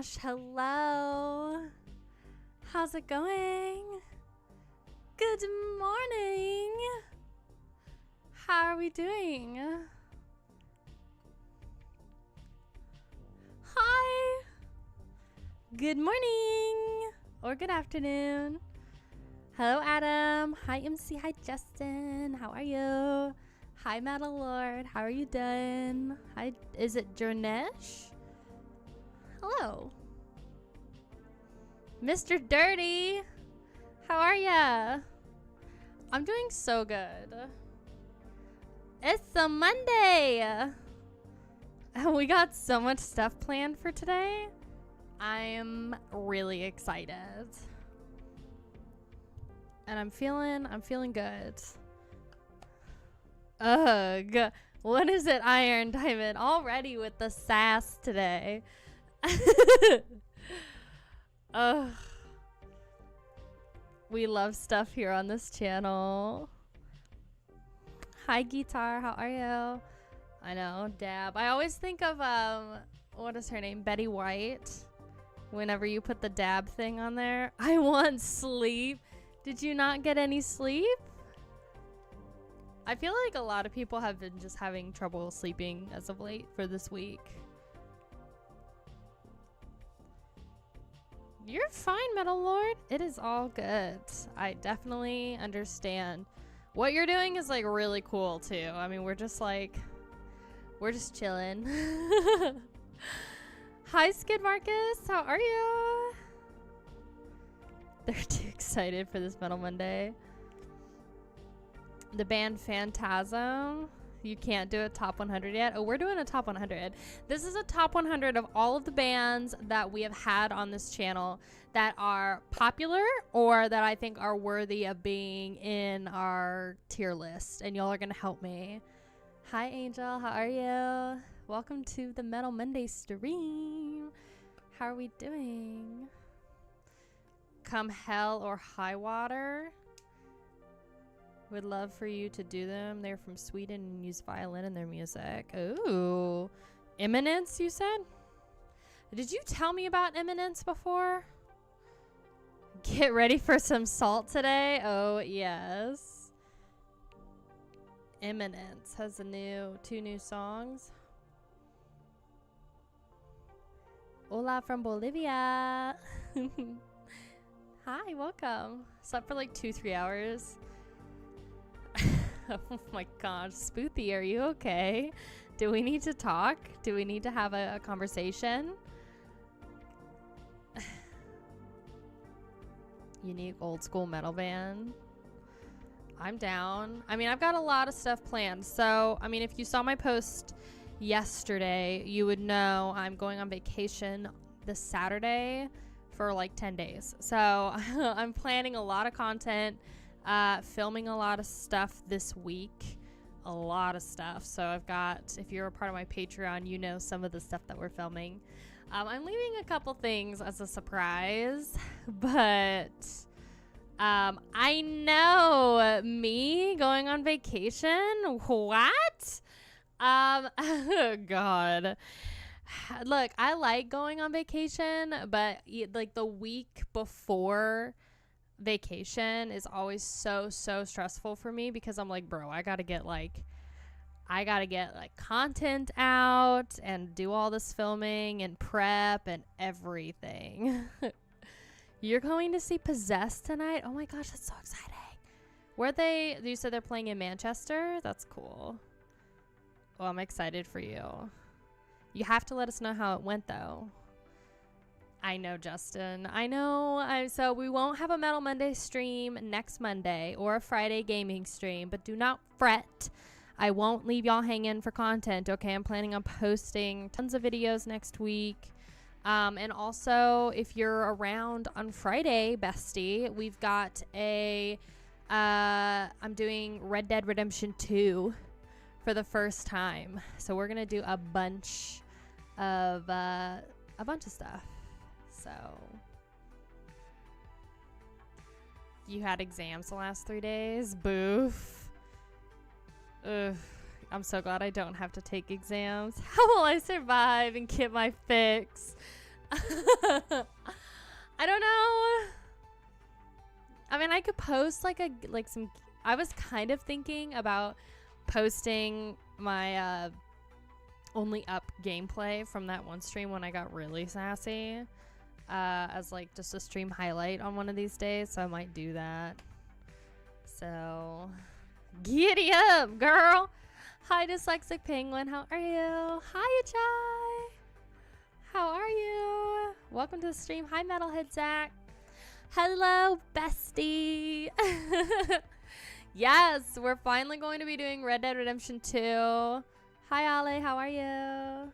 Thrash. Hello. How's it going? Good morning. How are we doing? Hi. Good morning or good afternoon. Hello, Adam. Hi, MC. Hi, Justin. How are you? Hi, Metal Lord. How are you doing? Hi, is it Jernesh? Hello. Mr. Dirty. How are ya? I'm doing so good. It's a Monday. We got so much stuff planned for today. I'm really excited. And I'm feeling good. Ugh. What is it, Iron Diamond? Already with the sass today. Ugh. We love stuff here on this channel. Hi, Guitar. How are you? I know, Dab. I always think of, what is her name? Betty White. Whenever you put the dab thing on there. I want sleep. Did you not get any sleep? I feel like a lot of people have been just having trouble sleeping as of late for this week. You're fine, Metal Lord. It is all good. I definitely understand. What you're doing is like really cool too. I mean, we're just chilling. Hi, Skid Marcus. How are you? They're too excited for this Metal Monday. The band Phantasm. You can't do a top 100 yet. Oh, we're doing a top 100. This is a top 100 of all of the bands that we have had on this channel that are popular or that I think are worthy of being in our tier list. And y'all are going to help me. Hi, Angel. How are you? Welcome to the Metal Monday stream. How are we doing? Come hell or high water. Would love for you to do them. They're from Sweden and use violin in their music. Ooh. Eminence, you said? Did you tell me about Eminence before? Get ready for some salt today. Oh, yes. Eminence has two new songs. Hola from Bolivia. Hi, welcome. Slept for like 2-3 hours. Oh my gosh, Spoothy, are you okay? Do we need to talk? Do we need to have a conversation? Unique old school metal band. I'm down. I mean, I've got a lot of stuff planned. So, I mean, if you saw my post yesterday, you would know I'm going on vacation this Saturday for like 10 days. So I'm planning a lot of content. Filming a lot of stuff this week. A lot of stuff. So I've got, if you're a part of my Patreon, you know some of the stuff that we're filming. I'm leaving a couple things as a surprise, but I know me going on vacation. What? Oh God. Look, I like going on vacation, but like the week before vacation is always so stressful for me because I'm like, bro, I gotta get content out and do all this filming and prep and everything. You're going to see Possessed tonight? Oh my gosh, that's so exciting. You said they're playing in Manchester? That's cool. Oh, I'm excited for you. You have to let us know how it went though. I know, Justin. I know. So we won't have a Metal Monday stream next Monday or a Friday gaming stream, but do not fret. I won't leave y'all hanging for content, okay? I'm planning on posting tons of videos next week. And also, if you're around on Friday, bestie, we've got I'm doing Red Dead Redemption 2 for the first time. So we're going to do a bunch of stuff. So, you had exams the last 3 days? Boof. Ugh. I'm so glad I don't have to take exams. How will I survive and get my fix? I don't know. I mean, I could post like some. I was kind of thinking about posting my only up gameplay from that one stream when I got really sassy, as like just a stream highlight on one of these days. So I might do that. So giddy up, girl. Hi, dyslexic penguin. How are you? Hi, Chai. How are you? Welcome to the stream. Hi, Metalhead Zach. Hello, bestie. Yes, we're finally going to be doing Red Dead Redemption 2. Hi, Ale. How are you?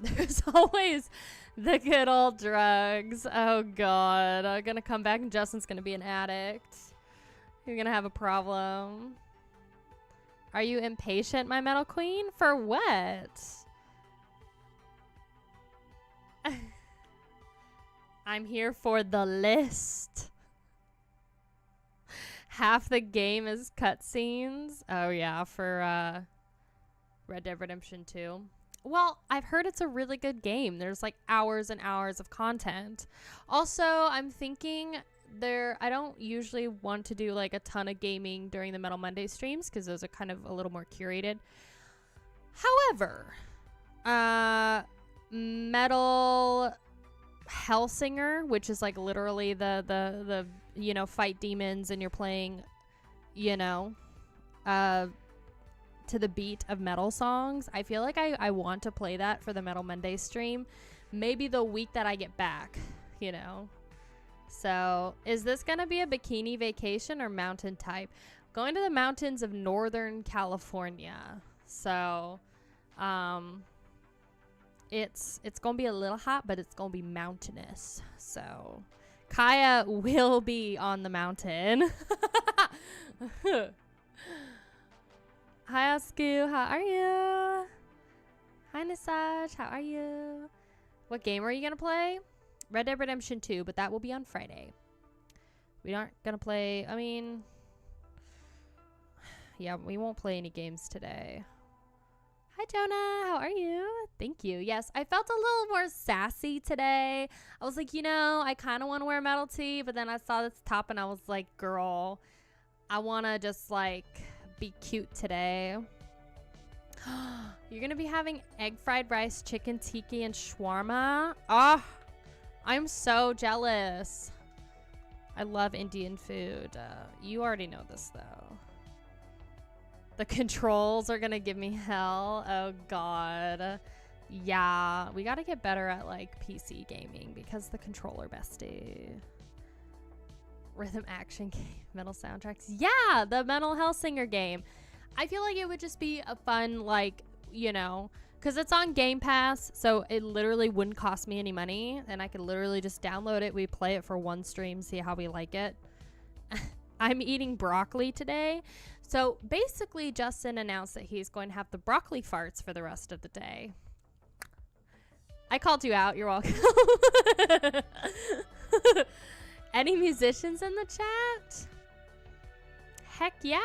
There's always the good old drugs. Oh, God. I'm going to come back and Justin's going to be an addict. You're going to have a problem. Are you impatient, my metal queen? For what? I'm here for the list. Half the game is cutscenes. Oh, yeah, for Red Dead Redemption 2. Well, I've heard it's a really good game. There's like hours and hours of content. Also, I'm thinking I don't usually want to do like a ton of gaming during the Metal Monday streams because those are kind of a little more curated. However, Metal Hellsinger, which is like literally the you know, fight demons and you're playing, you know, to the beat of metal songs. I feel like I want to play that for the Metal Monday stream, maybe the week that I get back, you know. So is this gonna be a bikini vacation or mountain type? Going to the mountains of Northern California. So it's gonna be a little hot, but it's gonna be mountainous. So Kaiya will be on the mountain. Hi, Asku. How are you? Hi, Nisaj. How are you? What game are you going to play? Red Dead Redemption 2, but that will be on Friday. We aren't going to play... I mean... Yeah, we won't play any games today. Hi, Jonah. How are you? Thank you. Yes, I felt a little more sassy today. I was like, you know, I kind of want to wear metal tee, but then I saw this top and I was like, girl, I want to just, like... be cute today. You're gonna be having egg fried rice, chicken tiki, and shawarma. Ah, I'm so jealous. I love Indian food. You already know this though. The controls are gonna give me hell. Oh god. Yeah, we gotta get better at like PC gaming because the controller bestie. Rhythm action game, metal soundtracks. Yeah, the Metal Hellsinger game. I feel like it would just be a fun, like, you know, because it's on Game Pass, so it literally wouldn't cost me any money, and I could literally just download it. We play it for one stream, see how we like it. I'm eating broccoli today. So basically, Justin announced that he's going to have the broccoli farts for the rest of the day. I called you out. You're welcome. Any musicians in the chat? Heck yeah.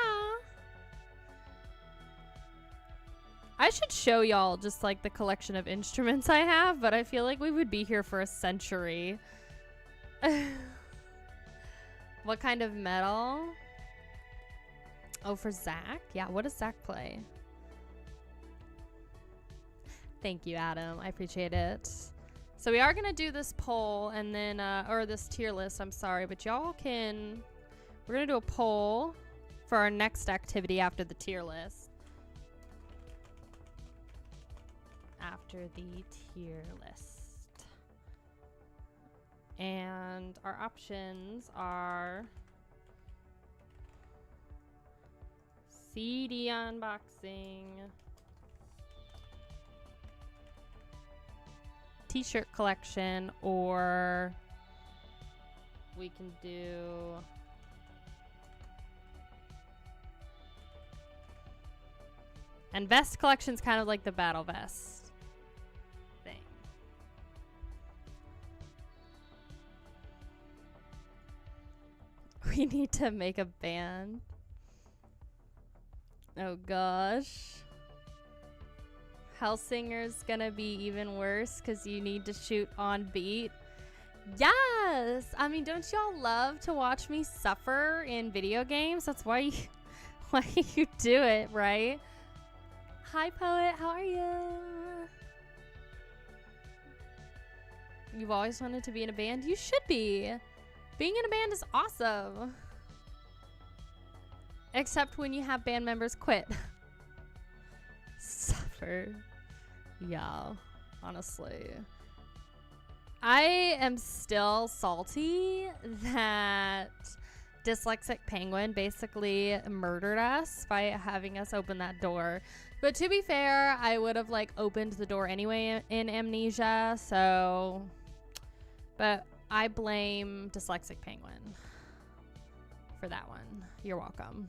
I should show y'all just like the collection of instruments I have, but I feel like we would be here for a century. What kind of metal? Oh, for Zach? Yeah, what does Zach play? Thank you, Adam. I appreciate it. So we are going to do this poll and then, or this tier list, I'm sorry, but y'all can, we're going to do a poll for our next activity after the tier list. After the tier list. And our options are CD unboxing, t-shirt collection, or we can do and vest collection's kind of like the battle vest thing. We need to make a band. Oh gosh. Hellsinger's gonna be even worse because you need to shoot on beat. Yes! I mean, don't y'all love to watch me suffer in video games? That's why you, why you do it, right? Hi, Poet. How are you? You've always wanted to be in a band? You should be. Being in a band is awesome. Except when you have band members quit. Suffer. Yeah, honestly. I am still salty that Dyslexic Penguin basically murdered us by having us open that door. But to be fair, I would have like opened the door anyway in Amnesia, so... But I blame Dyslexic Penguin for that one. You're welcome.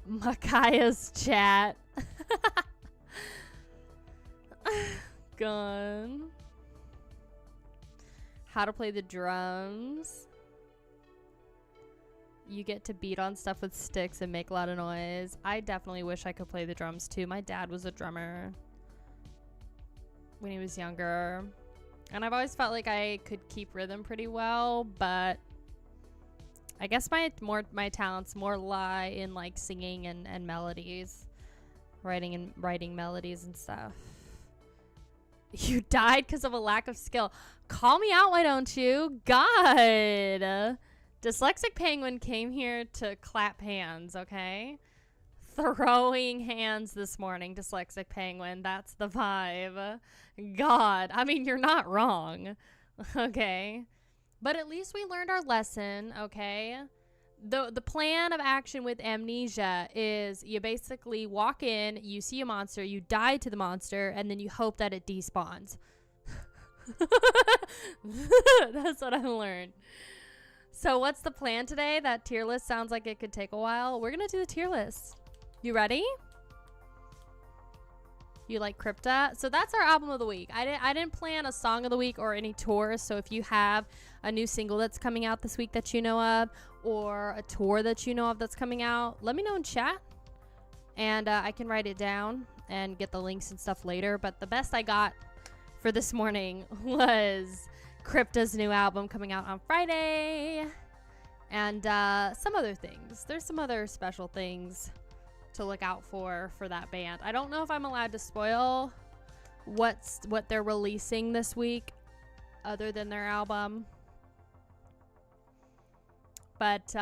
Makaiya's chat. Gone. How to play the drums. You get to beat on stuff with sticks and make a lot of noise. I definitely wish I could play the drums too. My dad was a drummer when he was younger. And I've always felt like I could keep rhythm pretty well, but I guess my talents more lie in like singing and melodies. Writing melodies and stuff. You died because of a lack of skill. Call me out, why don't you? God. Dyslexic Penguin came here to clap hands, okay? Throwing hands this morning, Dyslexic Penguin. That's the vibe. God. I mean, you're not wrong. Okay? But at least we learned our lesson, okay? The plan of action with Amnesia is you basically walk in, you see a monster, you die to the monster, and then you hope that it despawns. That's what I've learned. So what's the plan today? That tier list sounds like it could take a while. We're going to do the tier list. You ready? You like CRYPTA? So that's our album of the week. I didn't plan a song of the week or any tours. So if you have a new single that's coming out this week that you know of, or a tour that you know of that's coming out, let me know in chat. And I can write it down and get the links and stuff later. But the best I got for this morning was CRYPTA's new album coming out on Friday. And some other things. There's some other special things to look out for that band. I don't know if I'm allowed to spoil what they're releasing this week other than their album. But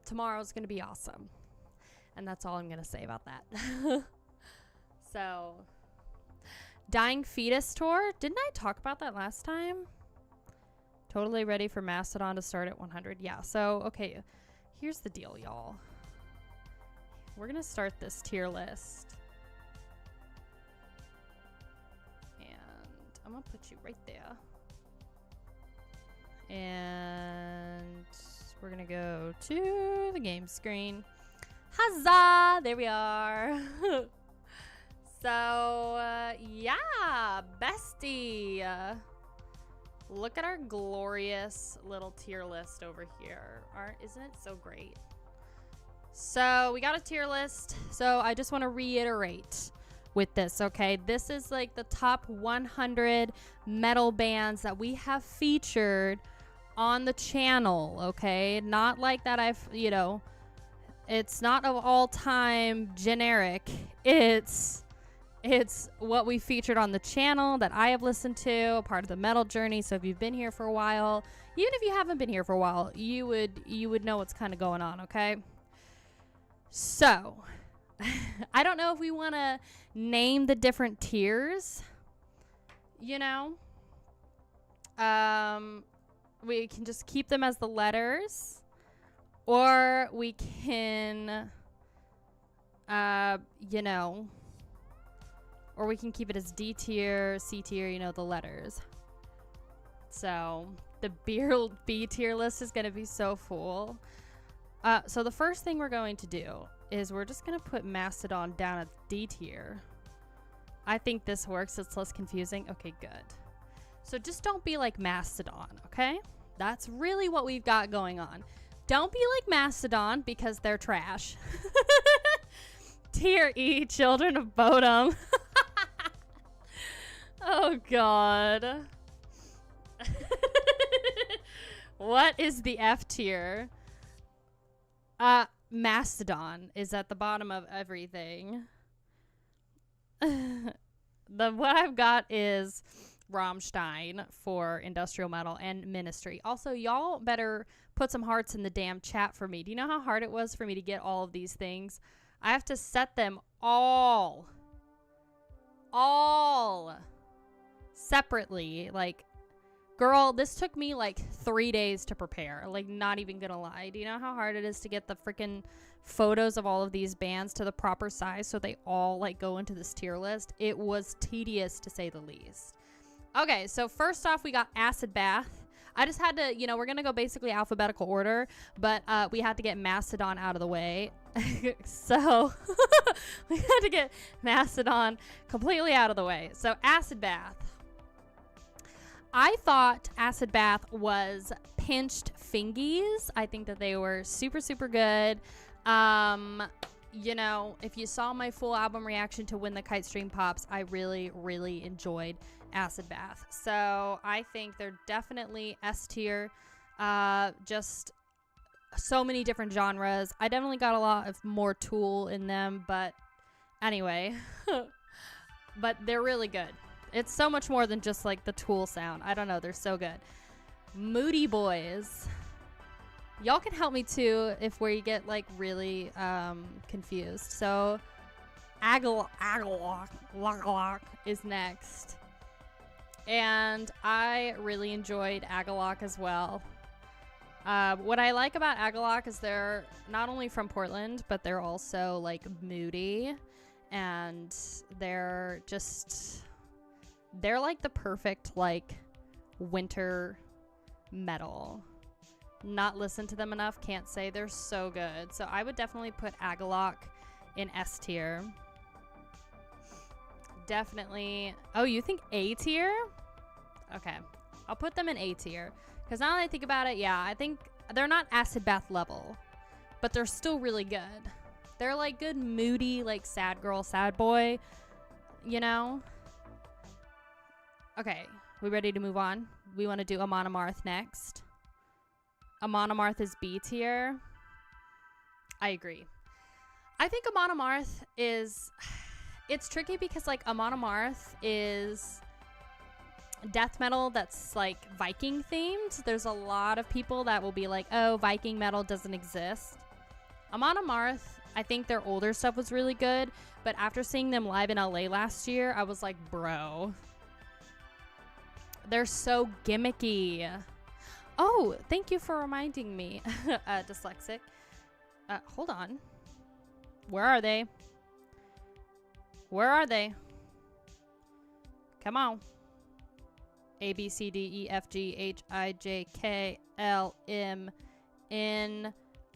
tomorrow's going to be awesome. And that's all I'm going to say about that. So, Dying Fetus Tour. Didn't I talk about that last time? Totally ready for Mastodon to start at 100. Yeah, so, okay. Here's the deal, y'all. We're going to start this tier list. And I'm going to put you right there. And we're going to go to the game screen. Huzzah! There we are. So, yeah, bestie. Look at our glorious little tier list over here. Isn't it so great? So we got a tier list. So I just want to reiterate with this, okay? This is like the top 100 metal bands that we have featured on the channel, okay? Not like that it's not of all time generic. It's what we featured on the channel that I have listened to, a part of the metal journey. So if you've been here for a while, even if you haven't been here for a while, you would know what's kind of going on, okay? So, I don't know if we want to name the different tiers, you know? We can just keep them as the letters, or we can, or we can keep it as D tier, C tier, the letters. So, the B tier list is going to be so full. So the first thing we're going to do is we're just going to put Mastodon down at D tier. I think this works. It's less confusing. Okay, good. So just don't be like Mastodon, okay? That's really what we've got going on. Don't be like Mastodon because they're trash. Tier E, Children of Bodom. Oh, God. What is the F tier? Mastodon is at the bottom of everything. What I've got is Rammstein for industrial metal and Ministry. Also, y'all better put some hearts in the damn chat for me. Do you know how hard it was for me to get all of these things? I have to set them all separately. Like, girl, this took me like 3 days to prepare. Like, not even gonna lie. Do you know how hard it is to get the freaking photos of all of these bands to the proper size so they all like go into this tier list? It was tedious to say the least. Okay, so first off, we got Acid Bath. I just had to, we're gonna go basically alphabetical order, but we had to get Mastodon out of the way. So we had to get Mastodon completely out of the way. So Acid Bath. I thought Acid Bath was pinched fingies. I think that they were super, super good. If you saw my full album reaction to When the Kite String Pops, I really, really enjoyed Acid Bath. So I think they're definitely S tier. Just so many different genres. I definitely got a lot of more Tool in them, but anyway. But they're really good. It's so much more than just like the Tool sound. I don't know. They're so good. Moody Boys. Y'all can help me too if where you get like really confused. So Agalok is next. And I really enjoyed Agalok as well. What I like about Agalok is they're not only from Portland, but they're also like moody. And they're like the perfect like winter metal. Not listened to them enough, can't say. They're so good. So I would definitely put Agalok in S tier. Definitely. Oh, you think A tier? Okay, I'll put them in A tier because now that I think about it, yeah, I think they're not Acid Bath level, but they're still really good. They're like good moody, like sad girl, sad boy, Okay, we ready to move on? We want to do Amon Amarth next. Amon Amarth is B tier. I agree. I think Amon Amarth is... It's tricky because, like, Amon Amarth is death metal that's, like, Viking themed. There's a lot of people that will be like, oh, Viking metal doesn't exist. Amon Amarth, I think their older stuff was really good, but after seeing them live in LA last year, I was like, bro... They're so gimmicky. Oh, thank you for reminding me. Dyslexic. Hold on. Where are they? Where are they? Come on. A, B, C, D, E, F, G, H, I, J, K, L, M, N,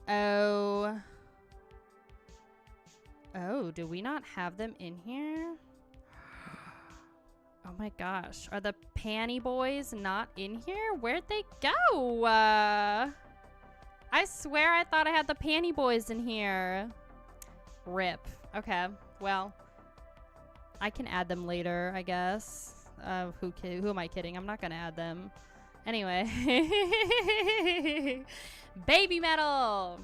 O. Oh, do we not have them in here? Oh my gosh. Are the Panty Boys not in here? Where'd they go? I swear I thought I had the Panty Boys in here. RIP. Okay. Well, I can add them later, I guess. Who am I kidding? I'm not going to add them. Anyway. Baby Metal.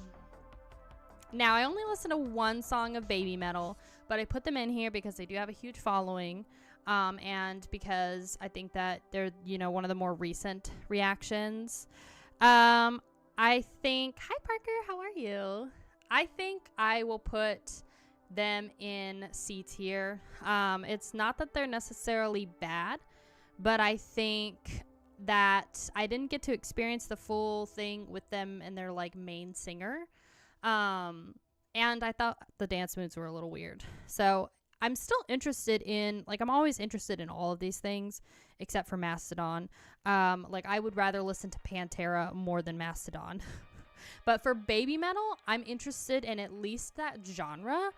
Now, I only listen to one song of Baby Metal, but I put them in here because they do have a huge following. And because I think that they're, one of the more recent reactions. I think, hi Parker, how are you? I think I will put them in C tier. It's not that they're necessarily bad, but I think that I didn't get to experience the full thing with them and their like main singer. And I thought the dance moves were a little weird. So I'm still interested in, like, I'm always interested in all of these things except for Mastodon. Like, I would rather listen to Pantera more than Mastodon. But for baby metal, I'm interested in at least that genre.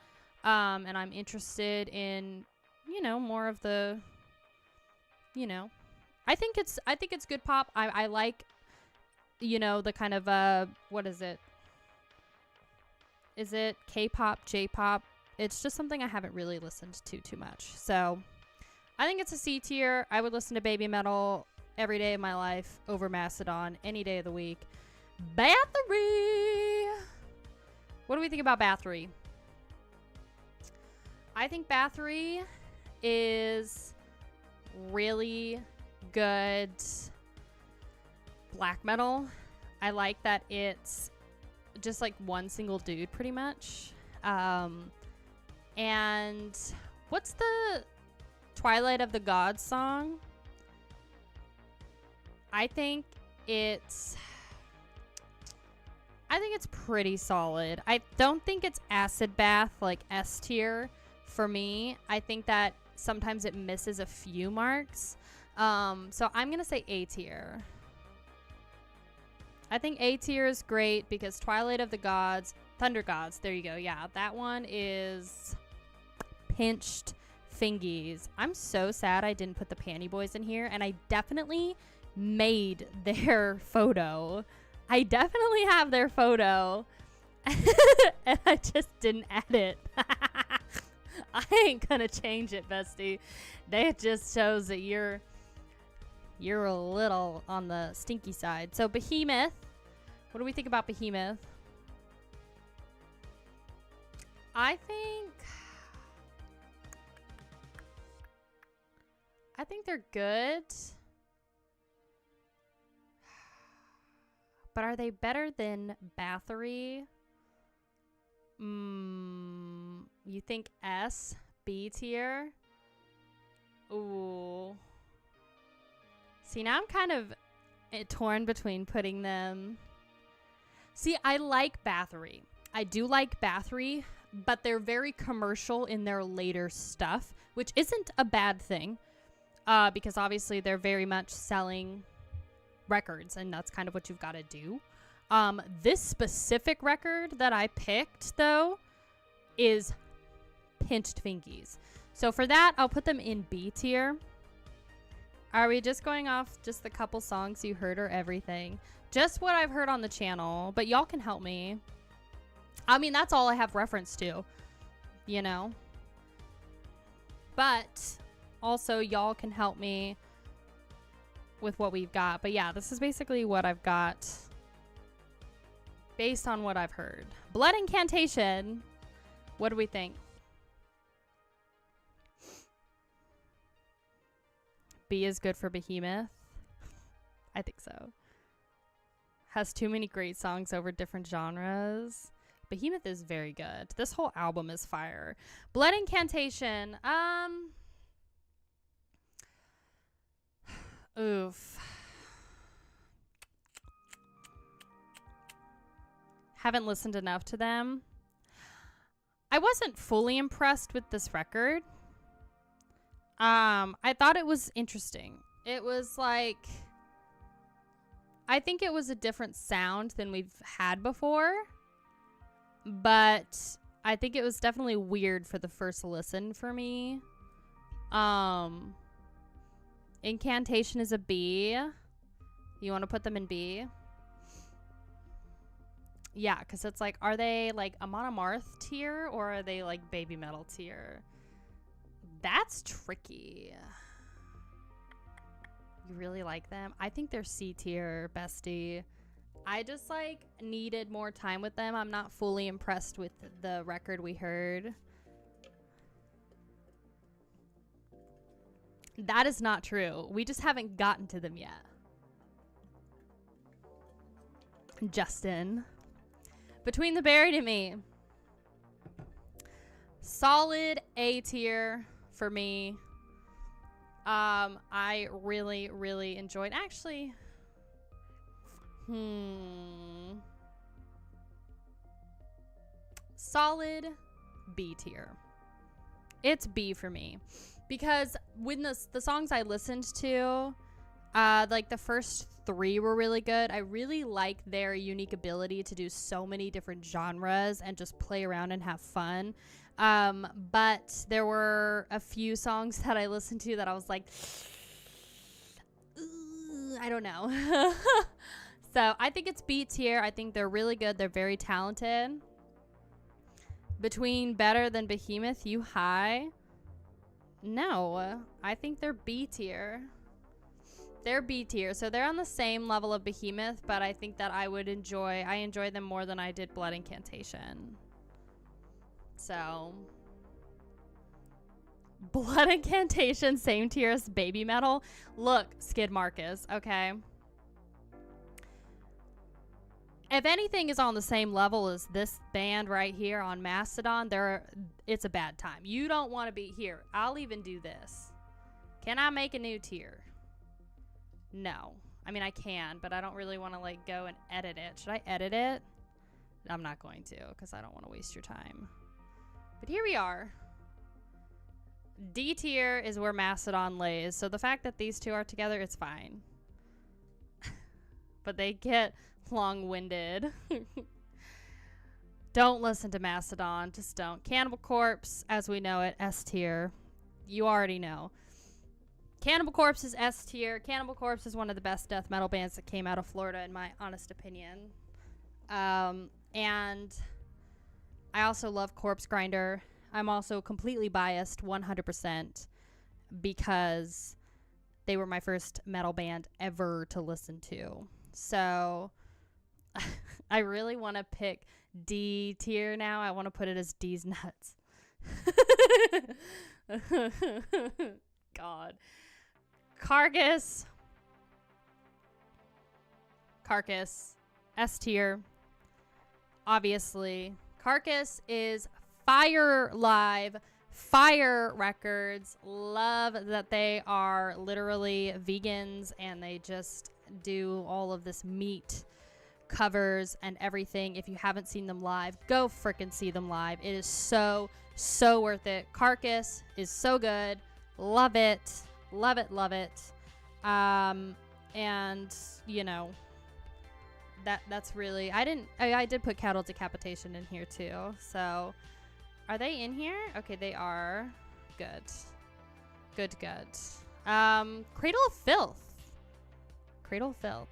And I'm interested in, more of the, I think it's good pop. I like, the kind of, what is it? Is it K-pop, J-pop? it's just something I haven't really listened to too much. So I think it's a C tier. I would listen to baby metal every day of my life over Mastodon any day of the week. Bathory! What do we think about Bathory? I think Bathory is really good black metal. I like that it's just like one single dude pretty much. And what's the Twilight of the Gods song? I think it's pretty solid. I don't think it's acid bath like S tier for me. I think that sometimes it misses a few marks. So I'm gonna say A tier. I think A tier is great because Twilight of the Gods, Thunder Gods, there you go. Yeah, that one is pinched fingies. I'm so sad I didn't put the Panty Boys in here, and I definitely made their photo. I definitely have their photo, and I just didn't add it. I ain't gonna change it, bestie. That just shows that you're a little on the stinky side. So Behemoth, what do we think about Behemoth? I think they're good. But are they better than Bathory? You think S, B tier? Ooh. See, now I'm kind of torn between putting them. See, I like Bathory. I do like Bathory, but they're very commercial in their later stuff, which isn't a bad thing, because obviously they're very much selling records, and that's kind of what you've got to do. This specific record that I picked, though, is pinched fingies. So for that, I'll put them in B tier. Are we just going off just the couple songs you heard or everything? Just what I've heard on the channel, but y'all can help me. I mean, that's all I have reference to, you know? But also, y'all can help me with what we've got. But yeah, this is basically what I've got based on what I've heard. Blood Incantation. What do we think? B is good for Behemoth. I think so. Has too many great songs over different genres. Behemoth is very good. This whole album is fire. Blood Incantation. Oof. Haven't listened enough to them. I wasn't fully impressed with this record. I thought it was interesting. It was like, I think it was a different sound than we've had before, but I think it was definitely weird for the first listen for me. Incantation is a B. You want to put them in B? Yeah, because it's like, are they like a Monomarth tier or are they like baby metal tier? That's tricky. You really like them? I think they're C tier, bestie. I just like needed more time with them. I'm not fully impressed with the record we heard. That is not true. We just haven't gotten to them yet. Justin. Between the Buried and Me. Solid A tier for me. I really, really enjoyed. Actually, solid B tier. It's B for me. Because when the songs I listened to, like the first 3 were really good. I really like their unique ability to do so many different genres and just play around and have fun. But there were a few songs that I listened to that I was like, I don't know. So I think it's B tier. I think they're really good. They're very talented. Between better than Behemoth, You High? No, I think they're B tier. They're B tier, so they're on the same level of Behemoth, but I think that I enjoy them more than I did Blood Incantation. So, Blood Incantation, same tier as Baby Metal. Look, Skid Marcus, okay? If anything is on the same level as this band right here on Mastodon, it's a bad time. You don't want to be here. I'll even do this. Can I make a new tier? No. I mean, I can, but I don't really want to like go and edit it. Should I edit it? I'm not going to, because I don't want to waste your time. But here we are. D tier is where Mastodon lays. So the fact that these two are together, it's fine. But they get long-winded. Don't listen to Mastodon. Just don't. Cannibal Corpse, as we know it, S tier. You already know. Cannibal Corpse is S tier. Cannibal Corpse is one of the best death metal bands that came out of Florida, in my honest opinion. And I also love Corpse Grinder. I'm also completely biased 100% because they were my first metal band ever to listen to. So I really want to pick D tier now. I want to put it as D's nuts. God. Carcass, S tier. Obviously. Carcass is fire live, fire records. Love that they are literally vegans and they just do all of this meat covers and everything. If you haven't seen them live, go frickin' see them live. It is so worth it. Carcass is so good. Love it. Love it, love it. And you know, that's really, I did put Cattle Decapitation in here too. So are they in here? Okay, they are. Good. Cradle of Filth.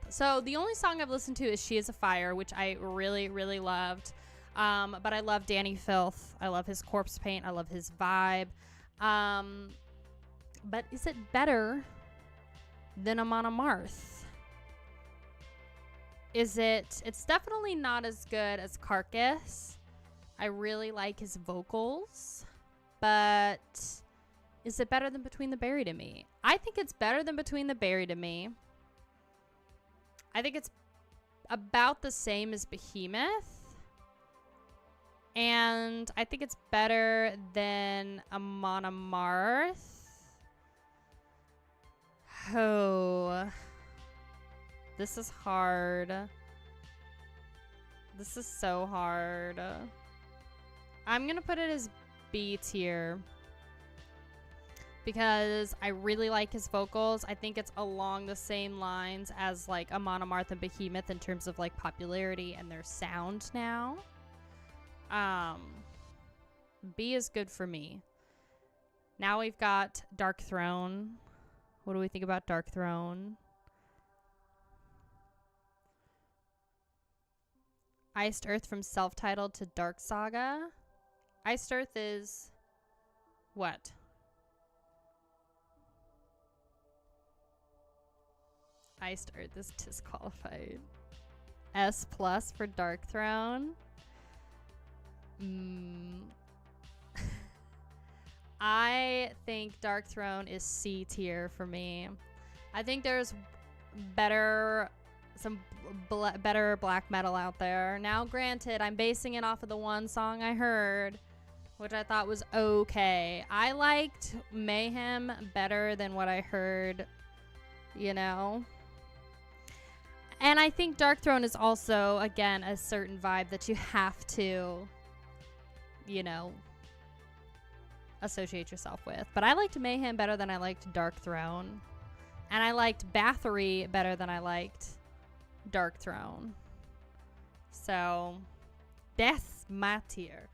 So the only song I've listened to is She Is a Fire, which I really loved. But I love Danny Filth. I love his corpse paint. I love his vibe. But is it better than Amon Amarth? It's definitely not as good as Carcass. I really like his vocals. But is it better than Between the Buried and Me? I think it's better than Between the Buried and Me. I think it's about the same as Behemoth. And I think it's better than Amon Amarth. Oh, this is hard. This is so hard. I'm gonna put it as B tier because I really like his vocals. I think it's along the same lines as like Amon Amarth and Behemoth in terms of like popularity and their sound now. B is good for me. Now we've got Dark Throne. What do we think about Dark Throne? Iced Earth from Self-Titled to Dark Saga. Iced Earth is what? Iced Earth is disqualified. S+ for Dark Throne. I think Dark Throne is C tier for me. I think there's better black metal out there. Now, granted, I'm basing it off of the one song I heard, which I thought was okay. I liked Mayhem better than what I heard, you know. And I think Dark Throne is also, again, a certain vibe that you have to, you know, associate yourself with. But I liked Mayhem better than I liked Dark Throne. And I liked Bathory better than I liked Dark Throne. So that's my tier.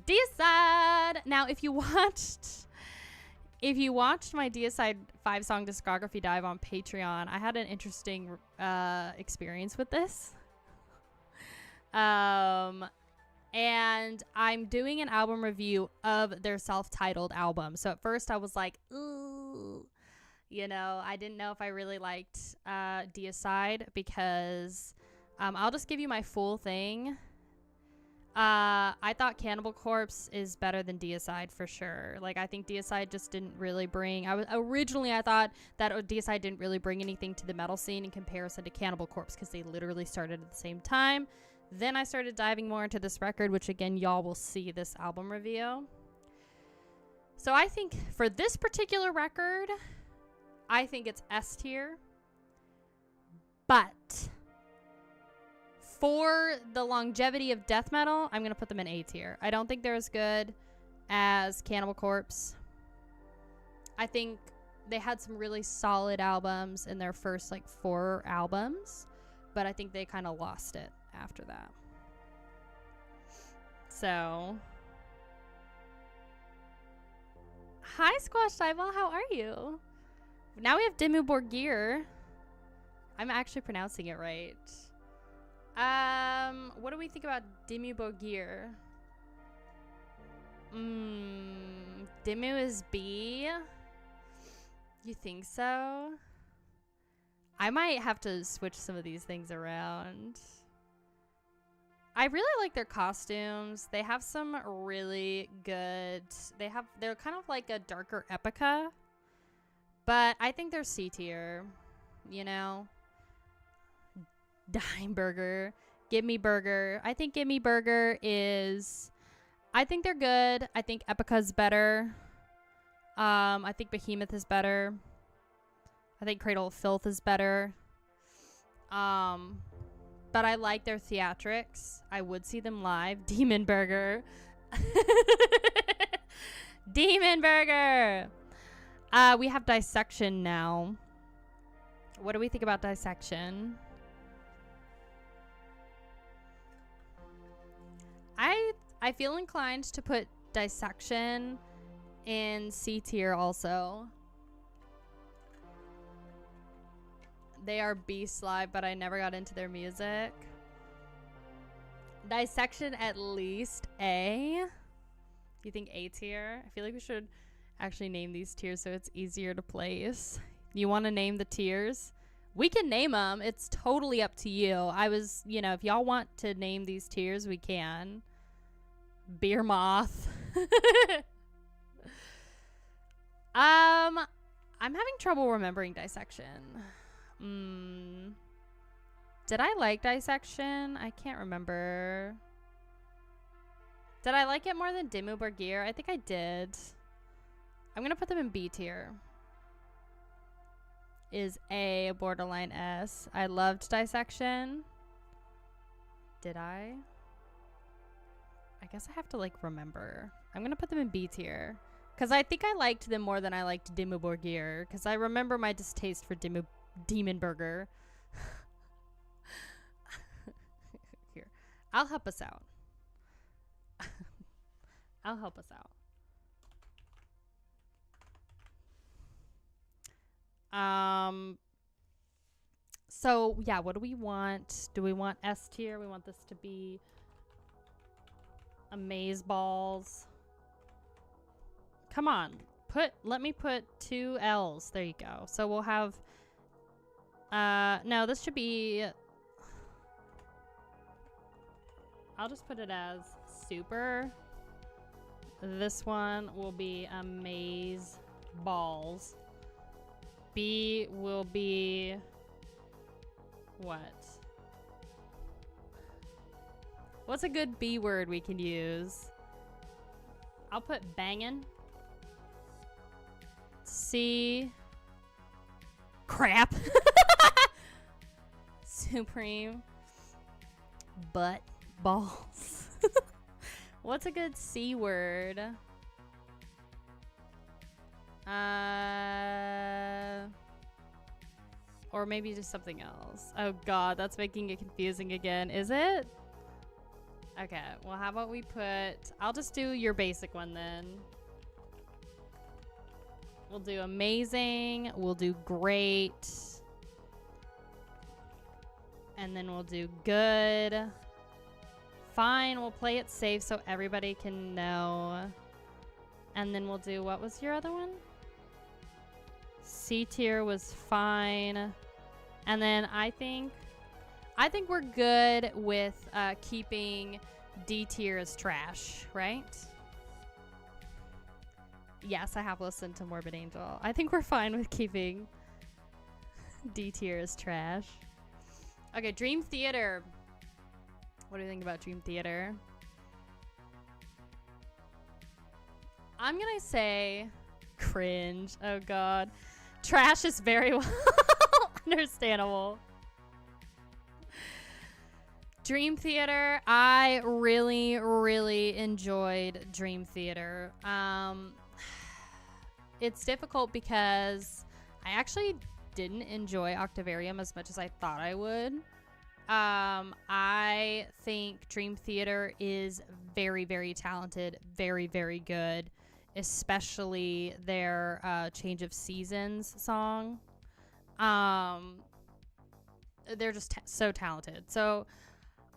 Deicide. Now, if you watched my Deicide 5-song discography dive on Patreon, I had an interesting experience with this. And And I'm doing an album review of their self-titled album. So at first I was like, ooh, you know, I didn't know if I really liked Deicide because I'll just give you my full thing. I thought Cannibal Corpse is better than Deicide for sure. Like, I think Deicide just didn't really bring... Originally, I thought that Deicide didn't really bring anything to the metal scene in comparison to Cannibal Corpse because they literally started at the same time. Then I started diving more into this record, which, again, y'all will see this album review. So I think for this particular record, I think it's S tier. But... for the longevity of death metal, I'm going to put them in A tier. I don't think they're as good as Cannibal Corpse. I think they had some really solid albums in their first, like, 4 albums. But I think they kind of lost it after that. So. Hi, Squash Eyeball. How are you? Now we have Dimmu Borgir. I'm actually pronouncing it right. What do we think about Dimmu Borgir? Dimmu is B? You think so? I might have to switch some of these things around. I really like their costumes. They have some really good... They're kind of like a darker epica. But I think they're C tier. You know? Dime Burger. Gimme Burger. I think Gimme Burger is... I think they're good. I think Epica's better. I think Behemoth is better. I think Cradle of Filth is better. But I like their theatrics. I would see them live. Demon Burger. Demon Burger! We have Dissection now. What do we think about Dissection? I feel inclined to put Dissection in C tier also. They are beast live, but I never got into their music. Dissection at least A. Do you think A tier? I feel like we should actually name these tiers so it's easier to place. You want to name the tiers? We can name them. It's totally up to you. If y'all want to name these tiers, we can. Beer Moth. I'm having trouble remembering Dissection. Did I like Dissection? I can't remember. Did I like it more than Dimmu Borgir? I think I did. I'm gonna put them in B tier. Is A borderline S? I loved Dissection. Did I? I guess I have to like remember. I'm gonna put them in B tier because I think I liked them more than I liked Dimmu Borgir because I remember my distaste for Demon Burger. Here, I'll help us out. I'll help us out. So yeah, what do we want? Do we want S tier? We want this to be Amaze Balls. Come on. Let me put 2 L's. There you go. So we'll have no, this should be, I'll just put it as super. This one will be Amaze Balls. B will be what? What's a good B word we can use? I'll put bangin'. C. Crap. Supreme. Butt. Balls. What's a good C word? Or maybe just something else. Oh god, that's making it confusing again. Is it? Okay, well how about we put... I'll just do your basic one then. We'll do amazing. We'll do great. And then we'll do good. Fine, we'll play it safe so everybody can know. And then we'll do, what was your other one? C tier was fine. And then I think we're good with keeping D tier as trash, right? Yes, I have listened to Morbid Angel. I think we're fine with keeping D tier as trash. Okay, Dream Theater. What do you think about Dream Theater? I'm gonna say cringe. Oh god. Trash is very well understandable. Dream Theater. I really, really enjoyed Dream Theater. It's difficult because I actually didn't enjoy Octavarium as much as I thought I would. I think Dream Theater is very, very talented, very, very good, especially their Change of Seasons song. They're just so talented. So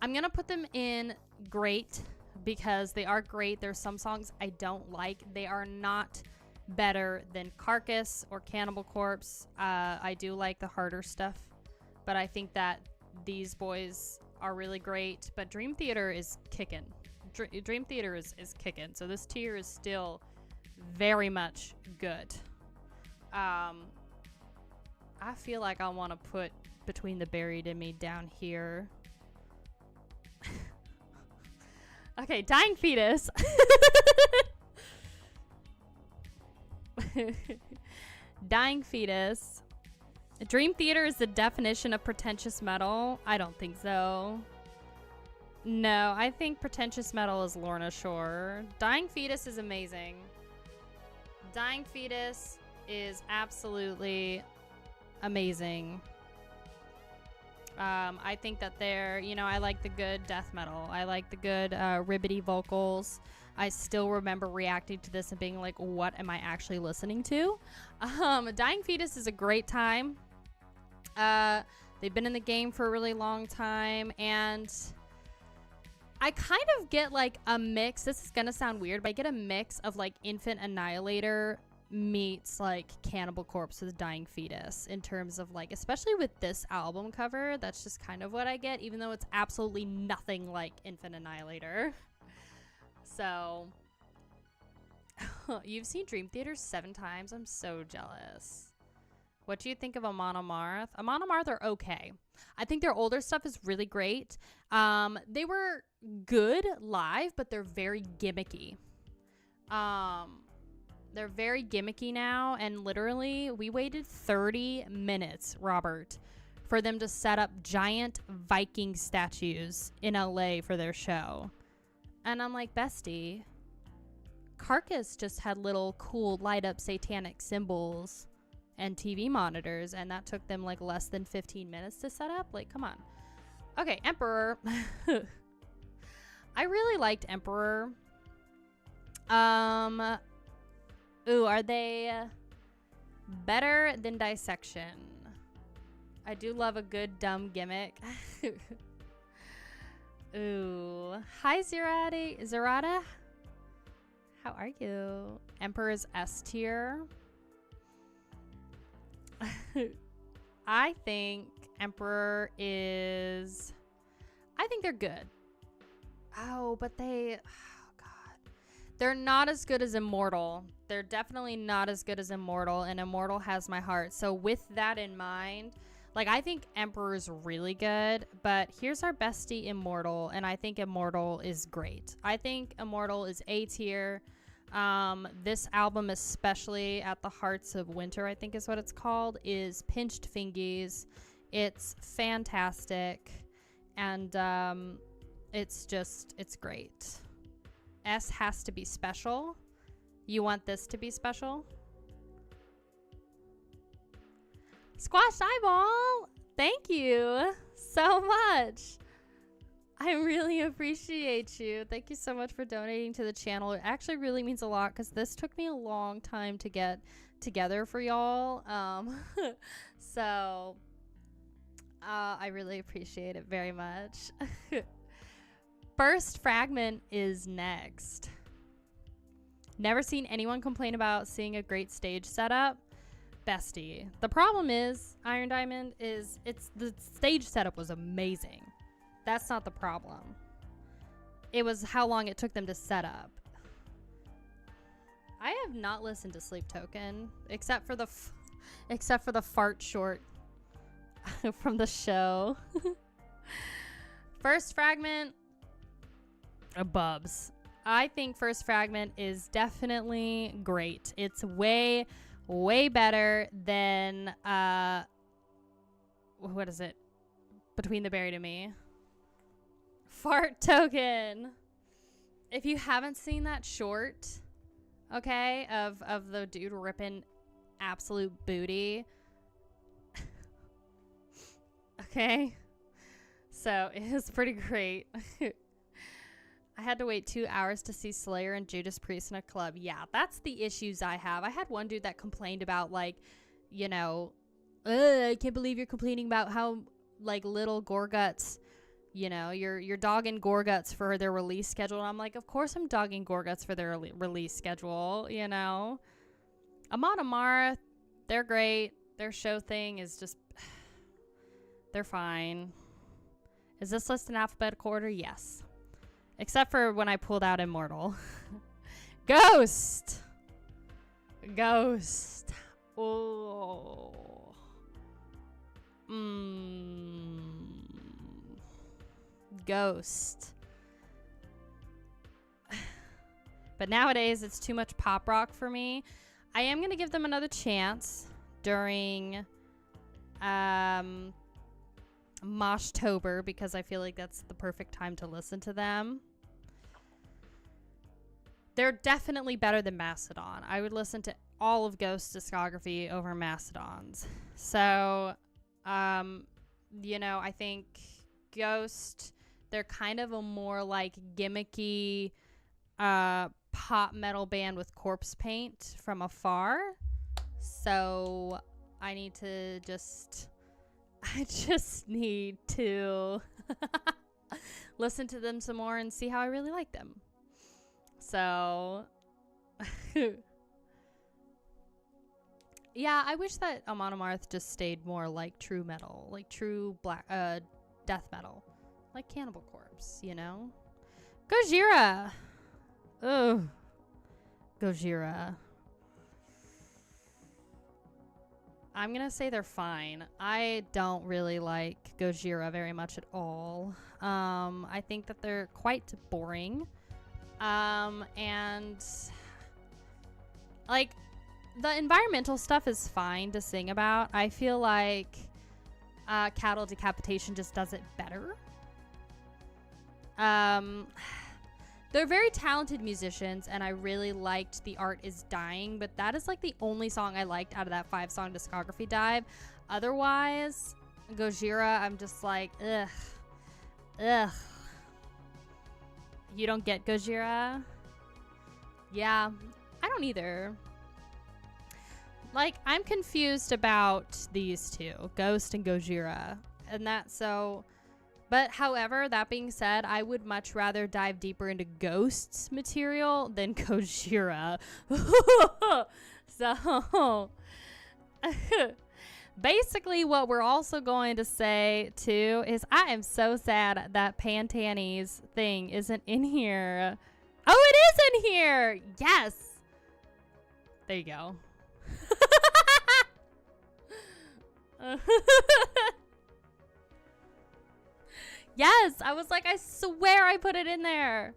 I'm going to put them in great because they are great. There's some songs I don't like. They are not better than Carcass or Cannibal Corpse. I do like the harder stuff, but I think that these boys are really great. But Dream Theater is kicking. Dream Theater is kicking. So this tier is still very much good. I feel like I want to put Between the Buried and Me down here. Okay, Dying Fetus. Dying Fetus. Dream Theater is the definition of pretentious metal. I don't think so. No, I think pretentious metal is Lorna Shore. Dying Fetus is amazing. Dying Fetus is absolutely amazing. I think that they're, you know, I like the good death metal. I like the good ribbity vocals. I still remember reacting to this and being like, what am I actually listening to? Dying Fetus is a great time. They've been in the game for a really long time, and I kind of get like a mix. This is gonna sound weird, but I get a mix of like Infant Annihilator meets like Cannibal Corpse with Dying Fetus in terms of like, especially with this album cover, that's just kind of what I get, even though it's absolutely nothing like Infant Annihilator. So you've seen Dream Theater 7 times. I'm so jealous. What do you think of Amon Amarth? Amon Amarth are okay. I think their older stuff is really great. They were good live, but they're very gimmicky. They're very gimmicky now, and literally we waited 30 minutes, Robert, for them to set up giant Viking statues in LA for their show. And I'm like, bestie, Carcass just had little cool light up satanic symbols and TV monitors, and that took them like less than 15 minutes to set up. Like, come on. Okay, Emperor. I really liked Emperor. Ooh, are they better than Dissection? I do love a good dumb gimmick. Ooh. Hi, Zerata. How are you? Emperor's S tier. I think Emperor is... I think they're good. Oh, but they... Oh, God. They're not as good as Immortal. They're definitely not as good as Immortal, and Immortal has my heart. So with that in mind, like, I think Emperor's really good, but here's our bestie Immortal, and I think Immortal is great. I think Immortal is A tier. This album, especially At the Hearts of Winter, I think is what it's called, is pinched fingies. It's fantastic, and it's great. S has to be special. You want this to be special? Squashed Eyeball, thank you so much. I really appreciate you. Thank you so much for donating to the channel. It actually really means a lot because this took me a long time to get together for y'all. I really appreciate it very much. First Fragment is next. Never seen anyone complain about seeing a great stage setup. Bestie. The problem is, Iron Diamond, is the stage setup was amazing. That's not the problem. It was how long it took them to set up. I have not listened to Sleep Token except for the fart short from the show. First Fragment, bubs. I think First Fragment is definitely great. It's way better than what is it? Between the Buried and Me. Fart Token. If you haven't seen that short, okay, of the dude ripping absolute booty. Okay. So it is pretty great. I had to wait 2 hours to see Slayer and Judas Priest in a club. Yeah, that's the issues I have. I had one dude that complained about, like, you know, I can't believe you're complaining about how, like, little Gorguts, you know, you're dogging Gorguts for their release schedule. And I'm like, of course I'm dogging Gorguts for their release schedule, you know. Amon Amarth, they're great. Their show thing is just, they're fine. Is this list in alphabetical order? Yes. Except for when I pulled out Immortal. Ghost. Oh. Ghost. But nowadays, it's too much pop rock for me. I am going to give them another chance during Moshtober, because I feel like that's the perfect time to listen to them. They're definitely better than Mastodon. I would listen to all of Ghost's discography over Mastodon's. So, you know, I think Ghost, they're kind of a more like gimmicky pop metal band with corpse paint from afar. So I just need to listen to them some more and see how I really like them. So, yeah, I wish that Amon Amarth just stayed more like true metal, like true black, death metal, like Cannibal Corpse, you know? Gojira! Ugh. Gojira. I'm gonna say they're fine. I don't really like Gojira very much at all. I think that they're quite boring. And like the environmental stuff is fine to sing about. I feel like Cattle Decapitation just does it better. They're very talented musicians, and I really liked The Art Is Dying, but that is like the only song I liked out of that 5-song discography dive. Otherwise, Gojira, I'm just like, ugh. You don't get Gojira? Yeah, I don't either. Like, I'm confused about these two, Ghost and Gojira. And that, so... But, however, that being said, I would much rather dive deeper into Ghost's material than Gojira. So... Basically, what we're also going to say, too, is I am so sad that Pantani's thing isn't in here. Oh, it is in here! Yes! There you go. Yes! I was like, I swear I put it in there.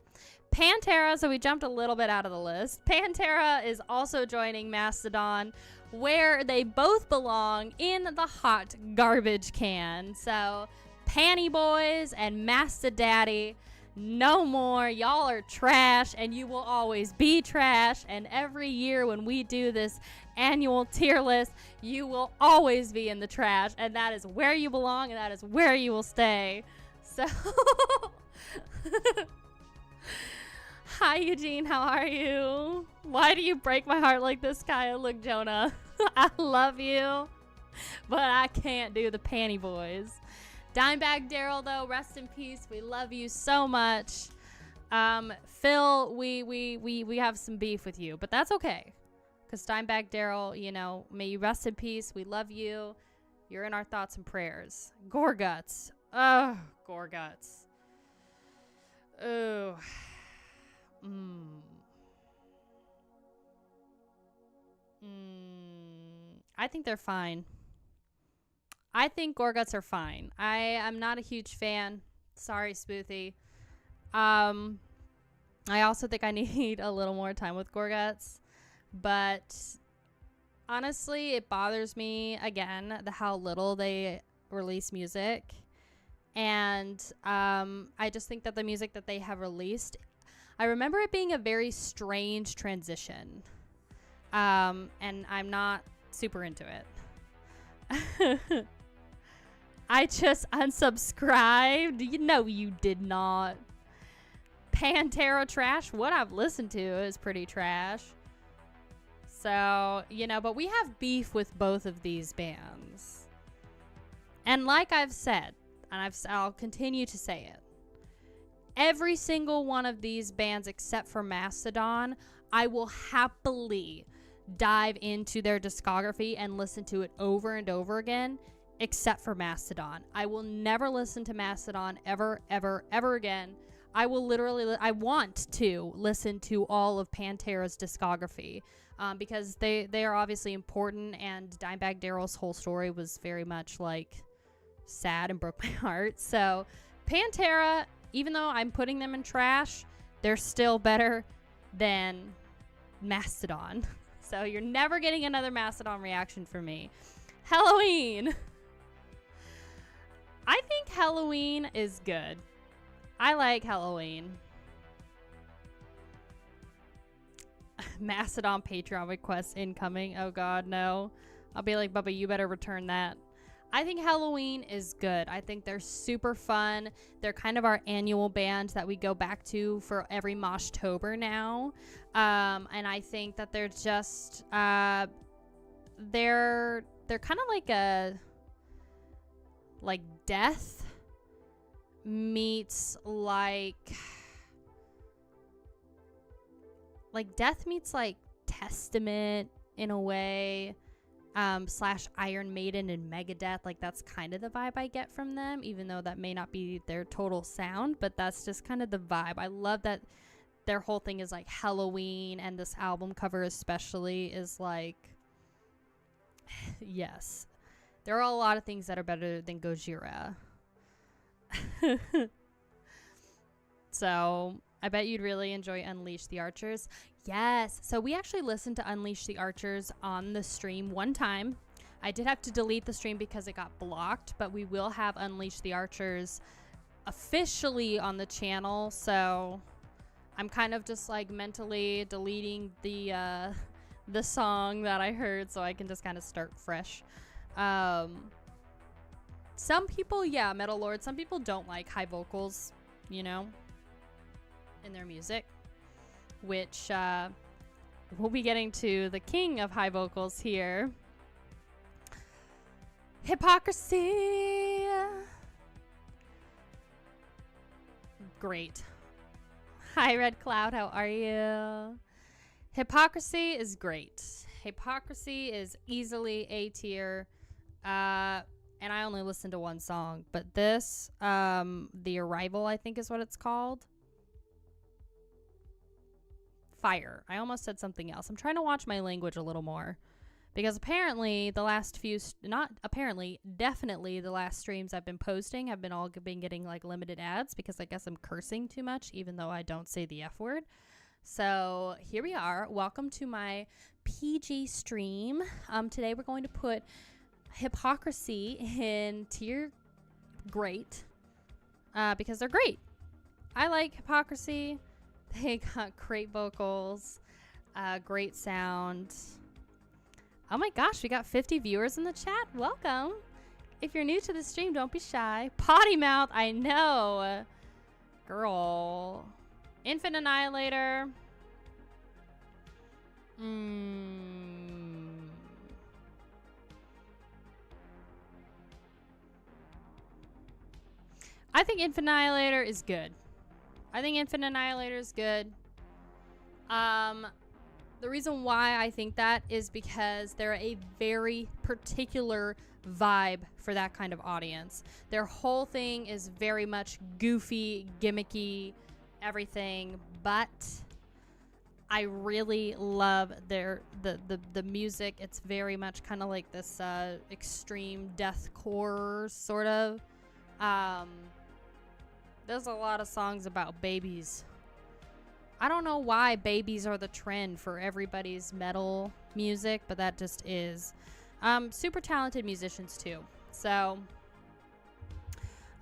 Pantera, so we jumped a little bit out of the list. Pantera is also joining Mastodon, where they both belong in the hot garbage can. So, Panty Boys and Mastodaddy, no more. Y'all are trash, and you will always be trash. And every year when we do this annual tier list, you will always be in the trash. And that is where you belong, and that is where you will stay. So, hi, Eugene. How are you? Why do you break my heart like this, Kaiya? Look, Jonah. I love you, but I can't do the Panty Boys. Dimebag Daryl, though, rest in peace. We love you so much. Phil, we have some beef with you, but that's okay. Because Dimebag Daryl, you know, may you rest in peace. We love you. You're in our thoughts and prayers. Gore Guts. Oh, Gore Guts. Oh. I think they're fine. I think Gore Guts are fine. I am not a huge fan. Sorry, Smoothie. I also think I need a little more time with Gore Guts. But honestly, it bothers me, again, how little they release music. And I just think that the music that they have released, I remember it being a very strange transition. And I'm not super into it. I just unsubscribed. You know you did not. Pantera trash. What I've listened to is pretty trash. So, you know, but we have beef with both of these bands. And like I've said, and I'll continue to say it, every single one of these bands except for Mastodon, I will happily dive into their discography and listen to it over and over again, except for Mastodon. I will never listen to Mastodon ever, ever, ever again. I will literally, I want to listen to all of Pantera's discography because they are obviously important, and Dimebag Darrell's whole story was very much like sad and broke my heart. So Pantera, even though I'm putting them in trash, they're still better than Mastodon. So you're never getting another Mastodon reaction from me. Halloween. I think Halloween is good. I like Halloween. Mastodon Patreon requests incoming. Oh god, no. I'll be like, Bubba, you better return that. I think Halloween is good. I think they're super fun. They're kind of our annual band that we go back to for every Moshtober now. And I think that they're just they're kind of like a Death meets Death meets Testament in a way, / Iron Maiden and Megadeth. Like, that's kind of the vibe I get from them, even though that may not be their total sound, but that's just kind of the vibe. I love that their whole thing is like Halloween, and this album cover especially is like, yes, there are a lot of things that are better than Gojira. So I bet you'd really enjoy Unleash the Archers. Yes. So we actually listened to Unleash the Archers on the stream one time. I did have to delete the stream because it got blocked, but we will have Unleash the Archers officially on the channel. So I'm kind of just like mentally deleting the song that I heard so I can just kind of start fresh. Some people, yeah, Metal Lord, some people don't like high vocals, you know, in their music, which we'll be getting to the king of high vocals here. Hypocrisy. Great. Hi, Red Cloud, how are you? Hypocrisy is great. Hypocrisy is easily A tier. And I only listened to one song, but this, The Arrival, I think is what it's called. Fire. I almost said something else. I'm trying to watch my language a little more, because apparently the last few, definitely the last streams I've been posting have been getting like limited ads, because I guess I'm cursing too much, even though I don't say the F word. So here we are. Welcome to my PG stream. Today we're going to put Hypocrisy in tier great, because they're great. I like Hypocrisy. They got great vocals, great sound. Oh my gosh, we got 50 viewers in the chat. Welcome. If you're new to the stream, don't be shy. Potty mouth, I know. Girl. Infant Annihilator. I think Infant Annihilator is good. I think Infinite Annihilator is good. The reason why I think that is because they're a very particular vibe for that kind of audience. Their whole thing is very much goofy, gimmicky, everything, but I really love the music. It's very much kind of like this extreme deathcore sort of. There's a lot of songs about babies. I don't know why babies are the trend for everybody's metal music, but that just is. Super talented musicians too. So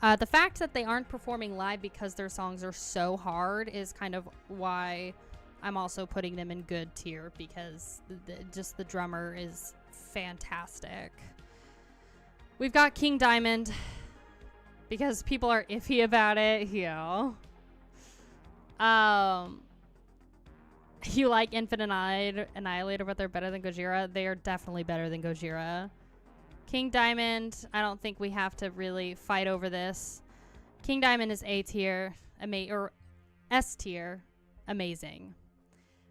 the fact that they aren't performing live because their songs are so hard is kind of why I'm also putting them in good tier, because just the drummer is fantastic. We've got King Diamond because people are iffy about it. Yeah. You like Infinite Annihilator, but they're better than Gojira. They are definitely better than Gojira. King Diamond, I don't think we have to really fight over this. King Diamond is A tier, or S tier, amazing.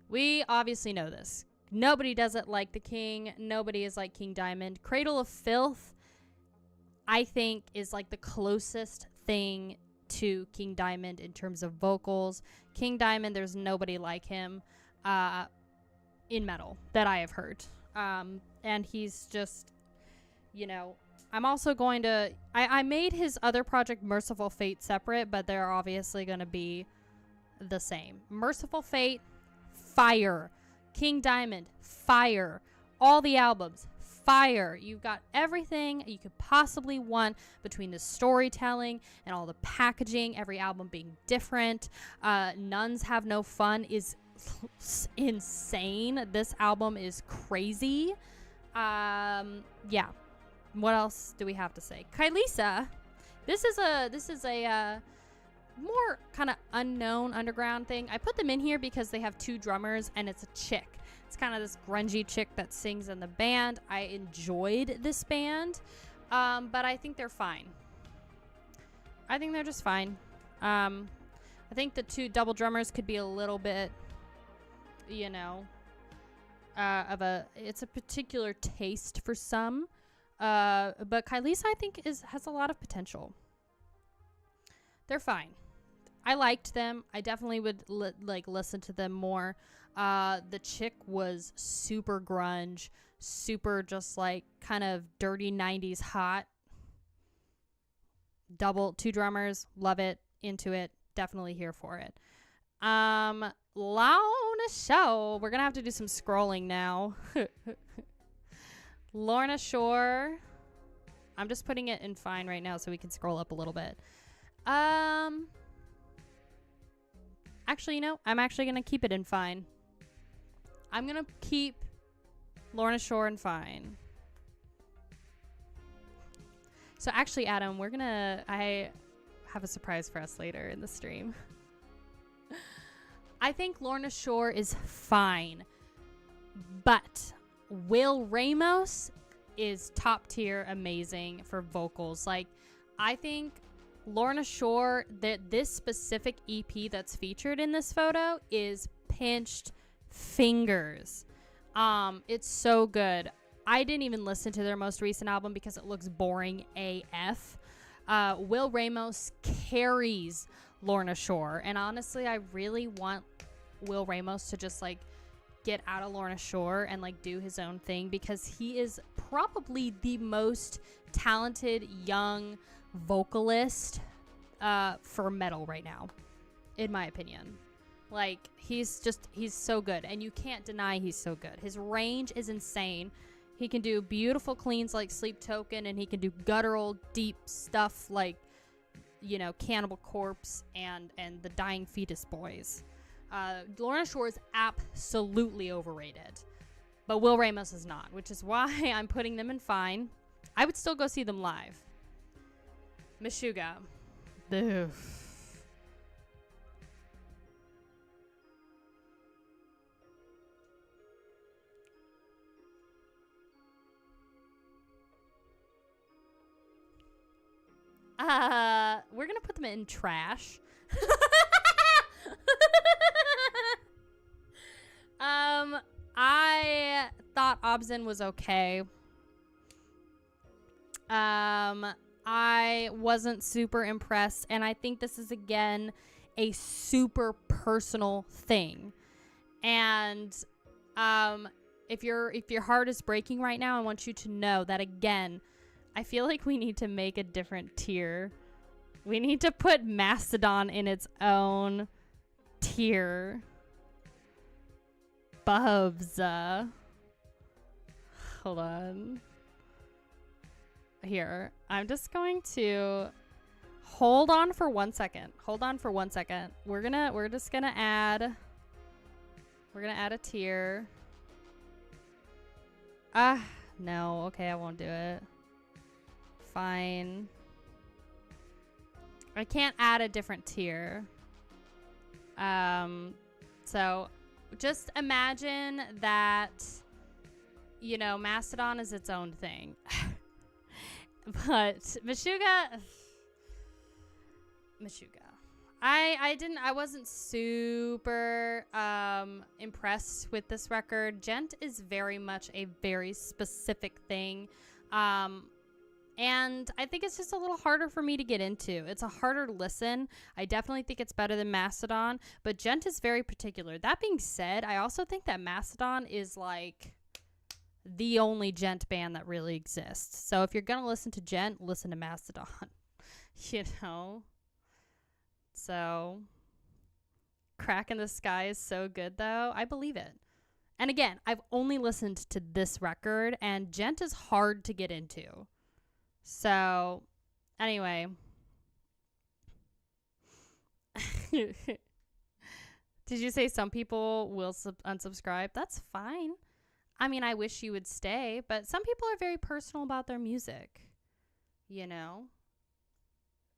We obviously know this. Nobody does it like the King. Nobody is like King Diamond. Cradle of Filth, I think, is like the closest thing to King Diamond in terms of vocals. King Diamond, there's nobody like him in metal that I have heard. And he's just, you know, I'm also going to, I made his other project Merciful Fate separate, but they're obviously going to be the same. Merciful Fate, fire. King Diamond, fire. All the albums, fire. You've got everything you could possibly want between the storytelling and all the packaging, every album being different. Nuns Have No Fun is insane. This album is crazy. Yeah. What else do we have to say? Kaiya. This is a more kind of unknown underground thing. I put them in here because they have two drummers and it's a chick. It's kind of this grungy chick that sings in the band. I enjoyed this band, but I think they're fine. I think they're just fine. I think the two double drummers could be a little bit, you know, it's a particular taste for some. But Kaiya, I think, has a lot of potential. They're fine. I liked them. I definitely would listen to them more. The chick was super grunge, super just like kind of dirty 90s hot. Two drummers, love it, into it, definitely here for it. Lorna Shore. We're gonna have to do some scrolling now. Lorna Shore. I'm just putting it in fine right now so we can scroll up a little bit. Actually, you know, I'm actually going to keep it in fine. I'm going to keep Lorna Shore in fine. So actually, Adam, I have a surprise for us later in the stream. I think Lorna Shore is fine, but Will Ramos is top tier amazing for vocals. Like, I think Lorna Shore, this specific EP that's featured in this photo is pinched fingers. It's so good. I didn't even listen to their most recent album because it looks boring AF. Will Ramos carries Lorna Shore, and honestly, I really want Will Ramos to just like get out of Lorna Shore and like do his own thing, because he is probably the most talented young vocalist for metal right now, in my opinion. Like, he's so good, and you can't deny he's so good. His range is insane. He can do beautiful cleans like Sleep Token, and he can do guttural deep stuff like, you know, Cannibal Corpse and the Dying Fetus Boys. Lorna Shore is absolutely overrated, but Will Ramos is not, which is why I'm putting them in fine. I would still go see them live. Meshuggah. We're gonna put them in trash. Obscene was okay. I wasn't super impressed, and I think this is again a super personal thing. And if your heart is breaking right now, I want you to know that again, I feel like we need to make a different tier. We need to put Mastodon in its own tier. Bubs. Hold on. Here. I'm just going to hold on for 1 second. Hold on for 1 second. We're just gonna add a tier. No. Okay, I won't do it. Fine. I can't add a different tier. So just imagine that, you know, Mastodon is its own thing. But Meshuggah, I wasn't super impressed with this record. Gent is very much a very specific thing. And I think it's just a little harder for me to get into. It's a harder listen. I definitely think it's better than Mastodon, but Gent is very particular. That being said, I also think that Mastodon is like the only Gent band that really exists. So if you're going to listen to Gent, listen to Mastodon. You know? So, Crack in the Sky is so good, though. I believe it. And again, I've only listened to this record, and Gent is hard to get into. So, anyway. Did you say some people will unsubscribe? That's fine. I mean, I wish you would stay, but some people are very personal about their music. You know?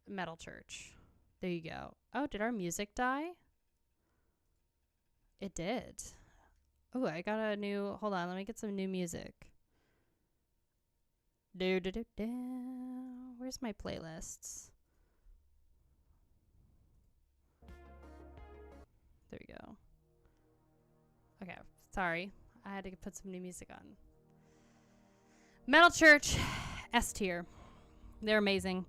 Metal Church. There you go. Oh, did our music die? It did. Oh, I got a new... Hold on, let me get some new music. Where's my playlists? There we go. Okay, sorry. I had to put some new music on. Metal Church, S tier. They're amazing.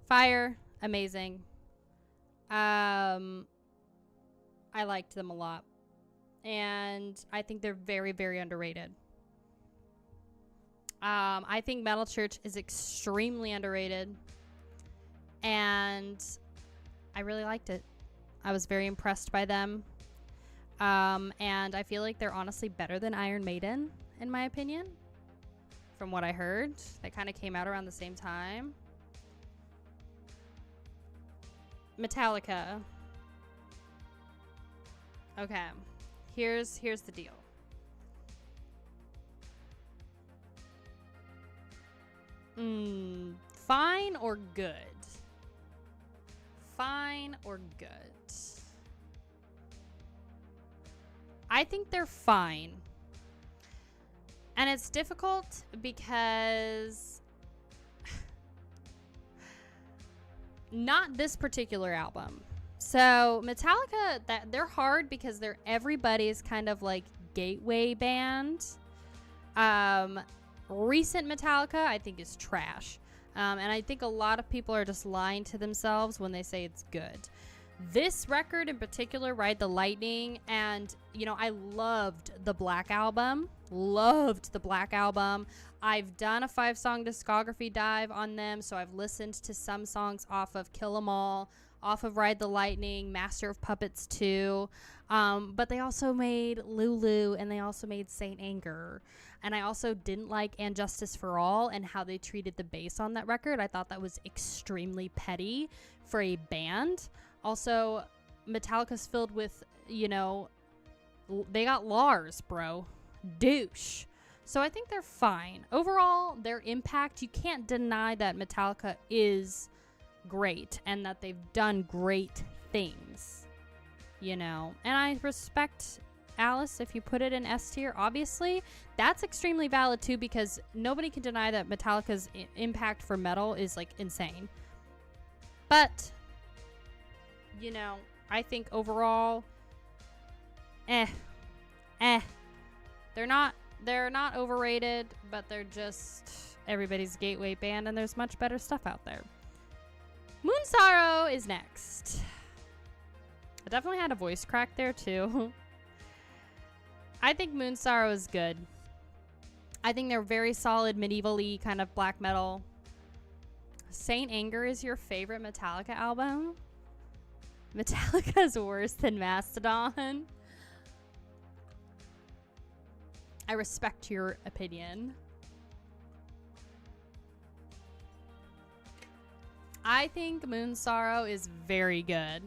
Fire, amazing. I liked them a lot. And I think they're very, very underrated. I think Metal Church is extremely underrated. And I really liked it. I was very impressed by them. And I feel like they're honestly better than Iron Maiden, in my opinion. From what I heard. They kind of came out around the same time. Metallica. Okay. Here's the deal. Fine or good? Fine or good? I think they're fine. And it's difficult because not this particular album. So Metallica, they're hard because they're everybody's kind of like gateway band. Recent Metallica, I think, is trash. And I think a lot of people are just lying to themselves when they say it's good. This record in particular, Ride the Lightning, and, you know, I loved the Black Album. Loved the Black Album. I've done a 5-song discography dive on them, so I've listened to some songs off of Kill 'Em All, off of Ride the Lightning, Master of Puppets 2. But they also made Lulu, and they also made Saint Anger. And I also didn't like And Justice for All and how they treated the bass on that record. I thought that was extremely petty for a band. Also, Metallica's filled with, you know, they got Lars, bro. Douche. So I think they're fine. Overall, their impact, you can't deny that Metallica is great and that they've done great things, you know. And I respect Alice if you put it in S tier. Obviously, that's extremely valid too, because nobody can deny that Metallica's impact for metal is like insane. But, you know, I think overall, they're not They're not overrated, but they're just everybody's gateway band, and there's much better stuff out there. Moon Sorrow is next. I definitely had a voice crack there too. I think Moon Sorrow is good. I think they're very solid medieval-y kind of black metal. Saint Anger is your favorite Metallica album? Metallica is worse than Mastodon. I respect your opinion. I think Moon Sorrow is very good.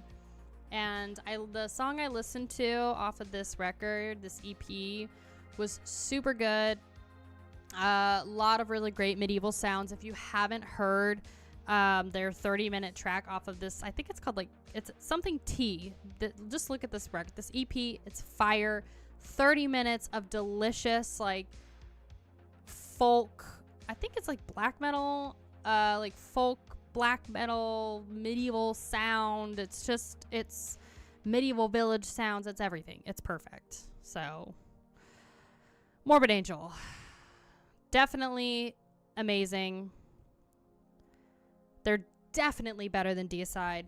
And the song I listened to off of this record, this EP, was super good. A lot of really great medieval sounds. If you haven't heard their 30-minute track off of this, I think it's called it's something T. Just look at this record. This EP, it's fire. 30 minutes of delicious folk. I think it's black metal, folk black metal medieval sound. It's medieval village sounds. It's everything. It's perfect. So Morbid Angel, definitely amazing. They're definitely better than Deicide.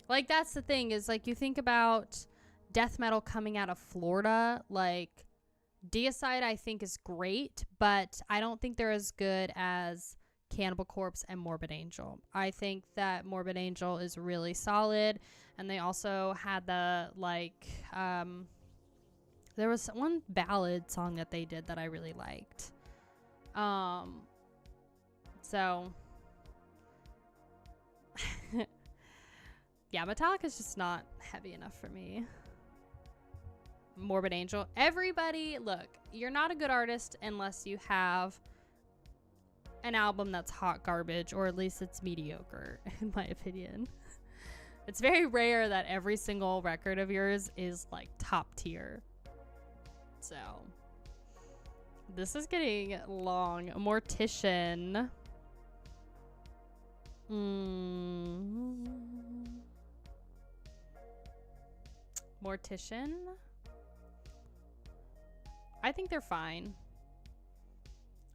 That's the thing is you think about death metal coming out of Florida, Deicide I think is great, but I don't think they're as good as Cannibal Corpse and Morbid Angel. I think that Morbid Angel is really solid, and they also had the there was one ballad song that they did that I really liked. So yeah, Metallica's just not heavy enough for me. Morbid Angel. Everybody, look, you're not a good artist unless you have an album that's hot garbage, or at least it's mediocre, in my opinion. It's very rare that every single record of yours is top tier. So this is getting long. Mortician. Mortician. I think they're fine.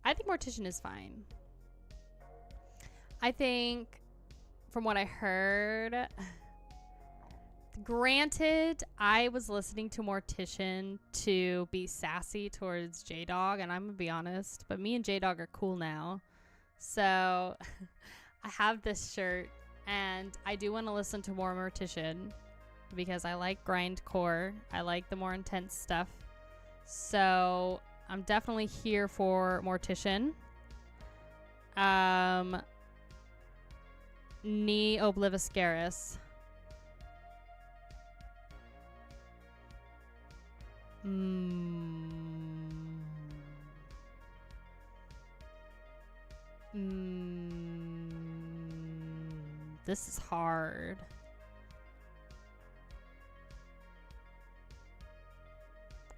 I think Mortician is fine. I think, from what I heard, granted, I was listening to Mortician to be sassy towards J-Dog, and I'm gonna be honest, but me and J-Dog are cool now. So I have this shirt, and I do want to listen to more Mortician because I like grindcore. I like the more intense stuff. So I'm definitely here for Mortician. Ne Obliviscaris. This is hard.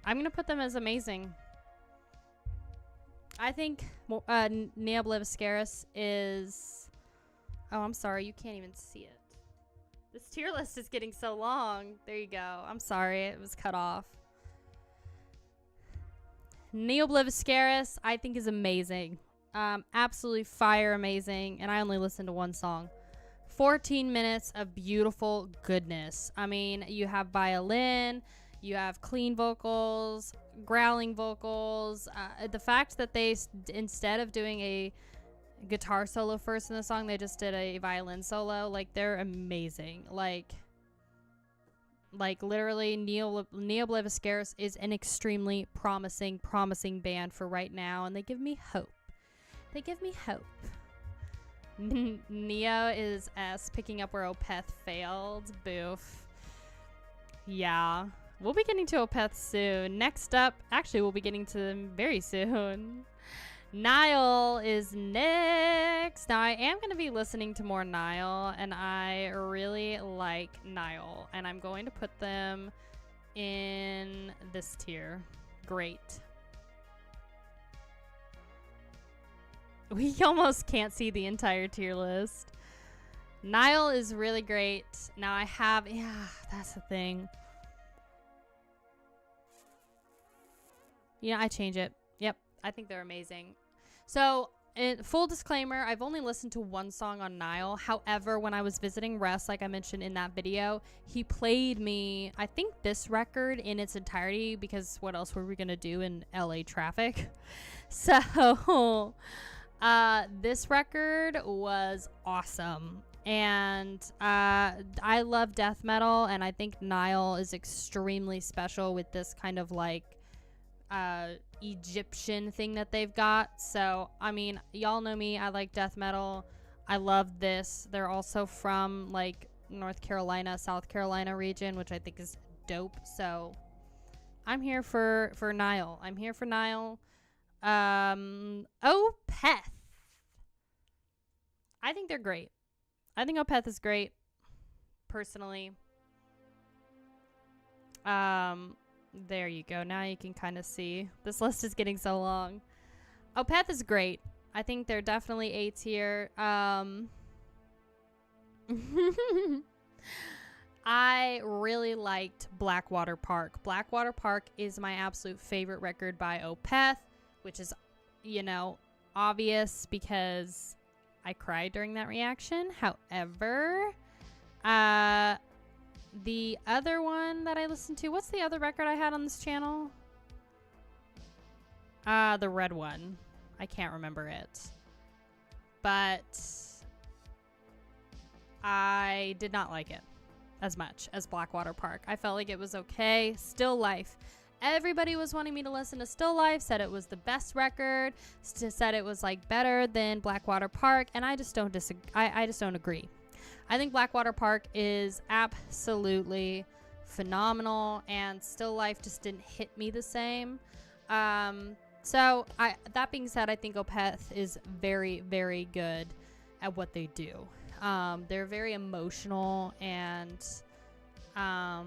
I'm gonna put them as amazing. I think Ne Obliviscaris is... Oh, I'm sorry. You can't even see it. This tier list is getting so long. There you go. I'm sorry. It was cut off. Ne Obliviscaris, I think, is amazing. Absolutely fire amazing. And I only listened to one song. 14 minutes of beautiful goodness. I mean, you have violin... You have clean vocals, growling vocals. The fact that they, instead of doing a guitar solo first in the song, they just did a violin solo. They're amazing. Literally, Ne Obliviscaris is an extremely promising band for right now, and they give me hope. They give me hope. Neo is picking up where Opeth failed. Boof. Yeah. We'll be getting to Opeth soon. Next up, actually, we'll be getting to them very soon. Nile is next. Now, I am going to be listening to more Nile, and I really like Nile. And I'm going to put them in this tier. Great. We almost can't see the entire tier list. Nile is really great. Now, I have... Yeah, that's the thing. Yeah, I change it. Yep. I think they're amazing. So, full disclaimer, I've only listened to one song on Nile. However, when I was visiting Russ, like I mentioned in that video, he played me, I think, this record in its entirety, because what else were we going to do in LA traffic? So, this record was awesome. And I love death metal, and I think Nile is extremely special with this kind of like Egyptian thing that they've got. So, I mean, y'all know me. I like death metal. I love this. They're also from like North Carolina, South Carolina region, which I think is dope. So, I'm here for Nile. I'm here for Nile. Opeth. I think they're great. I think Opeth is great, personally. There you go. Now you can kind of see. This list is getting so long. Opeth is great. I think they're definitely A tier. I really liked Blackwater Park. Blackwater Park is my absolute favorite record by Opeth, which is, you know, obvious because I cried during that reaction. However, the other one that I listened to, what's the other record I had on this channel? The red one. I can't remember it. But I did not like it as much as Blackwater Park. I felt like it was okay. Still Life. Everybody was wanting me to listen to Still Life, said it was the best record, said it was like better than Blackwater Park, and I just don't disagree. I just don't agree. I think Blackwater Park is absolutely phenomenal, and Still Life just didn't hit me the same. So that being said, I think Opeth is very, very good at what they do. They're very emotional, and I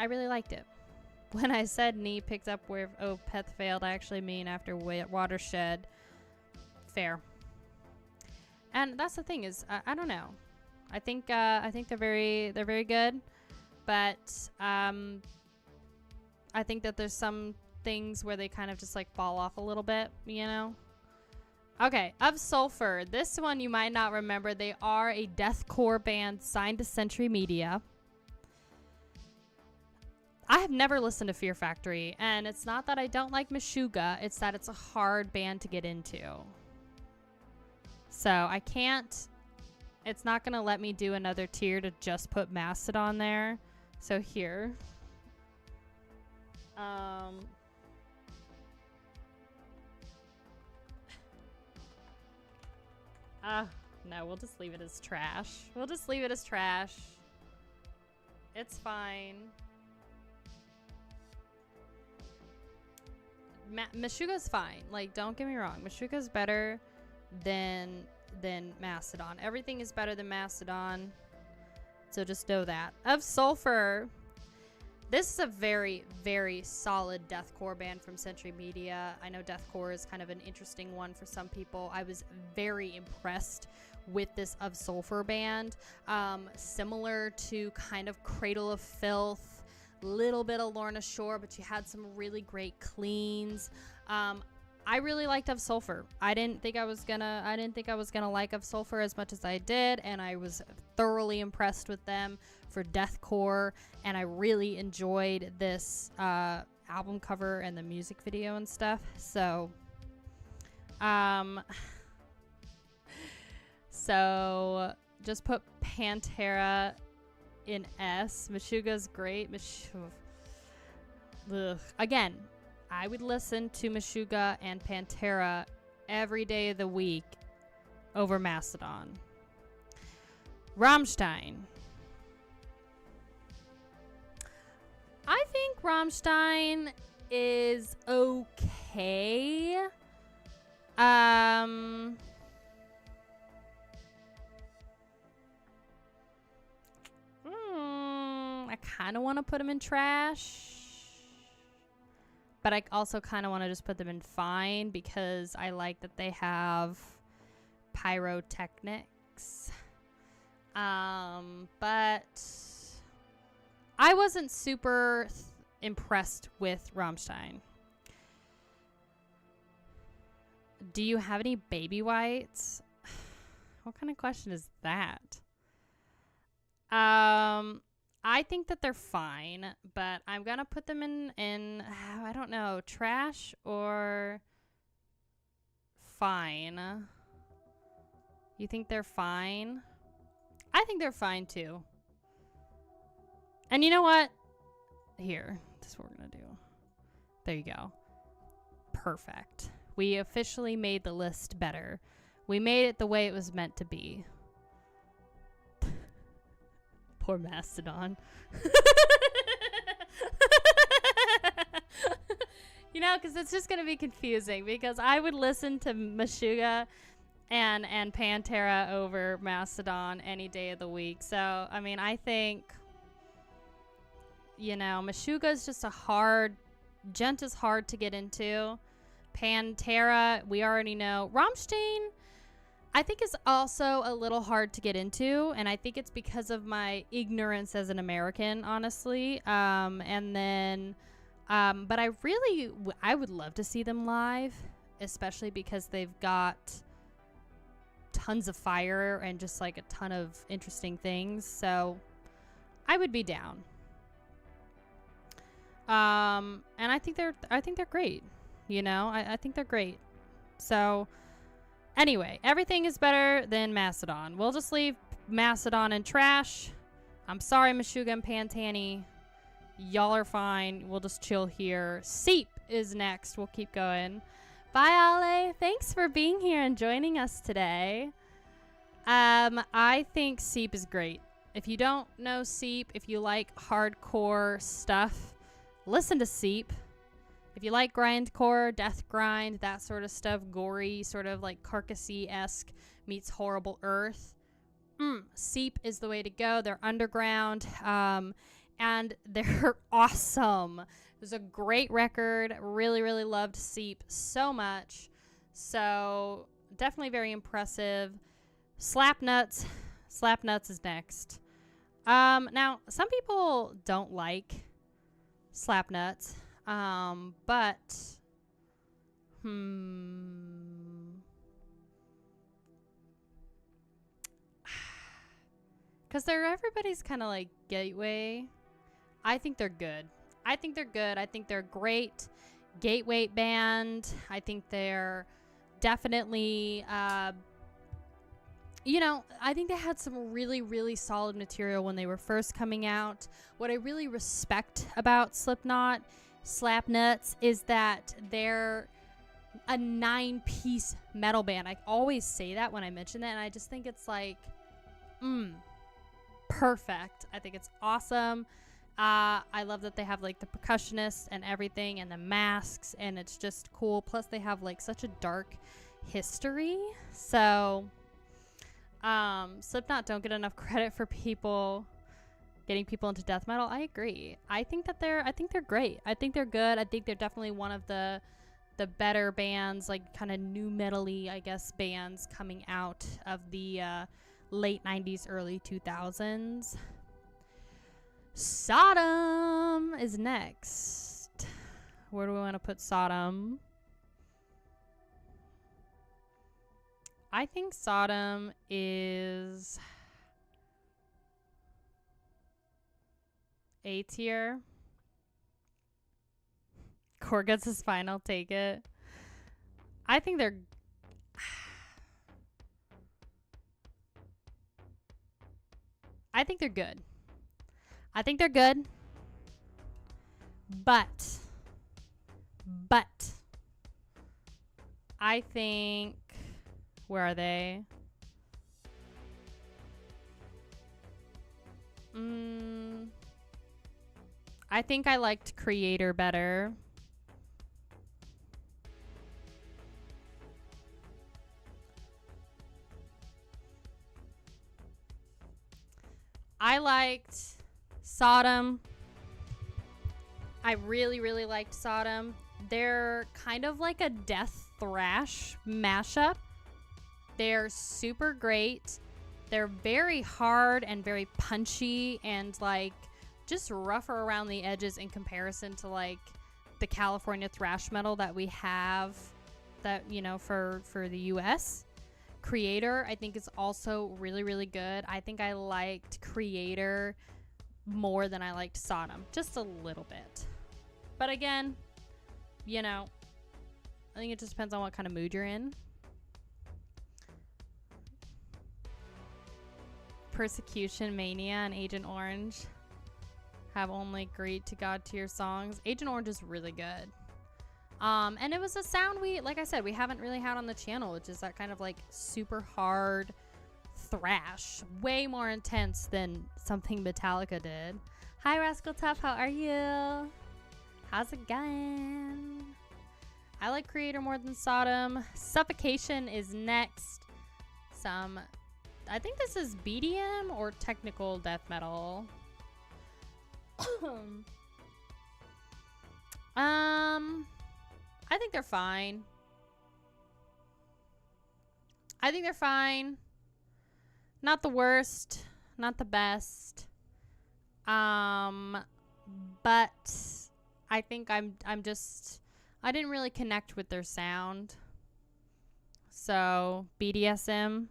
really liked it. When I said Knee picked up where Opeth failed, I actually mean after Watershed. Fair. And that's the thing is, I don't know. I think they're very good, but I think that there's some things where they kind of just like fall off a little bit, you know. Okay, Of Sulfur. This one you might not remember. They are a deathcore band signed to Century Media. I have never listened to Fear Factory, and it's not that I don't like Meshuggah, it's that it's a hard band to get into. So I can't, it's not going to let me do another tier to just put Mastodon there. So here. No, we'll just leave it as trash. We'll just leave it as trash. It's fine. Meshuggah's fine. Like, don't get me wrong. Meshuggah's better than Mastodon. Everything is better than Mastodon. So just know that. Of Sulfur. This is a very, very solid deathcore band from Century Media. I know deathcore is kind of an interesting one for some people. I was very impressed with this Of Sulfur band. Similar to kind of Cradle of Filth, little bit of Lorna Shore, but you had some really great cleans. I really liked Of Sulfur. I didn't think I was gonna like Of Sulfur as much as I did, and I was thoroughly impressed with them for deathcore, and I really enjoyed this album cover and the music video and stuff. So so just put Pantera in S. Meshuggah's great. Again, I would listen to Meshuggah and Pantera every day of the week over Mastodon. Rammstein. I think Rammstein is okay. I kind of want to put them in trash, but I also kind of want to just put them in fine because I like that they have pyrotechnics. But I wasn't super impressed with Rammstein. Do you have any baby whites? What kind of question is that? I think that they're fine, but I'm gonna put them in I don't know, trash or fine. You think they're fine? I think they're fine too. And you know what? Here, this is what we're gonna do. There you go. Perfect. We officially made the list better. We made it the way it was meant to be. Poor Mastodon. You know, because it's just going to be confusing, because I would listen to Meshuggah and Pantera over Mastodon any day of the week. So, I mean, I think, you know, Meshuggah is just a hard, Gent is hard to get into. Pantera, we already know. Rammstein, I think is also a little hard to get into, and I think it's because of my ignorance as an American, honestly. And then, but I would love to see them live, especially because they've got tons of fire and just like a ton of interesting things. So I would be down. And I think they're great. You know, I think they're great. So anyway, everything is better than Mastodon. We'll just leave Mastodon and trash. I'm sorry, Meshuggah and Pantani. Y'all are fine. We'll just chill here. Seep is next. We'll keep going. Bye, Ale. Thanks for being here and joining us today. I think Seep is great. If you don't know Seep, if you like hardcore stuff, listen to Seep. If you like grindcore, death grind, that sort of stuff, gory, sort of like Carcassy-esque meets Horrible Earth, Seep is the way to go. They're underground, and they're awesome. It was a great record. Really, really loved Seep so much. So definitely very impressive. Slapnuts. Slapnuts is next. Now, some people don't like Slapnuts. But, because they're everybody's kind of like gateway. I think they're good. I think they're a great gateway band. I think they're definitely, you know, I think they had some really, really solid material when they were first coming out. What I really respect about Slapnuts is that they're a 9-piece metal band. I always say that when I mention that, and I just think it's like, perfect. I think it's awesome. I love that they have like the percussionists and everything and the masks, and it's just cool. Plus they have like such a dark history. So Slipknot don't get enough credit for getting people into death metal. I agree. I think they're great. I think they're good. I think they're definitely one of the better bands, like kind of new metal-y, I guess, bands coming out of the late 90s, early 2000s. Sodom is next. Where do we want to put Sodom? I think Sodom is A tier. Corgut's is fine. I'll take it. I think they're... I think they're good. I think they're good. But I think... Where are they? I think I liked Creator better. I liked Sodom. I really, really liked Sodom. They're kind of like a death thrash mashup. They're super great. They're very hard and very punchy and like just rougher around the edges in comparison to like the California thrash metal that we have that, you know, for the US. Creator, I think, is also really, really good. I think I liked Creator more than I liked Sodom, just a little bit. But again, you know, I think it just depends on what kind of mood you're in. Persecution Mania and Agent Orange have only agreed to God tier songs. Agent Orange is really good. And it was a sound like I said, we haven't really had on the channel, which is that kind of like super hard thrash, way more intense than something Metallica did. Hi Rascal Tough, how are you? How's it going? I like Creator more than Sodom. Suffocation is next. I think this is BDM or technical death metal. I think they're fine. Not the worst, not the best. But I think I didn't really connect with their sound. So, BDSM,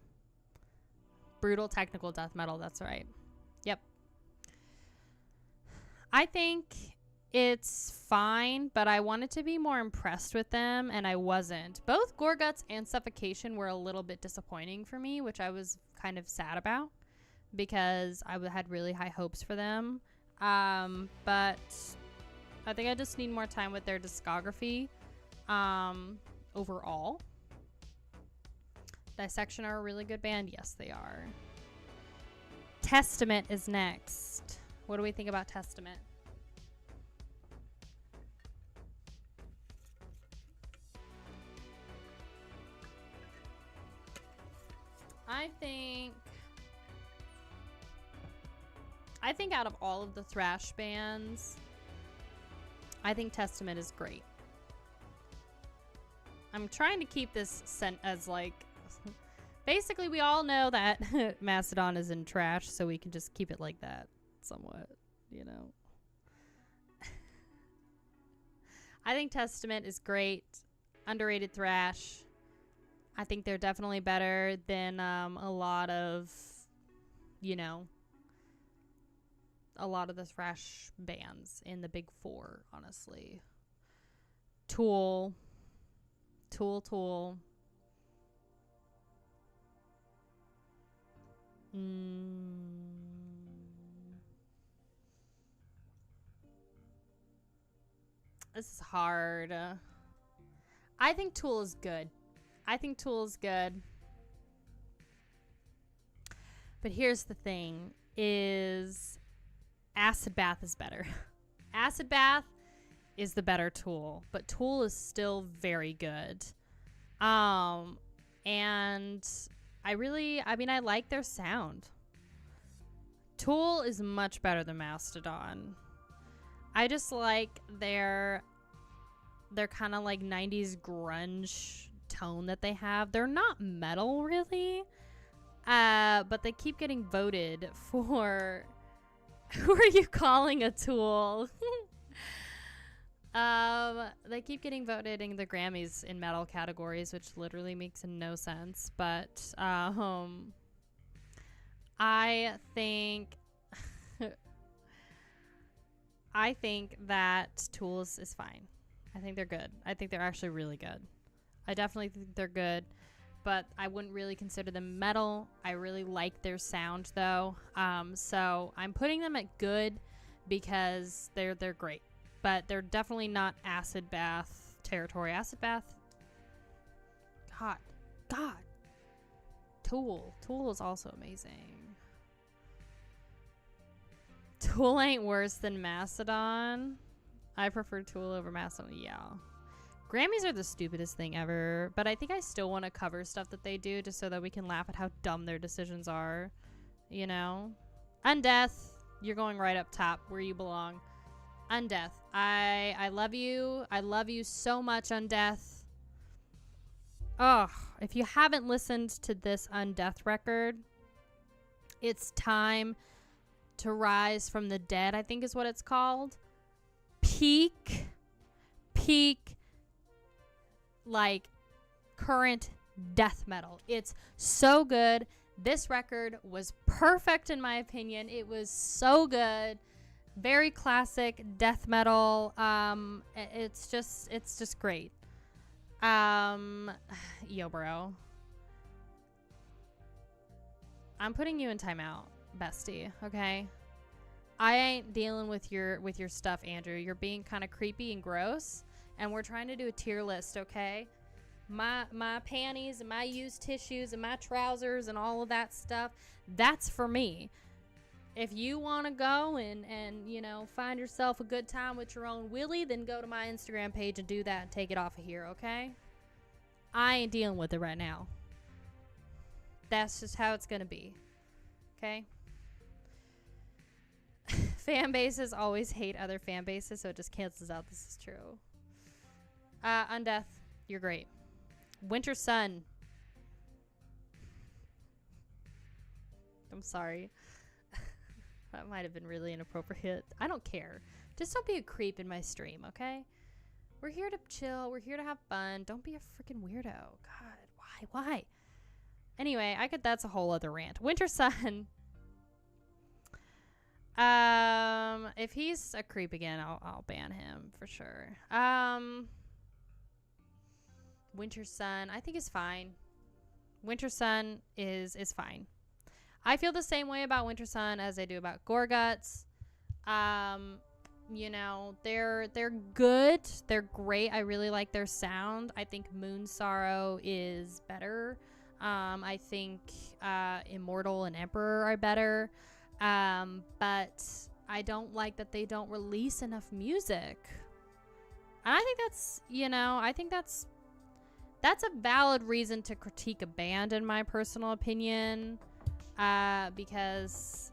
brutal technical death metal, that's right. Yep. I think it's fine, but I wanted to be more impressed with them, and I wasn't. Both Gorguts and Suffocation were a little bit disappointing for me, which I was kind of sad about because I had really high hopes for them. But I think I just need more time with their discography overall. Dissection are a really good band. Yes, they are. Testament is next. What do we think about Testament? I think out of all of the thrash bands, I think Testament is great. I'm trying to keep this sent as like basically we all know that Mastodon is in trash, so we can just keep it like that somewhat, you know. I think Testament is great. Underrated thrash. I think they're definitely better than a lot of, you know, a lot of the thrash bands in the big four, honestly. Tool. This is hard. I think Tool is good. But here's the thing, is Acid Bath is better. Acid Bath is the better Tool, but Tool is still very good. And I like their sound. Tool is much better than Mastodon. I just like their kind of like 90s grunge tone that they have. They're not metal really, but they keep getting voted for who are you calling a tool? They keep getting voted in the Grammys in metal categories, which literally makes no sense, but I think that Tools is fine. I think they're good. I think they're actually really good. I definitely think they're good, but I wouldn't really consider them metal. I really like their sound though. So I'm putting them at good because they're great, but they're definitely not Acid Bath territory. Acid Bath, God. Tool is also amazing. Tool ain't worse than Mastodon. I prefer Tool over Mastodon. Yeah. Grammys are the stupidest thing ever, but I think I still want to cover stuff that they do just so that we can laugh at how dumb their decisions are, you know? Undeath, you're going right up top where you belong. Undeath, I love you. I love you so much, Undeath. Oh, if you haven't listened to this Undeath record, it's time to rise from the dead, I think is what it's called. Peak, like current death metal. It's so good. This record was perfect in my opinion. It was so good. Very classic death metal. It's just great. Yo, bro. I'm putting you in timeout, bestie, okay? I ain't dealing with your stuff, Andrew. You're being kind of creepy and gross, and we're trying to do a tier list, okay? My panties and my used tissues and my trousers and all of that stuff, that's for me. If you want to go and you know, find yourself a good time with your own willy, then go to my Instagram page and do that and take it off of here, okay? I ain't dealing with it right now. That's just how it's gonna be, okay? Fan bases always hate other fan bases, so it just cancels out. This is true. Undeath, you're great. Winter Sun. I'm sorry. That might have been really inappropriate. I don't care. Just don't be a creep in my stream, okay? We're here to chill. We're here to have fun. Don't be a freaking weirdo. God, why? Anyway, that's a whole other rant. Winter Sun. If he's a creep again, I'll ban him for sure. Winter Sun, I think is fine. Winter Sun is fine. I feel the same way about Winter Sun as I do about Gorguts. You know, they're good. They're great. I really like their sound. I think Moon Sorrow is better. I think Immortal and Emperor are better. But I don't like that they don't release enough music. And I think that's, you know, I think that's a valid reason to critique a band, in my personal opinion. Because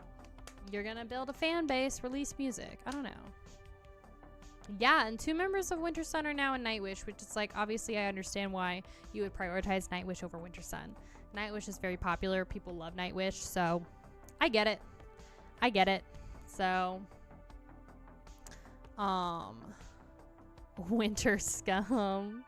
you're gonna build a fan base, release music. I don't know. Yeah, and 2 members of Winter Sun are now in Nightwish, which is like, obviously I understand why you would prioritize Nightwish over Winter Sun. Nightwish is very popular. People love Nightwish, so I get it. So, Winter Scum.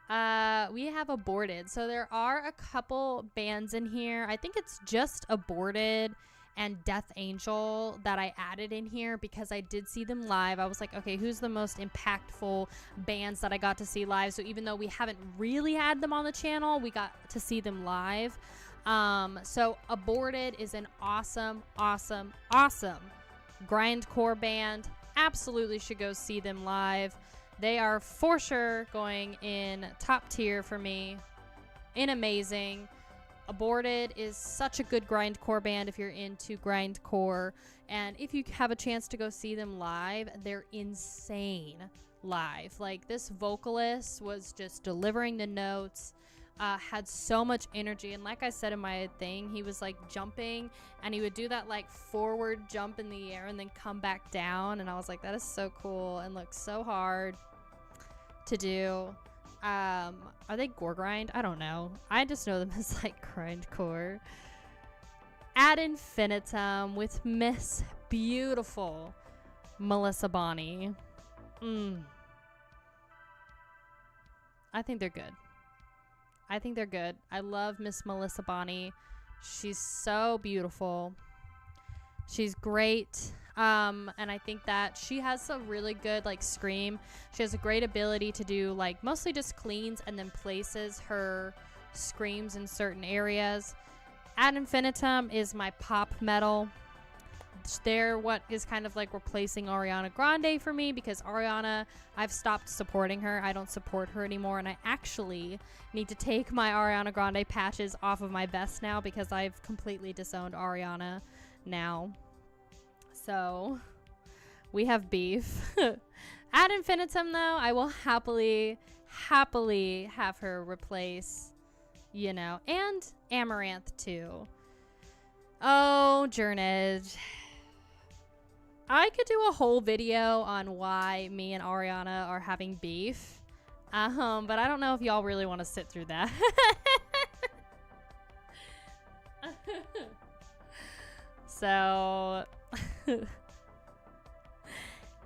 We have Aborted. So there are a couple bands in here. I think it's just Aborted and Death Angel that I added in here because I did see them live. I was like, okay, who's the most impactful bands that I got to see live? So even though we haven't really had them on the channel, we got to see them live. So Aborted is an awesome grindcore band. Absolutely should go see them live. They are for sure going in top tier for me. In amazing. Aborted is such a good grindcore band if you're into grindcore. And if you have a chance to go see them live, they're insane live. Like, this vocalist was just delivering the notes. Had so much energy, and like I said in my thing, he was like jumping, and he would do that like forward jump in the air and then come back down, and I was like, that is so cool and looks so hard to do. Are they gore grind? I don't know. I just know them as like grindcore. Ad Infinitum with Miss Beautiful Melissa Bonney. I think they're good. I love Miss Melissa Bonney. She's so beautiful. She's great. And I think that she has a really good like scream. She has a great ability to do like mostly just cleans and then places her screams in certain areas. Ad Infinitum is my pop metal. They're what is kind of like replacing Ariana Grande for me, because Ariana, I've stopped supporting her. I don't support her anymore, and I actually need to take my Ariana Grande patches off of my vest now because I've completely disowned Ariana now. So we have beef. Ad Infinitum, though, I will happily have her replace, you know, and Amaranth too. Oh, Journage. I could do a whole video on why me and Ariana are having beef. But I don't know if y'all really want to sit through that. So,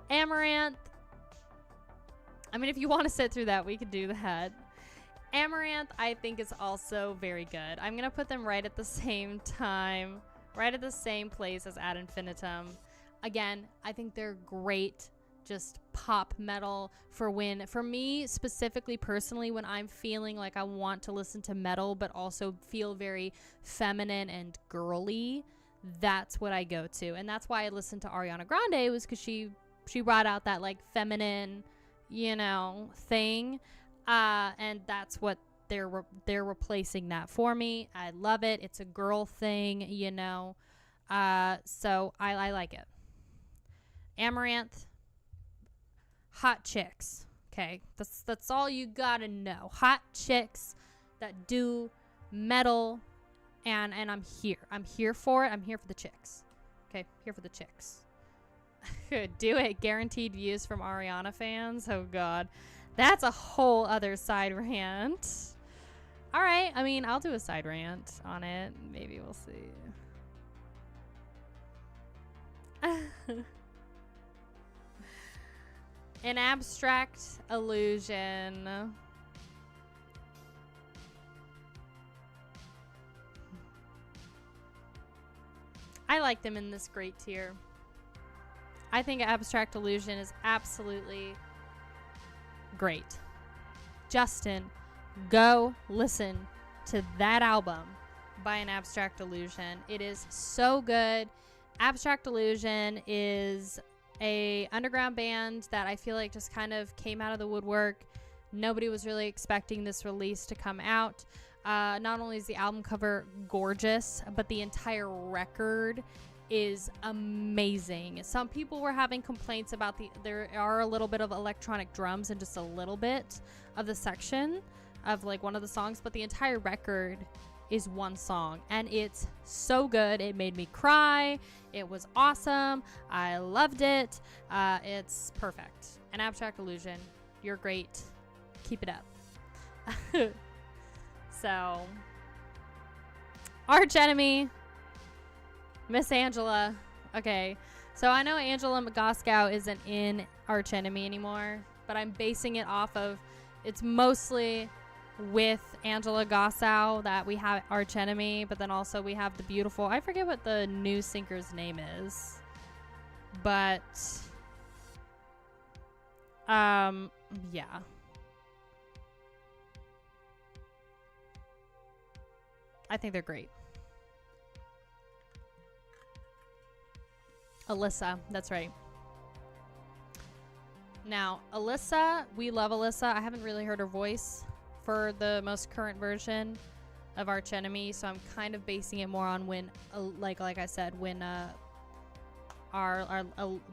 Amaranth. I mean, if you want to sit through that, we could do that. Amaranth, I think, is also very good. I'm going to put them right at the same time, right at the same place as Ad Infinitum. Again, I think they're great, just pop metal for me specifically, personally, when I'm feeling like I want to listen to metal, but also feel very feminine and girly. That's what I go to. And that's why I listened to Ariana Grande, was because she brought out that like feminine, you know, thing. And that's what they're replacing that for me. I love it. It's a girl thing, you know. So I like it. Amaranth, hot chicks. Okay, that's all you gotta know. Hot chicks that do metal, and I'm here. I'm here for it. I'm here for the chicks. Okay, here for the chicks. Do it. Guaranteed views from Ariana fans. Oh God, that's a whole other side rant. All right, I mean, I'll do a side rant on it. Maybe we'll see. An abstract illusion. I like them in this great tier. I think Abstract Illusion is absolutely great. Justin, go listen to that album by An Abstract Illusion. It is so good. Abstract Illusion is a underground band that I feel like just kind of came out of the woodwork. Nobody was really expecting this release to come out. Not only is the album cover gorgeous, but the entire record is amazing. Some people were having complaints about there are a little bit of electronic drums and just a little bit of the section of like one of the songs, but the entire record is one song, and it's so good. It made me cry. It was awesome. I loved it. It's perfect. An Abstract Illusion, you're great. Keep it up. So, Arch Enemy, Miss Angela. Okay, so I know Angela Moscow isn't in Arch Enemy anymore, but I'm basing it off of, it's mostly with Angela Gossow that we have Arch Enemy, but then also we have the beautiful, I forget what the new singer's name is, but yeah, I think they're great. Alyssa, that's right. Now Alyssa, we love Alyssa. I haven't really heard her voice for the most current version of Arch Enemy, so I'm kind of basing it more on when, like I said, when our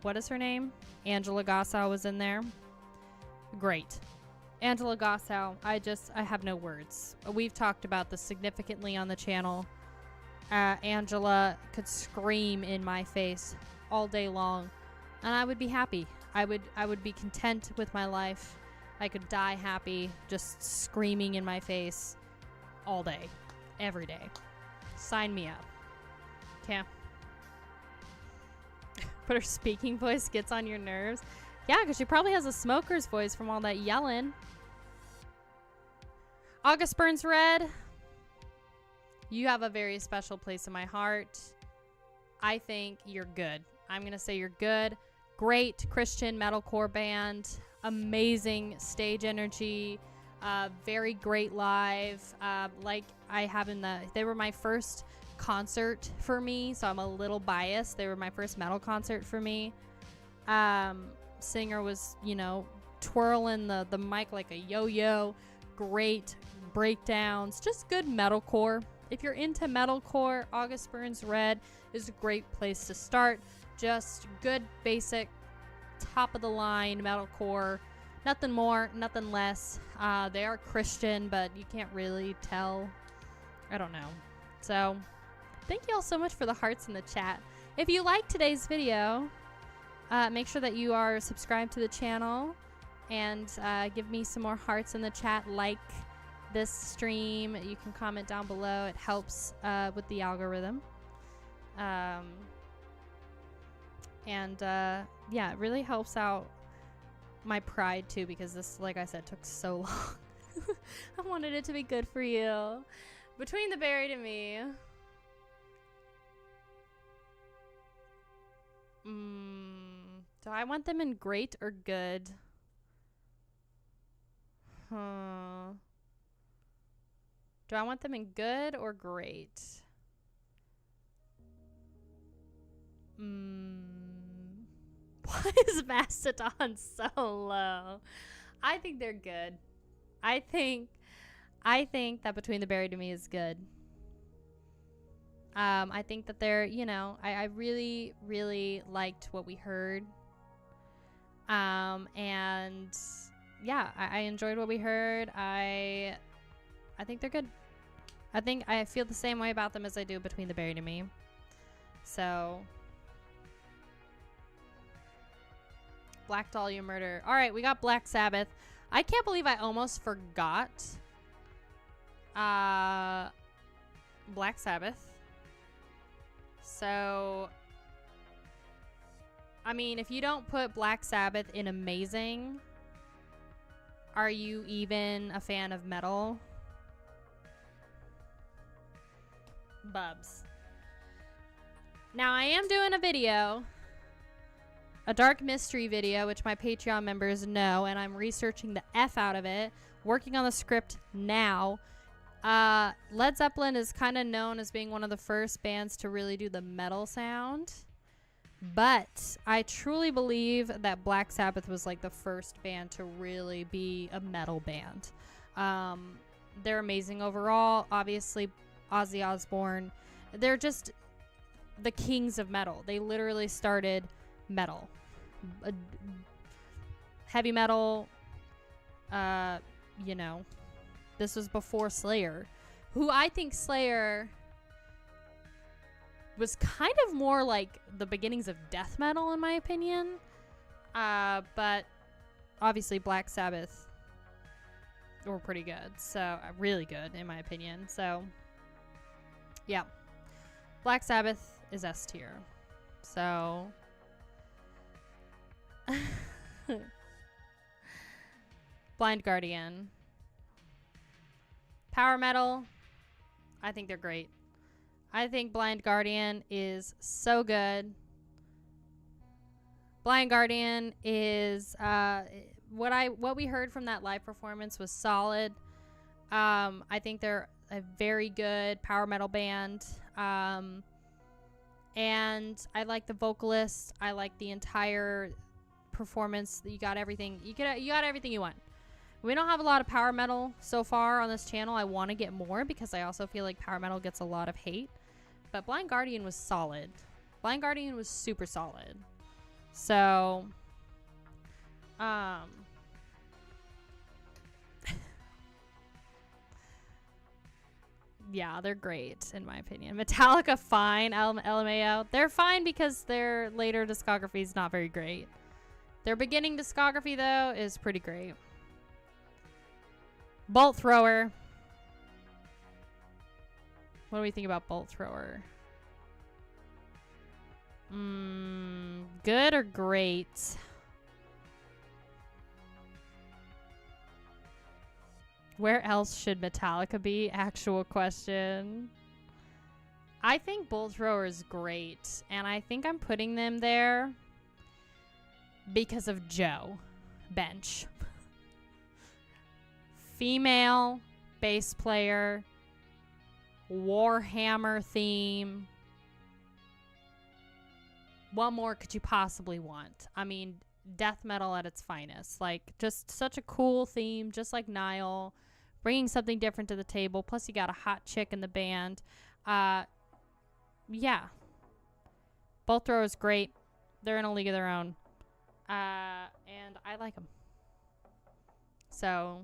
what is her name? Angela Gossow was in there. Great. Angela Gossow, I have no words. We've talked about this significantly on the channel. Angela could scream in my face all day long, and I would be happy. I would be content with my life. I could die happy just screaming in my face all day, every day. Sign me up. Okay. But her speaking voice gets on your nerves. Yeah, because she probably has a smoker's voice from all that yelling. August Burns Red. You have a very special place in my heart. I think you're good. I'm going to say you're good. Great Christian metalcore band. Amazing stage energy. Very great live. Like I have they were my first concert for me, so I'm a little biased. They were my first metal concert for me. Singer was, you know, twirling the mic like a yo-yo. Great breakdowns. Just good metalcore. If you're into metalcore, August Burns Red is a great place to start. Just good, basic, top of the line metalcore. Nothing more, nothing less. They are Christian, but you can't really tell. I don't know. So, thank you all so much for the hearts in the chat. If you liked today's video, make sure that you are subscribed to the channel and give me some more hearts in the chat. Like this stream. You can comment down below. It helps with the algorithm. Yeah, it really helps out my pride too, because this, like I said, took so long. I wanted it to be good for you. Between the Buried and Me. Do I want them in great or good? Huh. Do I want them in good or great? Why is Mastodon so low? I think they're good. I think that Between the Buried and Me is good. I think that they're, you know, I really, really liked what we heard. And yeah, I enjoyed what we heard. I think they're good. I feel the same way about them as I do Between the Buried and Me. So Black Dahlia Murder. All right, we got Black Sabbath. I can't believe I almost forgot Black Sabbath. So, I mean, if you don't put Black Sabbath in amazing, are you even a fan of metal? Bubs. Now, I am doing a video, a dark mystery video, which my Patreon members know, and I'm researching the F out of it, working on the script now. Led Zeppelin is kind of known as being one of the first bands to really do the metal sound, but I truly believe that Black Sabbath was like the first band to really be a metal band. They're amazing overall. Obviously, Ozzy Osbourne, they're just the kings of metal. They literally started metal, heavy metal. You know, this was before Slayer, who I think Slayer was kind of more like the beginnings of death metal, in my opinion. But obviously Black Sabbath were pretty good. So really good, in my opinion. So yeah, Black Sabbath is S tier. So Blind Guardian. Power metal, I think they're great. I think Blind Guardian is so good. Blind Guardian is what we heard from that live performance was solid. I think they're a very good power metal band. And I like the vocalist. I like the entire performance. You got everything. You got everything you want. We don't have a lot of power metal so far on this channel. I want to get more because I also feel like power metal gets a lot of hate. But Blind Guardian was solid. Blind Guardian was super solid. So, yeah, they're great in my opinion. Metallica, fine. LMAO, they're fine because their later discography is not very great. Their beginning discography, though, is pretty great. Bolt Thrower. What do we think about Bolt Thrower? Good or great? Where else should Metallica be? Actual question. I think Bolt Thrower is great, and I think I'm putting them there because of Joe Bench. Female bass player, Warhammer theme. What more could you possibly want? I mean, death metal at its finest. Like, just such a cool theme, just like Nile. Bringing something different to the table. Plus, you got a hot chick in the band. Yeah. Bolt Thrower is great. They're in a league of their own. And I like them. So,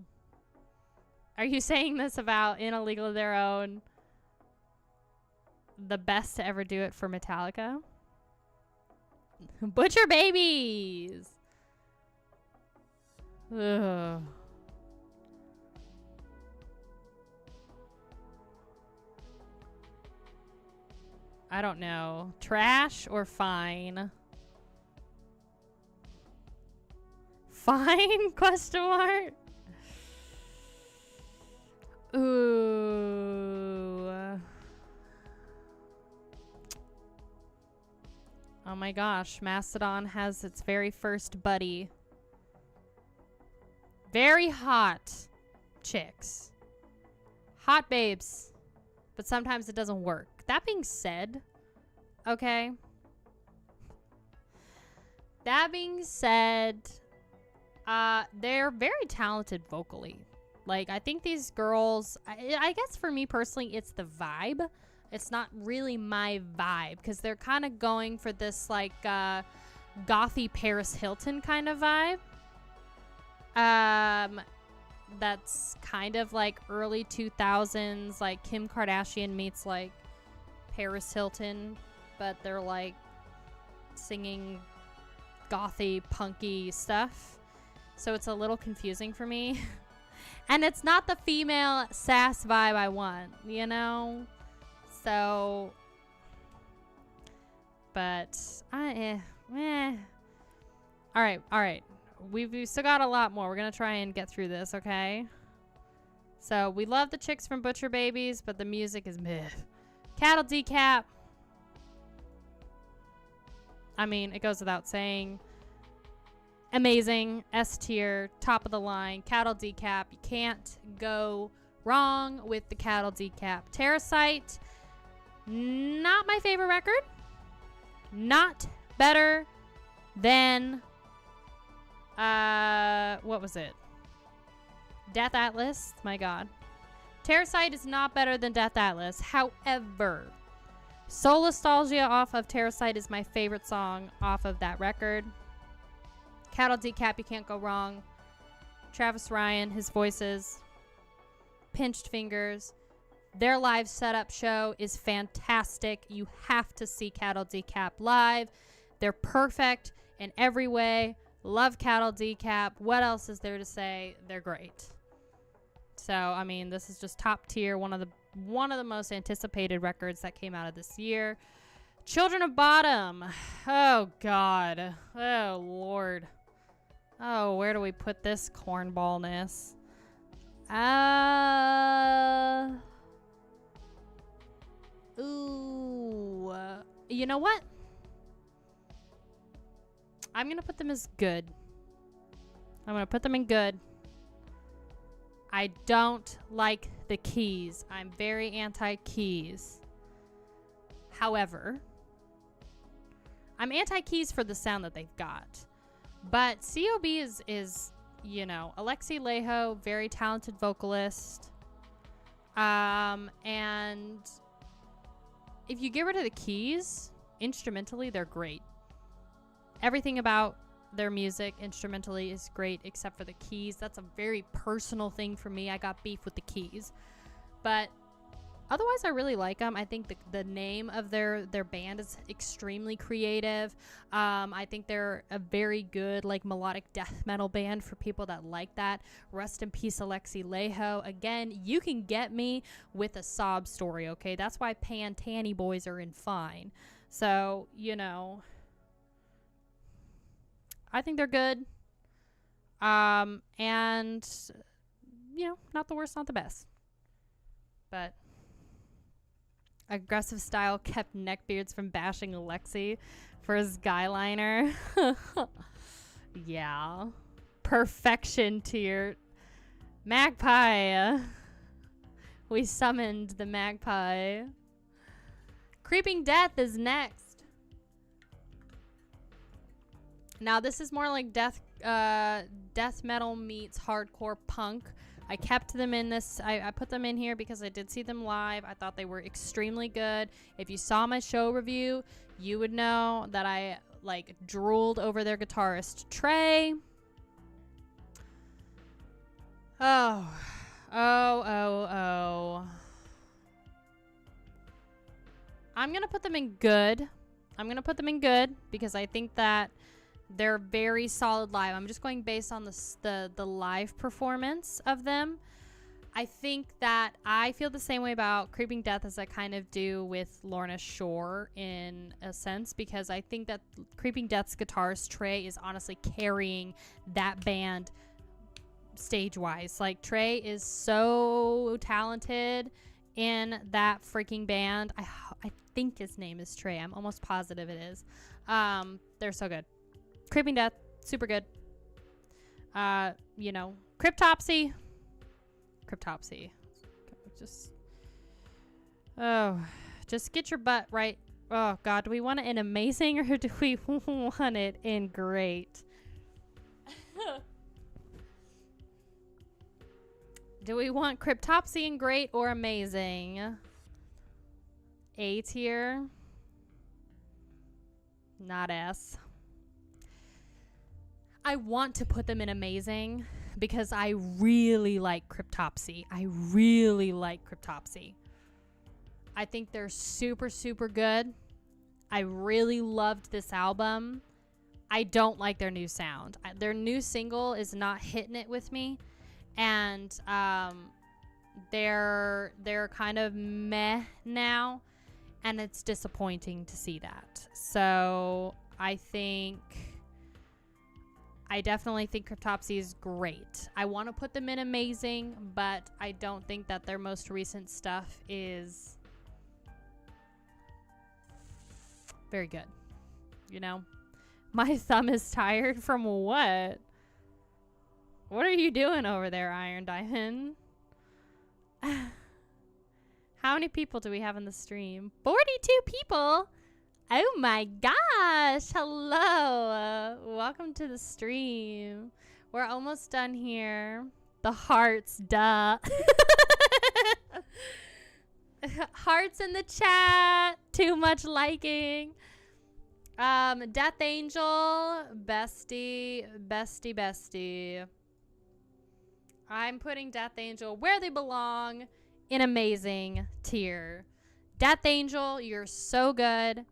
are you saying this about In a League of Their Own, the best to ever do it for Metallica? Butcher Babies! Ugh. I don't know. Trash or fine? Fine? Question mark? Ooh. Oh my gosh, Mastodon has its very first buddy. Very hot chicks. Hot babes. But sometimes it doesn't work. That being said, okay. That being said, they're very talented vocally. Like, I think these girls, I guess for me personally, it's the vibe. It's not really my vibe because they're kind of going for this like gothy Paris Hilton kind of vibe. That's kind of like early 2000s, like Kim Kardashian meets like Paris Hilton, but they're like singing gothy, punky stuff. So it's a little confusing for me. And it's not the female sass vibe I want, you know? So, but, all right. We've still got a lot more. We're going to try and get through this, okay? So, we love the chicks from Butcher Babies, but the music is meh. Cattle Decap. I mean, it goes without saying. Amazing. S tier. Top of the line. Cattle Decap. You can't go wrong with the Cattle Decap. Terrasite. Not my favorite record. Not better than what was it? Death Atlas. My god. Terrasite is not better than Death Atlas. However, Soul Nostalgia off of Terrasite is my favorite song off of that record. Cattle Decap, you can't go wrong. Travis Ryan, his voices. Pinched Fingers. Their live setup show is fantastic. You have to see Cattle Decap live. They're perfect in every way. Love Cattle Decap. What else is there to say? They're great. So, I mean, this is just top tier. One of the most anticipated records that came out of this year. Children of Bottom. Oh, God. Oh, Lord. Oh, where do we put this cornballness? Ooh. You know what? I'm going to put them as good. I'm going to put them in good. I don't like the keys. I'm very anti-keys. However, I'm anti-keys for the sound that they've got. But COB is you know, Alexi Laiho, very talented vocalist. And if you get rid of the keys, instrumentally, they're great. Everything about their music instrumentally is great except for the keys. That's a very personal thing for me. I got beef with the keys. But otherwise, I really like them. I think the name of their band is extremely creative. I think they're a very good like melodic death metal band for people that like that. Rest in peace, Alexi Laiho. Again, you can get me with a sob story, okay? That's why Pantani Boys are in Fine. So, you know, I think they're good. And, you know, not the worst, not the best. But Aggressive Style kept neckbeards from bashing Alexi for his guyliner. Yeah. Perfection tier. Magpie. We summoned the magpie. Creeping Death is next. Now this is more like death metal meets hardcore punk. I kept them in this. I put them in here because I did see them live. I thought they were extremely good. If you saw my show review, you would know that I like drooled over their guitarist Trey. Oh. I'm going to put them in good. Because I think that they're very solid live. I'm just going based on the live performance of them. I think that I feel the same way about Creeping Death as I kind of do with Lorna Shore in a sense, because I think that Creeping Death's guitarist Trey is honestly carrying that band stage wise. Like, Trey is so talented in that freaking band. I think his name is Trey. I'm almost positive it is. They're so good. Creeping Death, super good. You know, Cryptopsy. Just get your butt right. Oh God, do we want it in amazing or do we want it in great? Do we want Cryptopsy in great or amazing? A tier. Not S. I want to put them in amazing because I really like Cryptopsy. I think they're super, super good. I really loved this album. I don't like their new sound. Their new single is not hitting it with me. And they're kind of meh now. And it's disappointing to see that. So I definitely think Cryptopsy is great. I want to put them in amazing, but I don't think that their most recent stuff is very good. You know? My thumb is tired from what? What are you doing over there, Iron Diamond? How many people do we have in the stream? 42 people! Oh my gosh! Hello! Welcome to the stream. We're almost done here. The hearts, duh. Hearts in the chat. Too much liking. Death Angel. Bestie. I'm putting Death Angel where they belong, in amazing tier. Death Angel, you're so good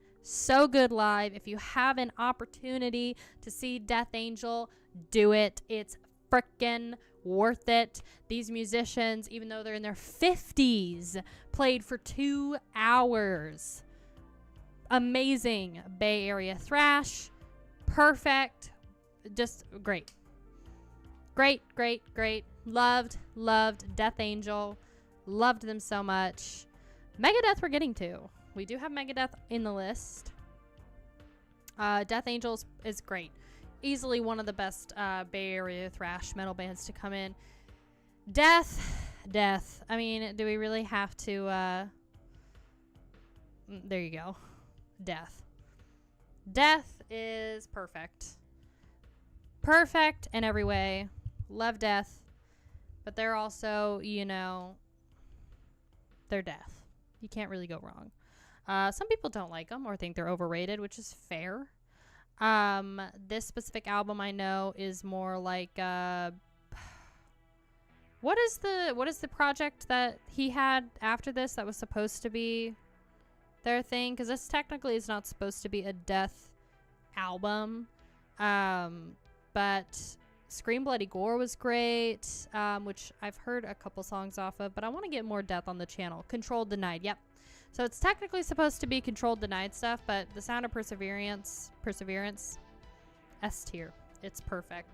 live. If you have an opportunity to see Death Angel, do it. It's frickin' worth it. These musicians, even though they're in their 50s, played for 2 hours. Amazing Bay Area thrash. Perfect. Just great. Great. Loved Death Angel. Loved them so much. Megadeth we're getting to. We do have Megadeth in the list. Death Angels is great. Easily one of the best Bay Area thrash metal bands to come in. Death. I mean, do we really have to... there you go. Death is perfect. Perfect in every way. Love Death. But they're also, you know, they're Death. You can't really go wrong. Some people don't like them or think they're overrated, which is fair. This specific album I know is more like what is the project that he had after this that was supposed to be their thing? Because this technically is not supposed to be a Death album. But Scream Bloody Gore was great, which I've heard a couple songs off of, but I want to get more Death on the channel. Controlled Denied, yep. So it's technically supposed to be Controlled Denied stuff, but The Sound of Perseverance, S tier. It's perfect.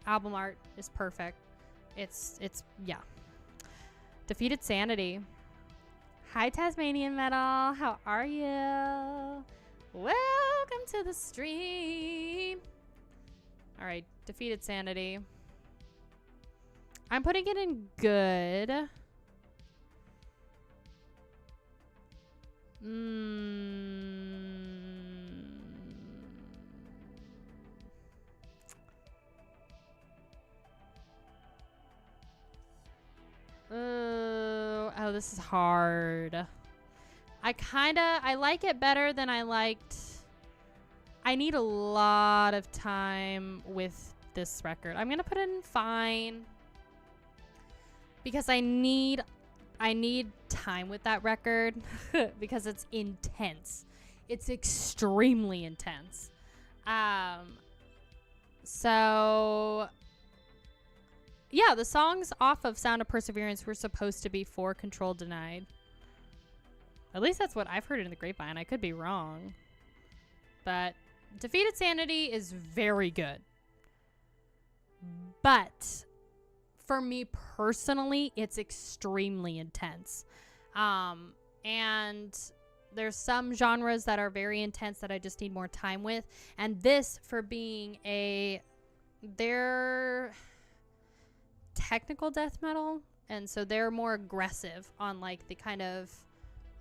Album art is perfect. It's yeah. Defeated Sanity. Hi, Tasmanian Metal. How are you? Welcome to the stream. All right, Defeated Sanity. I'm putting it in good. Oh, this is hard. I like it better than I liked. I need a lot of time with this record. I'm gonna put it in fine because I need time with that record because it's intense. It's extremely intense. So yeah, the songs off of Sound of Perseverance were supposed to be for Controlled Denied. At least that's what I've heard in the grapevine. I could be wrong. But Defeated Sanity is very good. But for me personally, it's extremely intense. And there's some genres that are very intense that I just need more time with. And this, for being they're technical death metal. And so they're more aggressive on like the kind of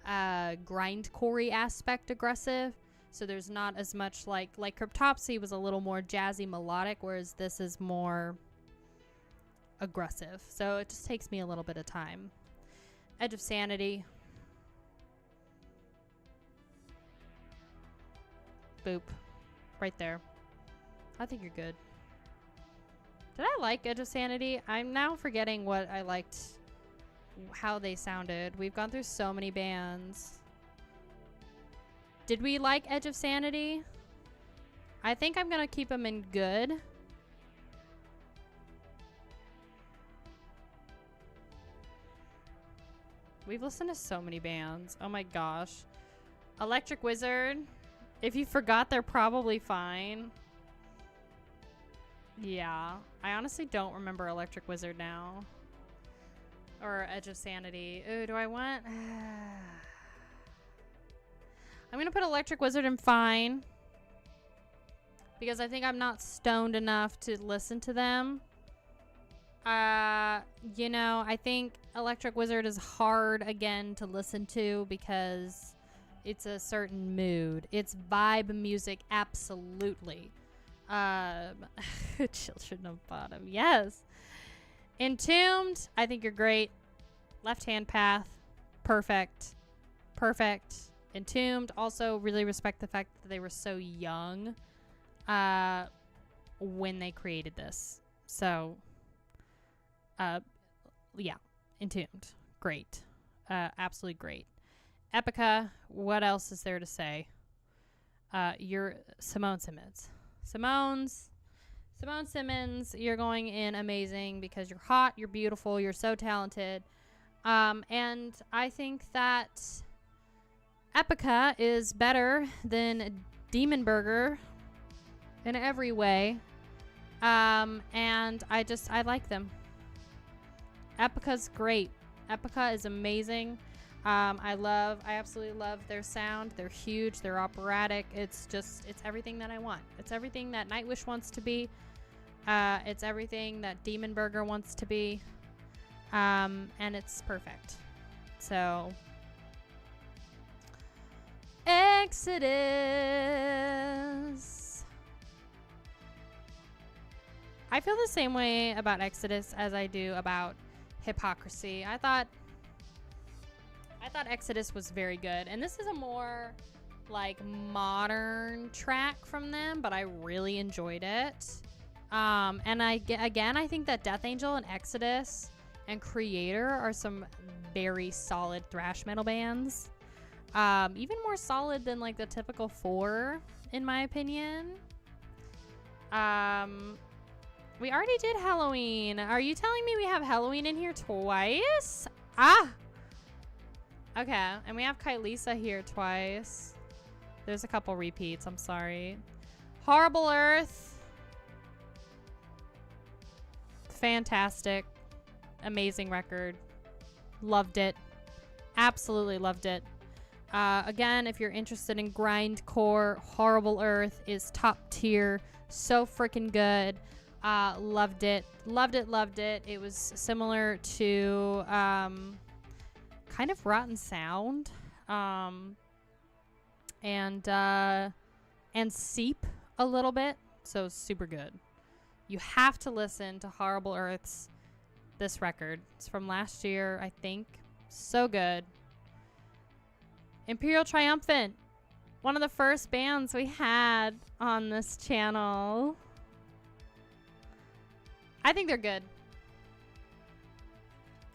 grindcore-y aspect aggressive. So there's not as much like CRYPTA was a little more jazzy melodic, whereas this is more aggressive. So it just takes me a little bit of time. Edge of Sanity. Boop. Right there. I think you're good. Did I like Edge of Sanity? I'm now forgetting what I liked, how they sounded. We've gone through so many bands. Did we like Edge of Sanity? I think I'm gonna keep them in good. We've listened to so many bands. Oh my gosh. Electric Wizard. If you forgot, they're probably fine. Yeah. I honestly don't remember Electric Wizard now. Or Edge of Sanity. Ooh, do I want... I'm going to put Electric Wizard in fine. Because I think I'm not stoned enough to listen to them. You know, I think Electric Wizard is hard again to listen to because it's a certain mood. It's vibe music, absolutely. Children of Bottom, yes. Entombed, I think you're great. Left Hand Path, perfect. Perfect. Entombed, also really respect the fact that they were so young when they created this. So, yeah, Entombed, great. Absolutely great. Epica, what else is there to say? You're Simone Simmons. Simone Simmons, you're going in amazing because you're hot, you're beautiful, you're so talented. And I think that Epica is better than Demon Burger in every way. And I like them. Epica's great. Epica is amazing. I absolutely love their sound. They're huge. They're operatic. It's everything that I want. It's everything that Nightwish wants to be. It's everything that Demon Burger wants to be. And it's perfect. So, Exodus. I feel the same way about Exodus as I do about Hypocrisy. I thought Exodus was very good, and this is a more like modern track from them, but I really enjoyed it. And I think that Death Angel and Exodus and Creator are some very solid thrash metal bands. Even more solid than like the typical 4, in my opinion. We already did Halloween. Are you telling me we have Halloween in here twice? Ah! Okay, and we have Kylisa here twice. There's a couple repeats, I'm sorry. Horrible Earth. Fantastic. Amazing record. Loved it. Absolutely loved it. Again, if you're interested in grindcore, Horrible Earth is top tier. So freaking good. Loved it. Loved it, loved it. It was similar to kind of Rotten Sound. And Seep a little bit. So super good. You have to listen to Horrible Earth's this record. It's from last year, I think. So good. Imperial Triumphant. One of the first bands we had on this channel. I think they're good.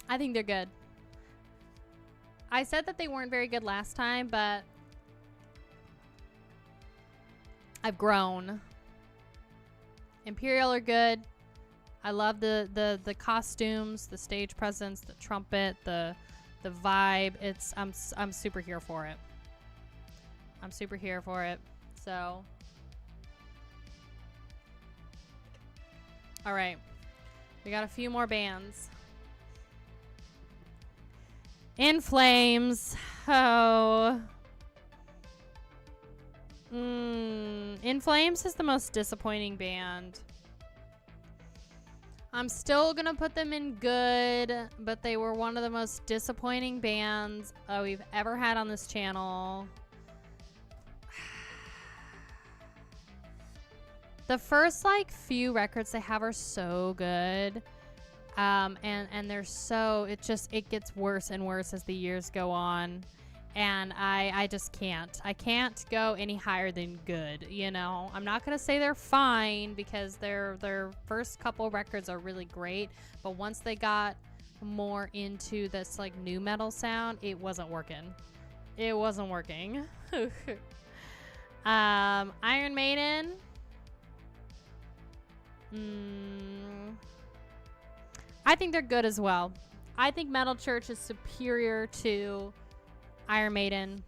I think they're good. I said that they weren't very good last time, but I've grown. Imperial are good. I love the costumes, the stage presence, the trumpet, the vibe. I'm super here for it. I'm super here for it. So, all right. We got a few more bands. In Flames. Oh. In Flames is the most disappointing band. I'm still gonna put them in good, but they were one of the most disappointing bands we've ever had on this channel. The first like few records they have are so good. And they're so, it gets worse and worse as the years go on. And I just can't. I can't go any higher than good, you know? I'm not going to say they're fine because their first couple records are really great. But once they got more into this like new metal sound, it wasn't working. It wasn't working. Iron Maiden. I think they're good as well. I think Metal Church is superior to Iron Maiden.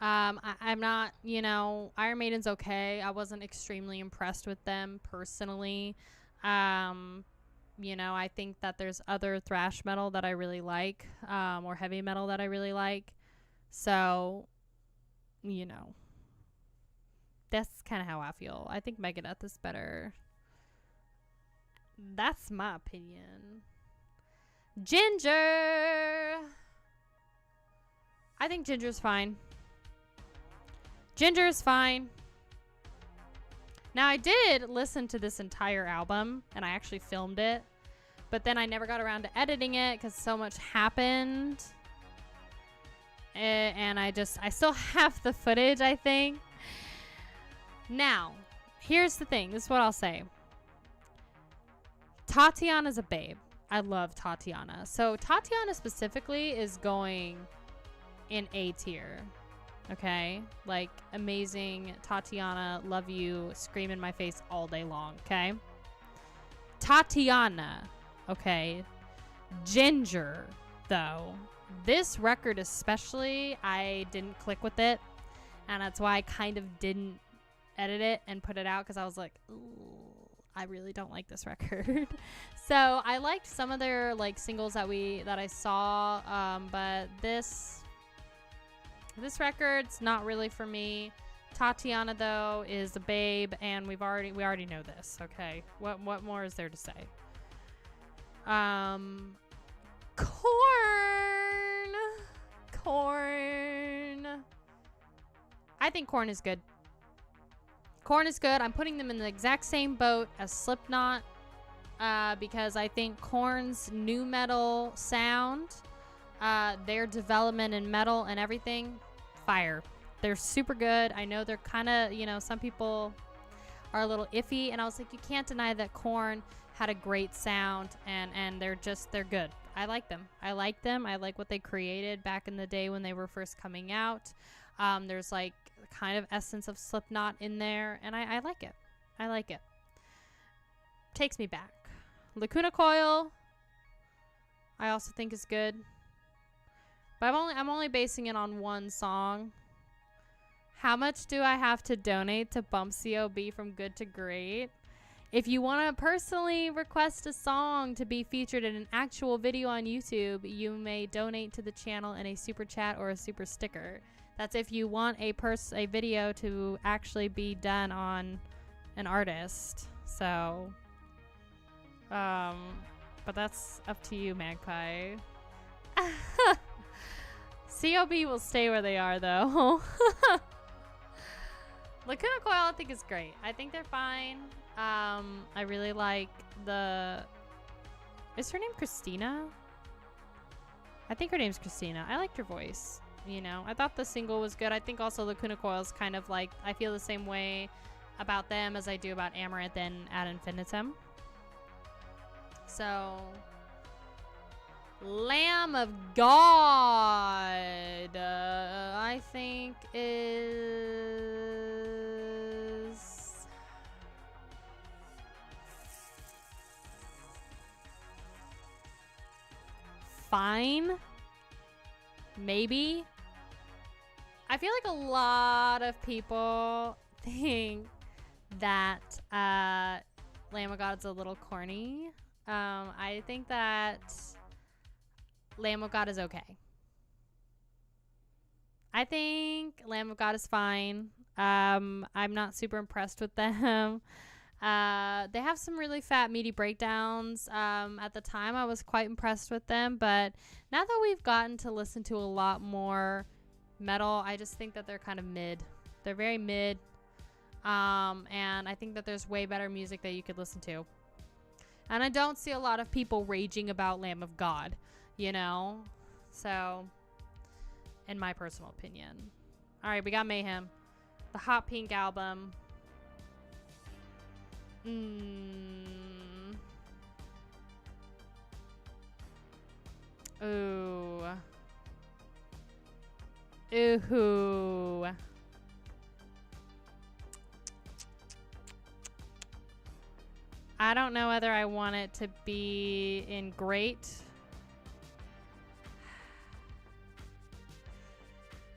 I'm not, you know, Iron Maiden's okay. I wasn't extremely impressed with them personally. You know, I think that there's other thrash metal that I really like, or heavy metal that I really like. So, you know, that's kind of how I feel. I think Megadeth is better. That's my opinion. Ginger. I think Ginger's fine. Ginger's fine. Now, I did listen to this entire album, and I actually filmed it. But then I never got around to editing it because so much happened. And I still have the footage, I think. Now, here's the thing. This is what I'll say. Tatiana's a babe. I love Tatiana. So Tatiana specifically is going in A tier. Okay? Like, amazing. Tatiana, love you. Scream in my face all day long. Okay? Tatiana. Okay? Ginger, though. This record especially, I didn't click with it. And that's why I kind of didn't edit it and put it out because I was like, ooh, I really don't like this record. So I liked some of their like singles that I saw, but this record's not really for me. Tatiana though is a babe, and we already know this. Okay, what more is there to say? Korn. I think Korn is good. Korn is good. I'm putting them in the exact same boat as Slipknot because I think Korn's new metal sound, their development in metal and everything, fire. They're super good. I know they're kind of, you know, some people are a little iffy, and I was like, you can't deny that Korn had a great sound, and they're good. I like them. I like what they created back in the day when they were first coming out. There's like kind of essence of Slipknot in there, and I like it. I like it. Takes me back. Lacuna Coil, I also think is good, but I'm only basing it on one song. How much do I have to donate to bump COB from good to great? If you want to personally request a song to be featured in an actual video on YouTube, you may donate to the channel in a super chat or a super sticker. That's if you want a video to actually be done on an artist. So, but that's up to you, Magpie. COB will stay where they are, though. Lacuna Coil, I think, is great. I think they're fine. I really like is her name Christina? I think her name's Christina. I liked her voice. You know, I thought the single was good. I think also Lacuna Coil is kind of like, I feel the same way about them as I do about Amaranth and Ad Infinitum. So, Lamb of God, I think is fine. Maybe. I feel like a lot of people think that Lamb of God's a little corny. I think that Lamb of God is okay. I think Lamb of God is fine. I'm not super impressed with them. They have some really fat, meaty breakdowns. At the time, I was quite impressed with them, but now that we've gotten to listen to a lot more metal, I just think that they're kind of mid. They're very mid. And I think that there's way better music that you could listen to. And I don't see a lot of people raging about Lamb of God, you know? So, in my personal opinion. All right, we got Mayhem. The Hot Pink album. Ooh. Ooh. I don't know whether I want it to be in great.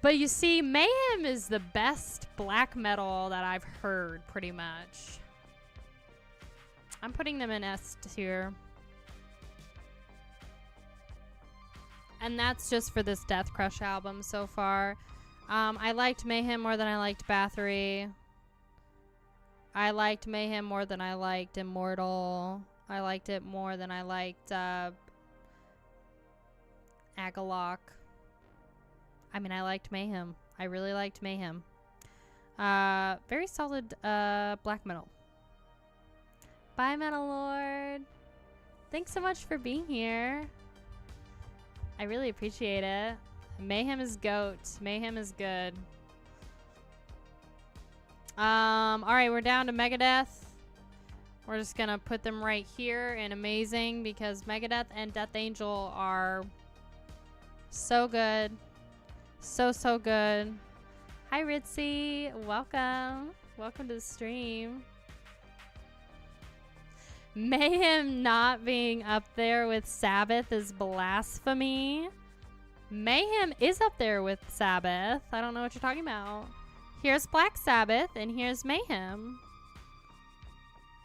But you see, Mayhem is the best black metal that I've heard, pretty much. I'm putting them in S tier. And that's just for this Death Crush album so far. I liked Mayhem more than I liked Bathory. I liked Mayhem more than I liked Immortal. I liked it more than I liked Agalloch. I mean, I liked Mayhem. I really liked Mayhem. Very solid black metal. Bye, Metal Lord. Thanks so much for being here. I really appreciate it. Mayhem is goat. Mayhem is good. Alright, we're down to Megadeth. We're just gonna put them right here in Amazing because Megadeth and Death Angel are so good. So good. Hi, Ritzy. Welcome. Welcome to the stream. Mayhem not being up there with Sabbath is blasphemy. Mayhem is up there with Sabbath. I don't know what you're talking about. Here's Black Sabbath, and here's Mayhem.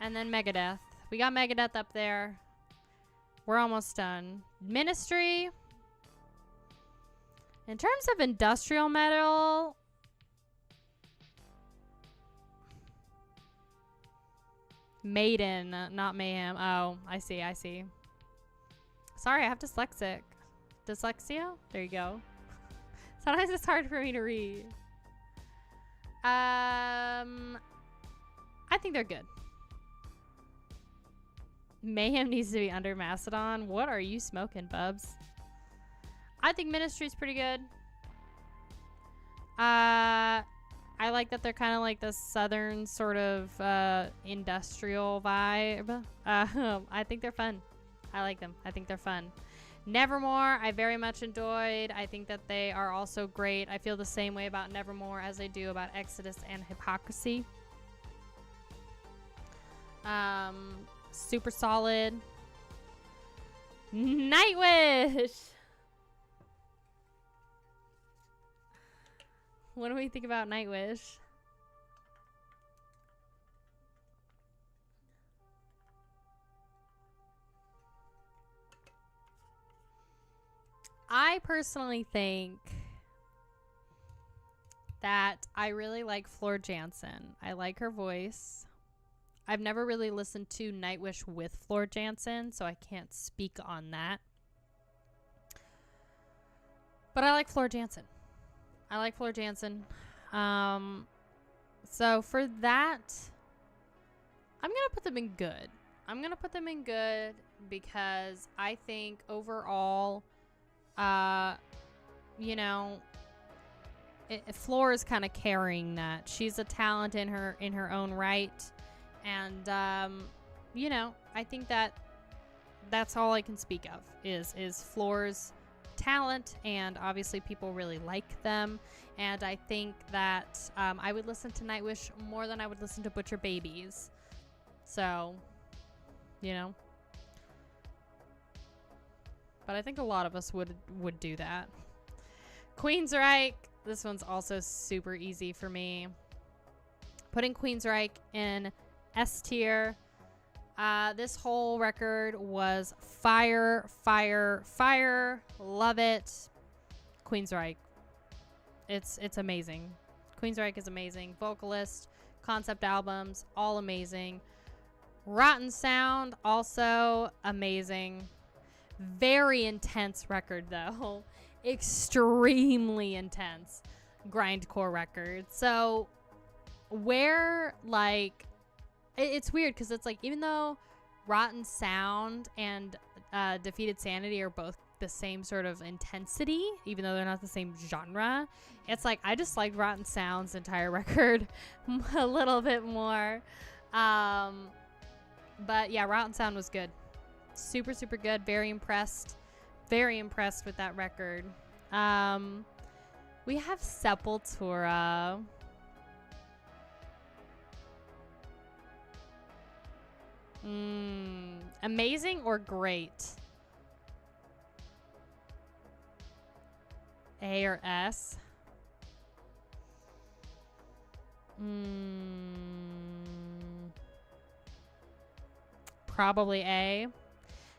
And then Megadeth. We got Megadeth up there. We're almost done. Ministry. In terms of industrial metal, Maiden, not Mayhem. Oh, I see. Sorry, I have dyslexia. There you go. Sometimes it's hard for me to read. I think they're good. Mayhem needs to be under Mastodon. What are you smoking, bubs? I think Ministry's pretty good. I like that they're kind of like the southern sort of industrial vibe. I think they're fun. I like them. I think they're fun. Nevermore, I very much enjoyed. I think that they are also great. I feel the same way about Nevermore as I do about Exodus and Hypocrisy. Super solid. Nightwish! What do we think about Nightwish? I personally think that I really like Floor Jansen. I like her voice. I've never really listened to Nightwish with Floor Jansen, so I can't speak on that. But I like Floor Jansen. So for that, I'm going to put them in good. Because I think overall, you know, Floor is kind of carrying that. She's a talent in her own right. And, you know, I think that that's all I can speak of is Floor's talent, and obviously people really like them, and I think that I would listen to Nightwish more than I would listen to Butcher Babies, so you know, but I think a lot of us would do that. Queensryche, this one's also super easy for me. Putting Queensryche in S tier. This whole record was fire, fire, fire. Love it. Queensryche. It's amazing. Queensryche is amazing. Vocalist, concept albums, all amazing. Rotten Sound, also amazing. Very intense record, though. Extremely intense grindcore record. So, where, like, it's weird because it's like, even though Rotten Sound and Defeated Sanity are both the same sort of intensity, even though they're not the same genre, it's like I just liked Rotten Sound's entire record a little bit more. But yeah, Rotten Sound was good. Super, super good. Very impressed. Very impressed with that record. We have Sepultura. Amazing or great? A or S? Probably A.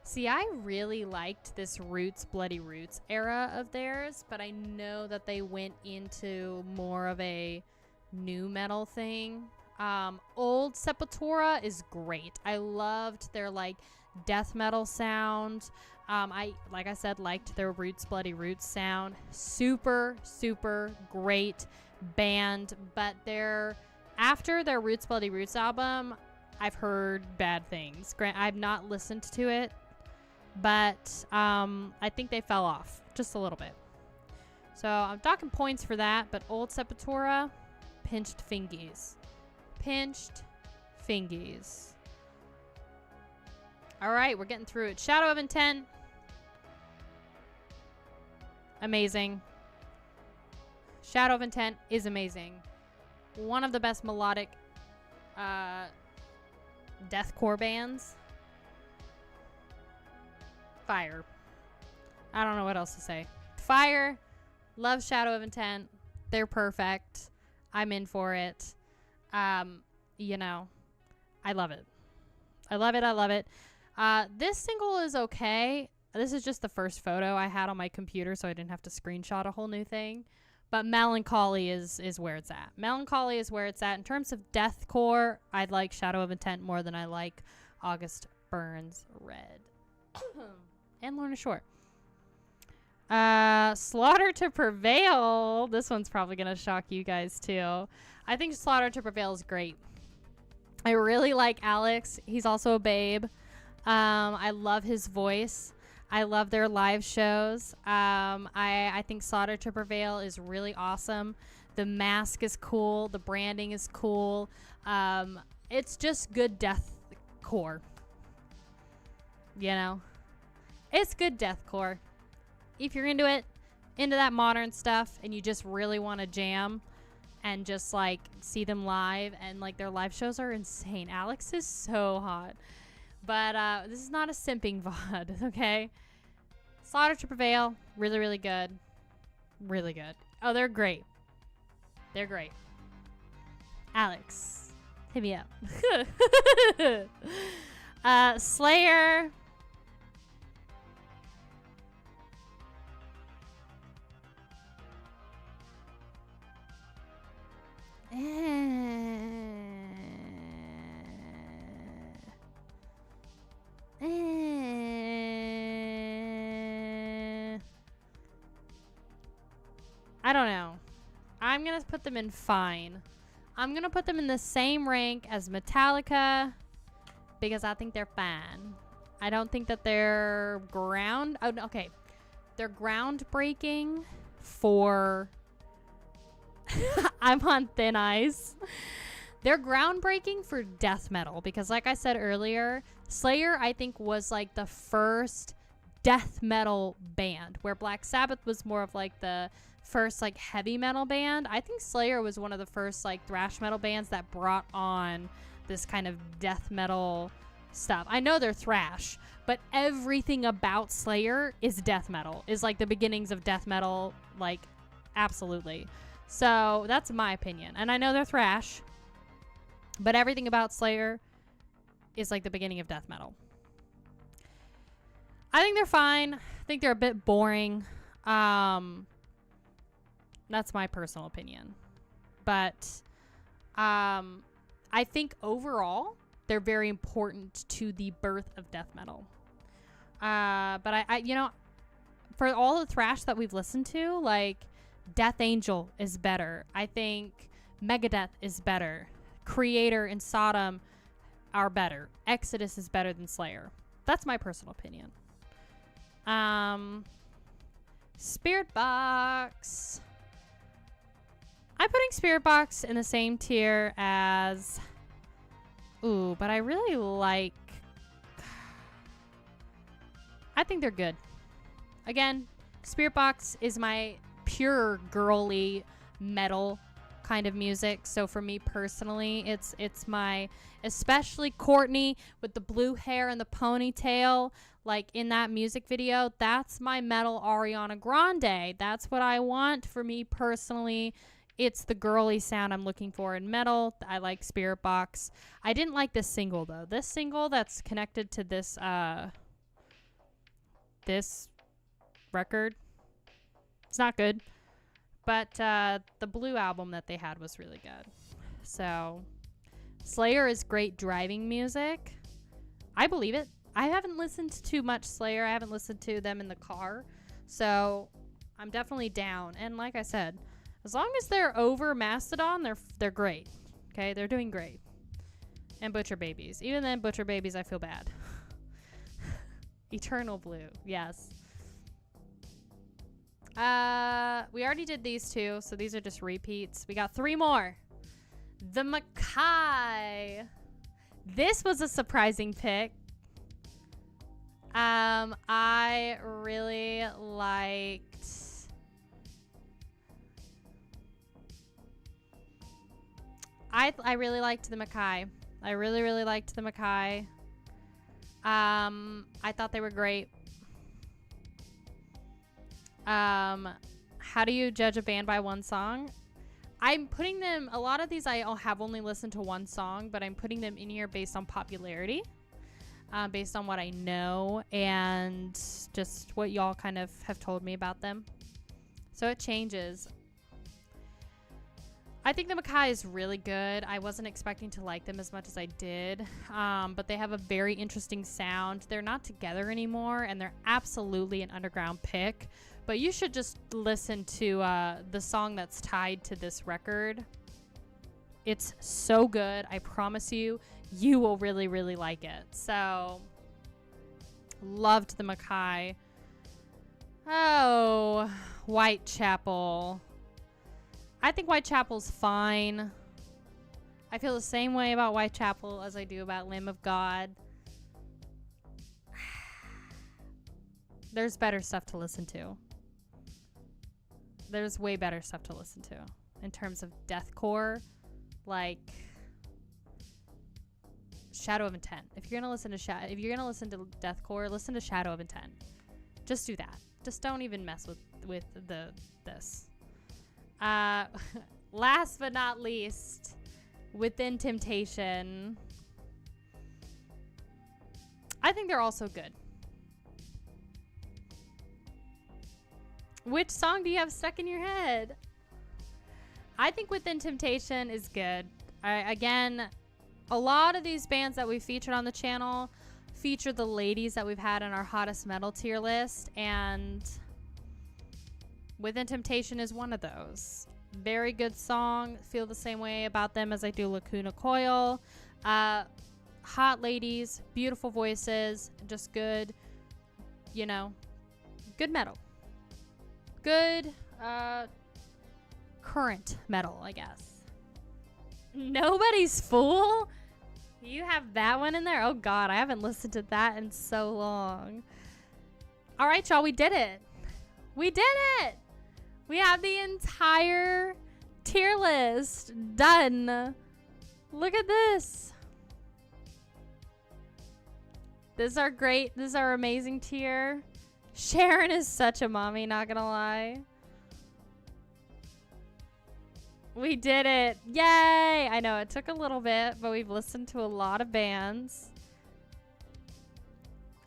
See, I really liked this Roots, Bloody Roots era of theirs, but I know that they went into more of a new metal thing. Old Sepultura is great. I loved their like death metal sound. Like I said, liked their Roots, Bloody Roots sound. Super, super great band. But after their Roots, Bloody Roots album, I've heard bad things. I've not listened to it, but I think they fell off just a little bit. So I'm talking points for that. But Old Sepultura, pinched fingies. Pinched fingies. All right, we're getting through it. Shadow of Intent. Amazing. Shadow of Intent is amazing. One of the best melodic deathcore bands. Fire. I don't know what else to say. Fire. Love Shadow of Intent. They're perfect. I'm in for it. You know, I love it. I love it. I love it. This single is okay. This is just the first photo I had on my computer, so I didn't have to screenshot a whole new thing. But Melancholy is where it's at. Melancholy is where it's at. In terms of deathcore, I like Shadow of Intent more than I like August Burns Red. And Lorna Shore. Slaughter to Prevail. This one's probably going to shock you guys, too. I think Slaughter to Prevail is great. I really like Alex. He's also a babe. I love his voice. I love their live shows. I think Slaughter to Prevail is really awesome. The mask is cool. The branding is cool. It's just good deathcore. You know? It's good deathcore. If you're into it, into that modern stuff, and you just really want to jam and just like see them live, and like their live shows are insane. Alex is so hot. But this is not a simping VOD, okay? Slaughter to Prevail, really, really good. Really good. Oh, they're great. They're great. Alex, hit me up. Slayer. I don't know. I'm going to put them in fine. I'm going to put them in the same rank as Metallica because I think they're fine. I don't think that they're okay. They're groundbreaking for I'm on thin ice. They're groundbreaking for death metal because like I said earlier, Slayer I think was like the first death metal band where Black Sabbath was more of like the first like heavy metal band. I think Slayer was one of the first like thrash metal bands that brought on this kind of death metal stuff. I know they're thrash, but everything about Slayer is death metal, is like the beginnings of death metal, like absolutely. So that's my opinion. And I know they're thrash, but everything about Slayer is like the beginning of death metal. I think they're fine. I think they're a bit boring. That's my personal opinion. But I think overall they're very important to the birth of death metal. But I you know, for all the thrash that we've listened to, like Death Angel is better. I think Megadeth is better. Creator and Sodom are better. Exodus is better than Slayer. That's my personal opinion. Spirit Box. I'm putting Spirit Box in the same tier as... Ooh, but I really like... I think they're good. Again, Spirit Box is my pure girly metal kind of music. So for me personally, it's my... Especially Courtney with the blue hair and the ponytail. Like in that music video, that's my metal Ariana Grande. That's what I want for me personally. It's the girly sound I'm looking for in metal. I like Spirit Box. I didn't like this single though. This single that's connected to this this record, it's not good. But the Blue album that they had was really good. So Slayer is great driving music. I believe it. I haven't listened to much Slayer. I haven't listened to them in the car. So I'm definitely down. And like I said, as long as they're over Mastodon, they're great. Okay? They're doing great. And Butcher Babies. Even then, Butcher Babies, I feel bad. Eternal Blue. Yes. We already did these two, so these are just repeats. We got 3 more. The Makai. This was a surprising pick. I really liked... I really liked the Makai. I really liked the Makai. I thought they were great. How do you judge a band by one song? I'm putting them, a lot of these I have only listened to one song, but I'm putting them in here based on popularity, based on what I know and just what y'all kind of have told me about them. So it changes. I think the Makai is really good. I wasn't expecting to like them as much as I did, but they have a very interesting sound. They're not together anymore, and they're absolutely an underground pick. But you should just listen to the song that's tied to this record. It's so good. I promise you, you will really like it. So, loved the Makai. Oh, Whitechapel. I think Whitechapel's fine. I feel the same way about Whitechapel as I do about Lamb of God. There's better stuff to listen to. There's way better stuff to listen to in terms of deathcore, like Shadow of Intent. If you're gonna listen to deathcore, listen to Shadow of Intent. Just do that. Just don't even mess with this. Last but not least, Within Temptation. I think they're also good. Which song do you have stuck in your head? I think Within Temptation is good. Again, a lot of these bands that we featured on the channel feature the ladies that we've had on our hottest metal tier list, and Within Temptation is one of those. Very good song. Feel the same way about them as I do Lacuna Coil. Hot ladies, beautiful voices, just good, you know, good metal. Good current metal, I guess. Nobody's Fool? You have that one in there? Oh god, I haven't listened to that in so long. Alright, y'all, we did it. We did it! We have the entire tier list done. Look at this. This is our amazing tier. Sharon is such a mommy, not gonna lie. We did it. Yay! I know it took a little bit, but we've listened to a lot of bands.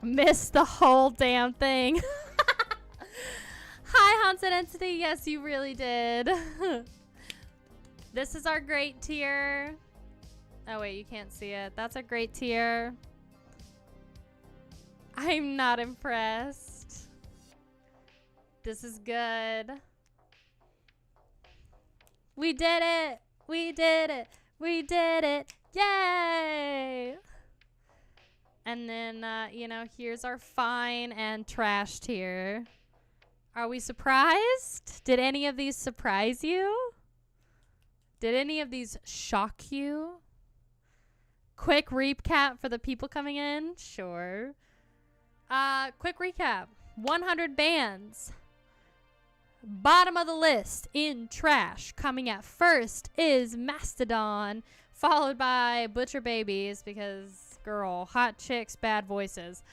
Missed the whole damn thing. Hi, Haunted Entity. Yes, you really did. This is our great tier. Oh, wait, you can't see it. That's a great tier. I'm not impressed. This is good. We did it. We did it. We did it. Yay. And then, you know, here's our fine and trash tier. Are we surprised? Did any of these surprise you? Did any of these shock you? Quick recap for the people coming in? Sure. Quick recap. 100 bands. Bottom of the list in trash. Coming at first is Mastodon, followed by Butcher Babies because, girl, hot chicks, bad voices.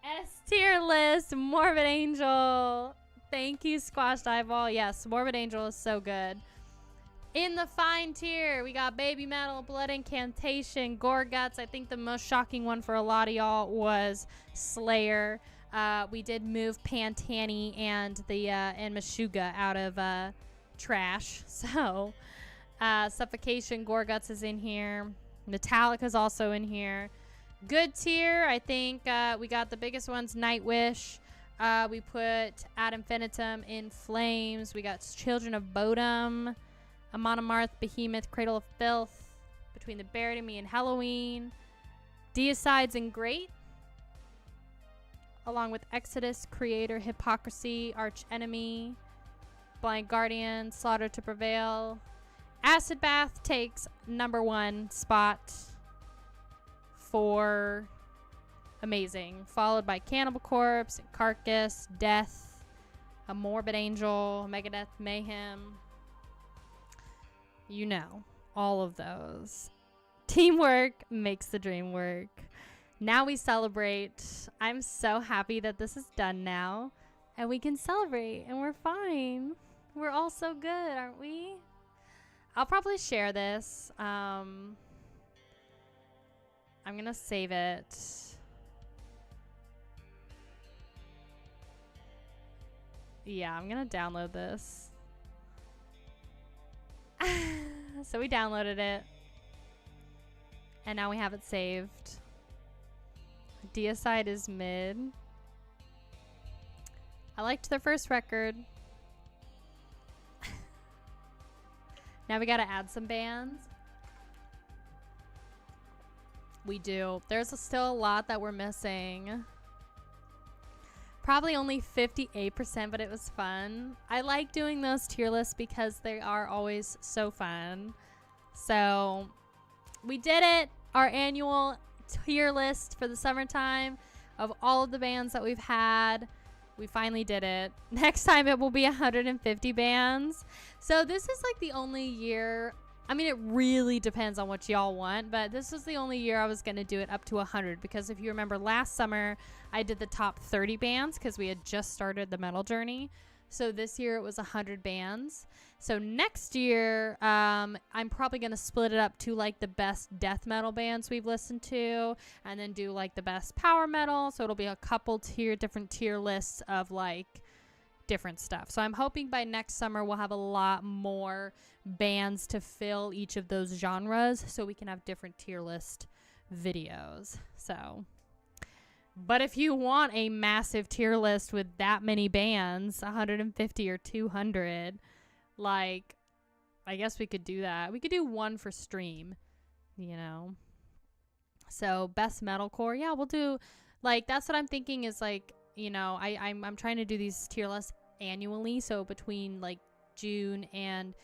S tier list, Morbid Angel. Thank you, Squashed Eyeball. Yes, Morbid Angel is so good. In the fine tier, we got Baby Metal, Blood Incantation, Gore Guts. I think the most shocking one for a lot of y'all was Slayer. We did move Pantani and Meshuggah out of trash. So Suffocation, Gore Guts is in here. Metallica's also in here. Good tier, I think we got the biggest ones. Nightwish. We put Ad Infinitum, In Flames. We got Children of Bodom, Amon Amarth, Behemoth, Cradle of Filth, Between the Buried and Me and Halloween, Deicides and Great, along with Exodus, Creator, Hypocrisy, Arch Enemy, Blind Guardian, Slaughter to Prevail. Acid Bath takes #1 spot for amazing, followed by Cannibal Corpse, Carcass, Death, A Morbid Angel, Megadeth, Mayhem. You know, all of those. Teamwork makes the dream work. Now we celebrate. I'm so happy that this is done now. And we can celebrate. And we're fine. We're all so good, aren't we? I'll probably share this. I'm going to save it. Yeah, I'm going to download this. So we downloaded it. And now we have it saved. Deicide is mid. I liked their first record. Now we gotta add some bands. We do. There's still a lot that we're missing. Probably only 58%, but it was fun. I like doing those tier lists because they are always so fun. So we did it. Our annual tier list for the summertime of all of the bands that we've had. We finally did it. Next time it will be 150 bands. So this is like the only year. I mean, it really depends on what y'all want, but this was the only year I was going to do it up to 100 because if you remember last summer, I did the top 30 bands because we had just started the metal journey. So this year it was 100 bands. So next year, I'm probably going to split it up to like the best death metal bands we've listened to and then do like the best power metal. So it'll be a couple different tier lists of like different stuff. So I'm hoping by next summer we'll have a lot more bands to fill each of those genres so we can have different tier list videos. So, but if you want a massive tier list with that many bands, 150 or 200, like, I guess we could do that. We could do one for stream, you know. So best metalcore, yeah, we'll do, like, that's what I'm thinking is like, you know, I'm trying to do these tier lists annually, so between like June and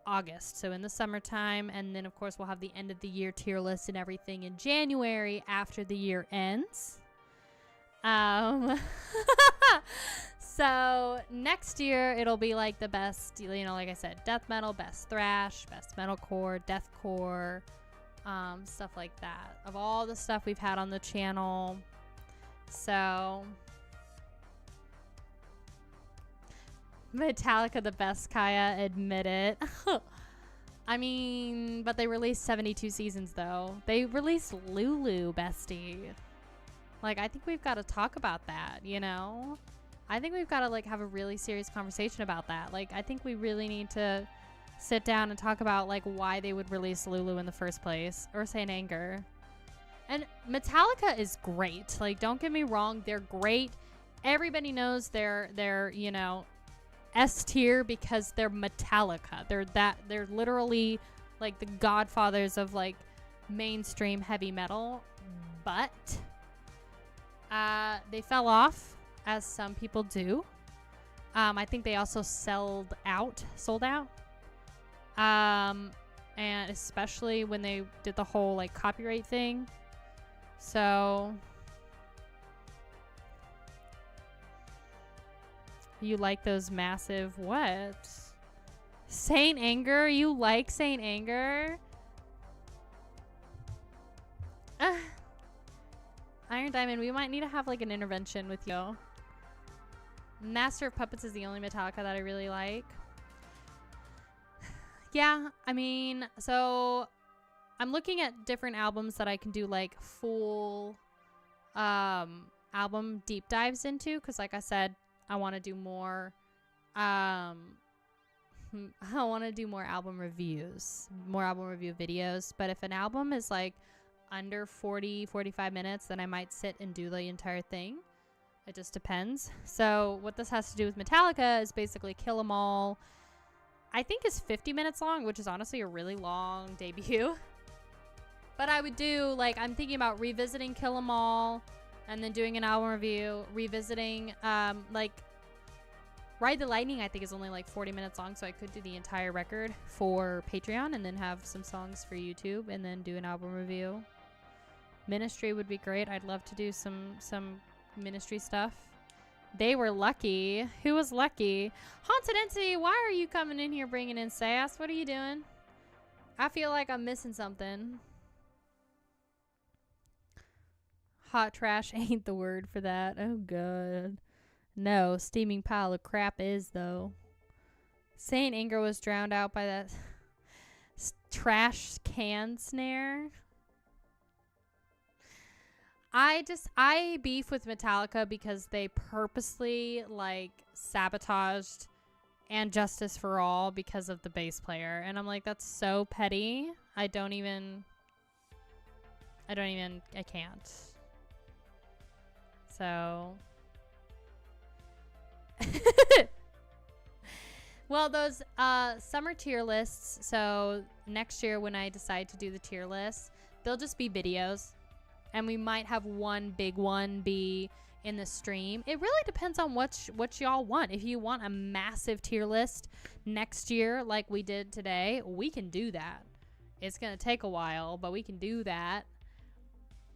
August, so in the summertime, and then of course we'll have the end of the year tier list and everything in January after the year ends. So next year it'll be like the best, you know, like I said, death metal, best thrash, best metalcore, deathcore, stuff like that, of all the stuff we've had on the channel. So Metallica the best, Kaiya. Admit it. I mean, but they released 72 seasons, though. They released Lulu, bestie. Like, I think we've got to talk about that, you know? I think we've got to, like, have a really serious conversation about that. Like, I think we really need to sit down and talk about, like, why they would release Lulu in the first place. Or Saint Anger. And Metallica is great. Like, don't get me wrong. They're great. Everybody knows they're, you know, S tier because they're Metallica. They're literally, like, the godfathers of, like, mainstream heavy metal. But they fell off, as some people do. I think they also sold out. And especially when they did the whole, like, copyright thing. So you like those massive what? Saint Anger? You like Saint Anger? Iron Diamond, we might need to have, like, an intervention with you. Master of Puppets is the only Metallica that I really like. Yeah, I mean, so I'm looking at different albums that I can do, like, full album deep dives into, because, like I said, I want to do more I want to do more album review videos. But if an album is, like, under 45 minutes, then I might sit and do the entire thing. It just depends. So what this has to do with Metallica is basically Kill 'Em All. I think is 50 minutes long, which is honestly a really long debut. But I would do, like, I'm thinking about revisiting Kill 'Em All and then doing an album review, revisiting, like, Ride the Lightning, I think, is only, like, 40 minutes long, so I could do the entire record for Patreon and then have some songs for YouTube and then do an album review. Ministry would be great. I'd love to do some Ministry stuff. They were lucky. Who was lucky? Haunted Entity, why are you coming in here bringing in sass? What are you doing? I feel like I'm missing something. Hot trash ain't the word for that. Oh, God. No, steaming pile of crap is, though. Saint Anger was drowned out by that trash can snare. I beef with Metallica because they purposely, like, sabotaged And Justice for All because of the bass player. And I'm like, that's so petty. I can't. So. Well, those summer tier lists, so next year when I decide to do the tier list, they'll just be videos. And we might have one big one be in the stream. It really depends on what y'all want. If you want a massive tier list next year like we did today, we can do that. It's going to take a while, but we can do that.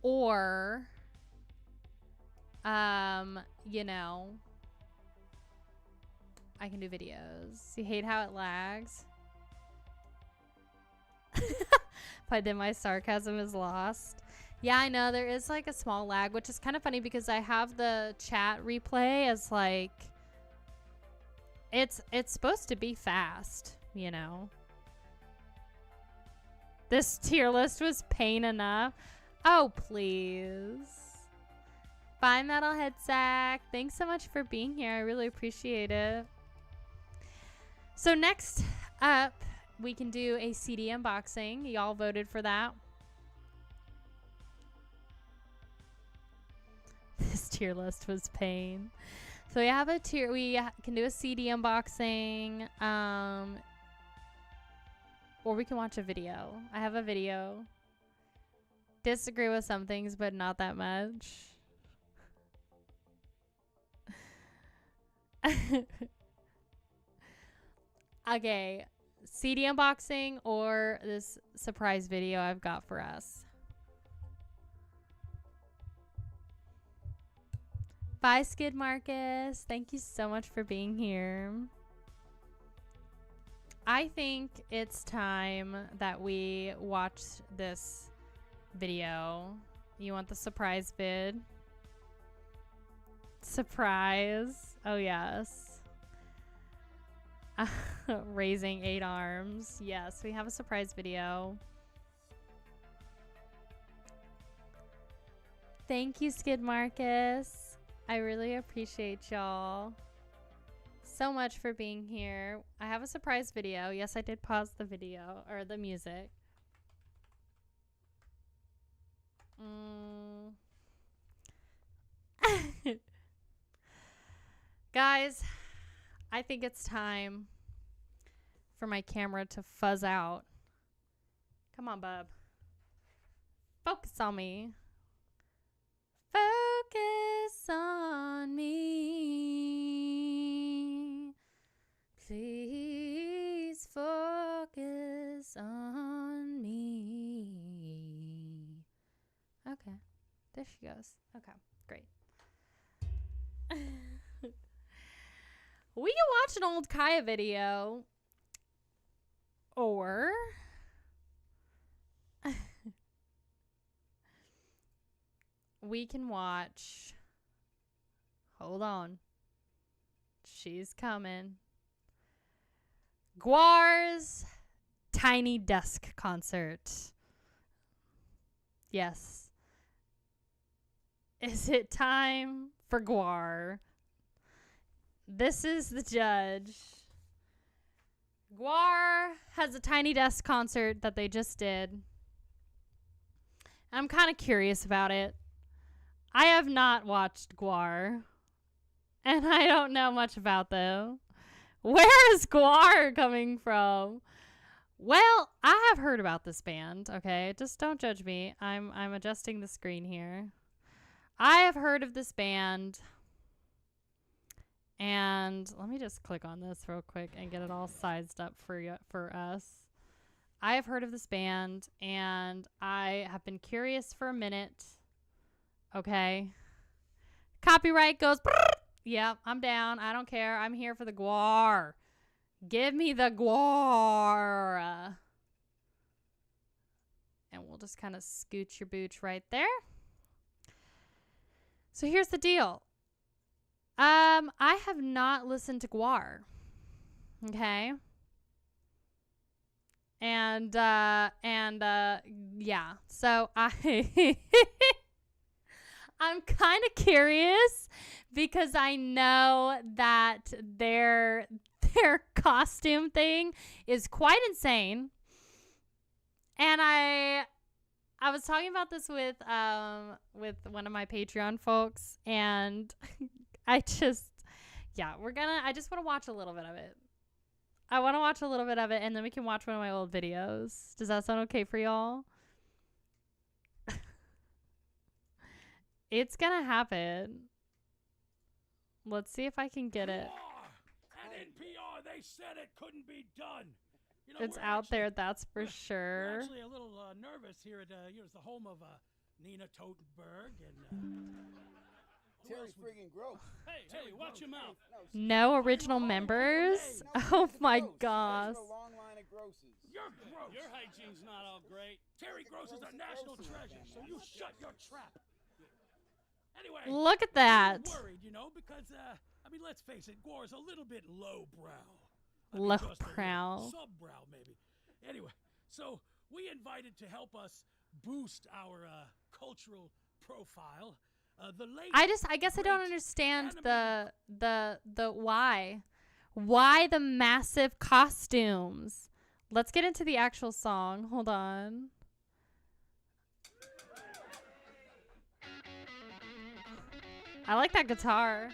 Or, you know, I can do videos. You hate how it lags? But then my sarcasm is lost. Yeah, I know there is, like, a small lag, which is kind of funny because I have the chat replay as, like, it's supposed to be fast, you know. This tier list was pain enough. Oh, please. Bye, Metalhead Sack. Thanks so much for being here. I really appreciate it. So next up, we can do a CD unboxing. Y'all voted for that. This tier list was pain. So we have a tier. We can do a CD unboxing. Or we can watch a video. I have a video. Disagree with some things, but not that much. Okay. CD unboxing or this surprise video I've got for us. Bye, Skid Marcus. Thank you so much for being here. I think it's time that we watch this video. You want the surprise vid? Surprise. Oh, yes. Raising 8 arms. Yes, we have a surprise video. Thank you, Skid Marcus. I really appreciate y'all so much for being here. I have a surprise video. Yes, I did pause the video or the music. Guys, I think it's time for my camera to fuzz out. Come on, bub. Focus on me. Focus on me. Please focus on me. Okay. There she goes. Okay, great. We can watch an old Kaiya video. Or we can watch. Hold on. She's coming. Gwar's Tiny Desk concert. Yes. Is it time for Gwar? This is the judge. Gwar has a Tiny Desk concert that they just did. I'm kind of curious about it. I have not watched Gwar, and I don't know much about them. Where is Gwar coming from? Well, I have heard about this band, okay? Just don't judge me. I'm adjusting the screen here. I have heard of this band. And let me just click on this real quick and get it all sized up for us. I have heard of this band, and I have been curious for a minute. Okay. Copyright goes. Yeah, I'm down. I don't care. I'm here for the Gwar. Give me the Gwar. And we'll just kind of scooch your booch right there. So here's the deal. I have not listened to Gwar. Okay. And yeah. So I'm kind of curious because I know that their costume thing is quite insane. And I was talking about this with one of my Patreon folks, and I just want to watch a little bit of it. I want to watch a little bit of it, and then we can watch one of my old videos. Does that sound okay for y'all? It's gonna happen. Let's see if I can get it. At NPR, they said it couldn't be done. You know, It's out there, that's for sure. We're actually a little nervous here at it's the home of Nina Totenberg and Terry's friggin' gross. Hey, Terry, watch your mouth. No original members? Oh my gosh. Long line of grosses. You're gross. Your hygiene's not all great. Terry Gross is a national treasure, so you shut your trap. Anyway, Look at that. I'm worried, you know, because I mean, let's face it, Gwar's a little bit lowbrow. Lowbrow. Subbrow, maybe. Anyway, so we invited to help us boost our cultural profile. I guess I don't understand the why. Why the massive costumes? Let's get into the actual song. Hold on. I like that guitar.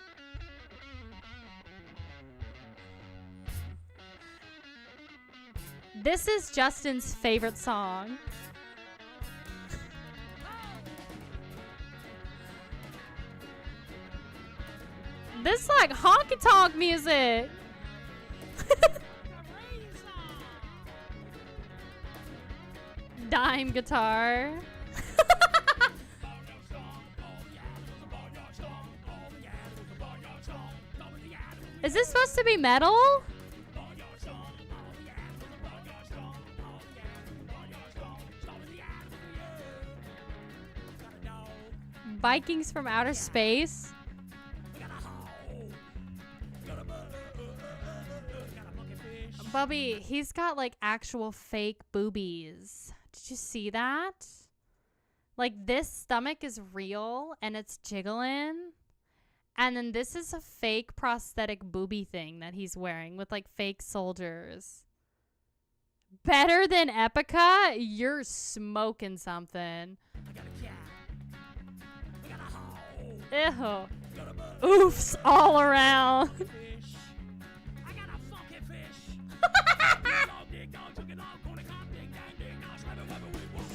This is Justin's favorite song. This is like honky tonk music. Dime guitar. Is this supposed to be metal? Vikings from outer space. Bubby, he's got like actual fake boobies. Did you see that? Like this stomach is real and it's jiggling. And then this is a fake prosthetic booby thing that he's wearing with like fake soldiers. Better than Epica? You're smoking something. I got a cat. I got a hoe. Ew. Got a bug. Oofs all around. Fish. I got a funky fish. Dog, dig, dog, took it off, corner cop, ding, dang, ding, dong, slap it, whatever we want.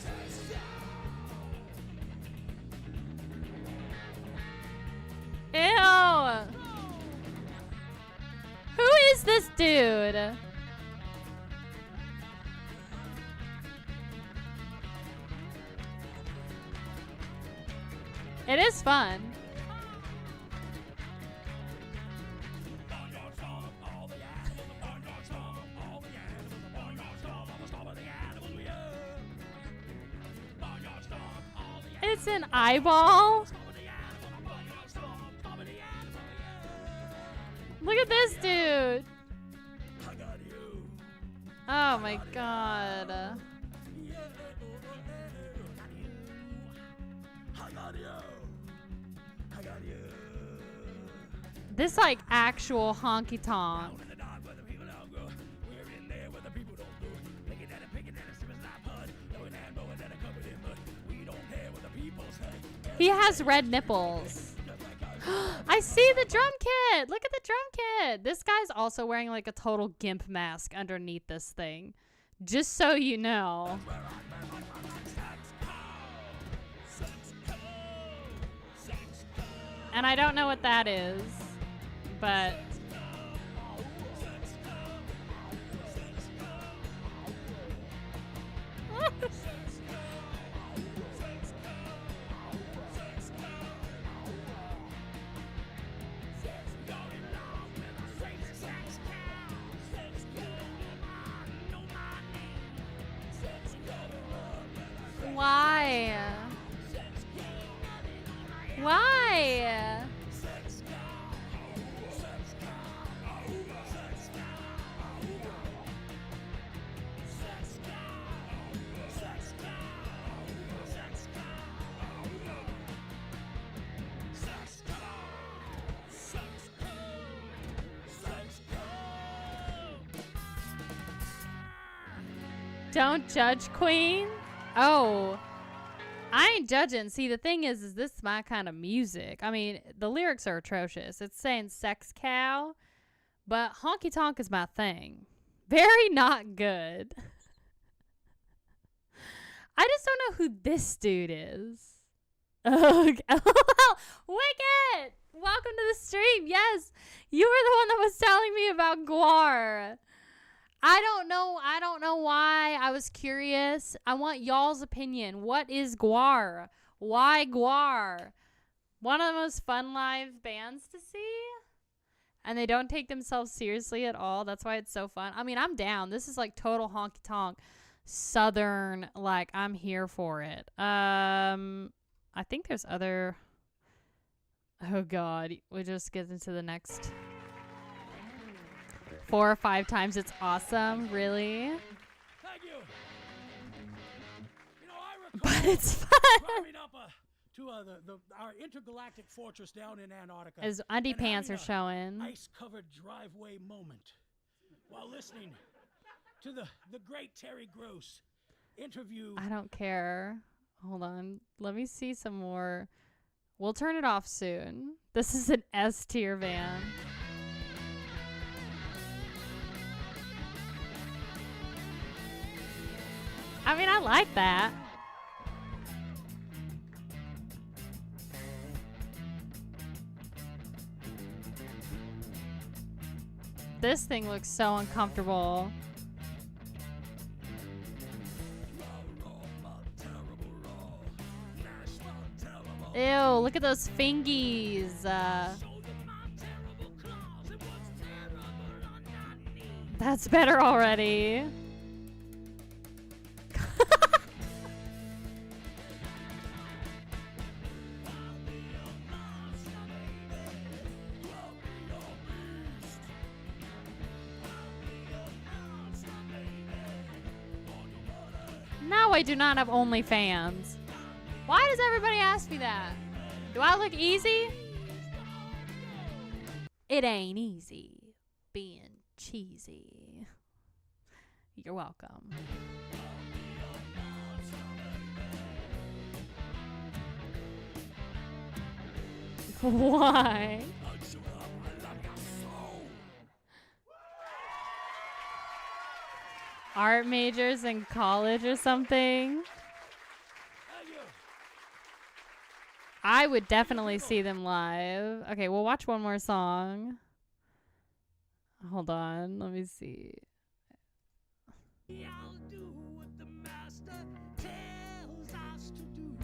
Ew. Who is this dude? It is fun. It's an eyeball. Look at this dude. I got you. Oh my god. I got you. I got you. This like actual honky tonk. In the dark where the people don't go. We're in there where the people don't go. Picking at it, sipping like bud. Knowing and knowing that it covered in mud. We don't care what the people say. He has red nipples. I see the drum kit. Look at the drum kit. This guy's also wearing like a total gimp mask underneath this thing. Just so you know. And I don't know what that is, but why? Why? Don't judge, Queen. Oh, I ain't judging. See, the thing is this is my kind of music. I mean, the lyrics are atrocious. It's saying sex cow, but honky tonk is my thing. Very not good. I just don't know who this dude is. Wicked! Welcome to the stream. Yes, you were the one that was telling me about Gwar. I don't know why. I was curious. I want y'all's opinion. What is Gwar? Why Gwar? One of the most fun live bands to see. And they don't take themselves seriously at all. That's why it's so fun. I mean, I'm down. This is like total honky tonk southern, like I'm here for it. I think there's other. Oh god, we just get into the next 4 or 5 times. It's awesome, really. Thank you. You know, I recall But it's fun. driving up to our intergalactic fortress down in Antarctica. His undie and pants are having a showing. Ice-covered driveway moment while listening to the great Terry Gross interview. I don't care. Hold on. Let me see some more. We'll turn it off soon. This is an S tier van. I mean, I like that. This thing looks so uncomfortable. Ew, look at those fingies. That's better already. I do not have OnlyFans. Why does everybody ask me that? Do I look easy? It ain't easy being cheesy. You're welcome. Why? Art majors in college or something? I would definitely see them live. Okay, we'll watch one more song. Hold on, let me see. I'll do what the master tells us to do.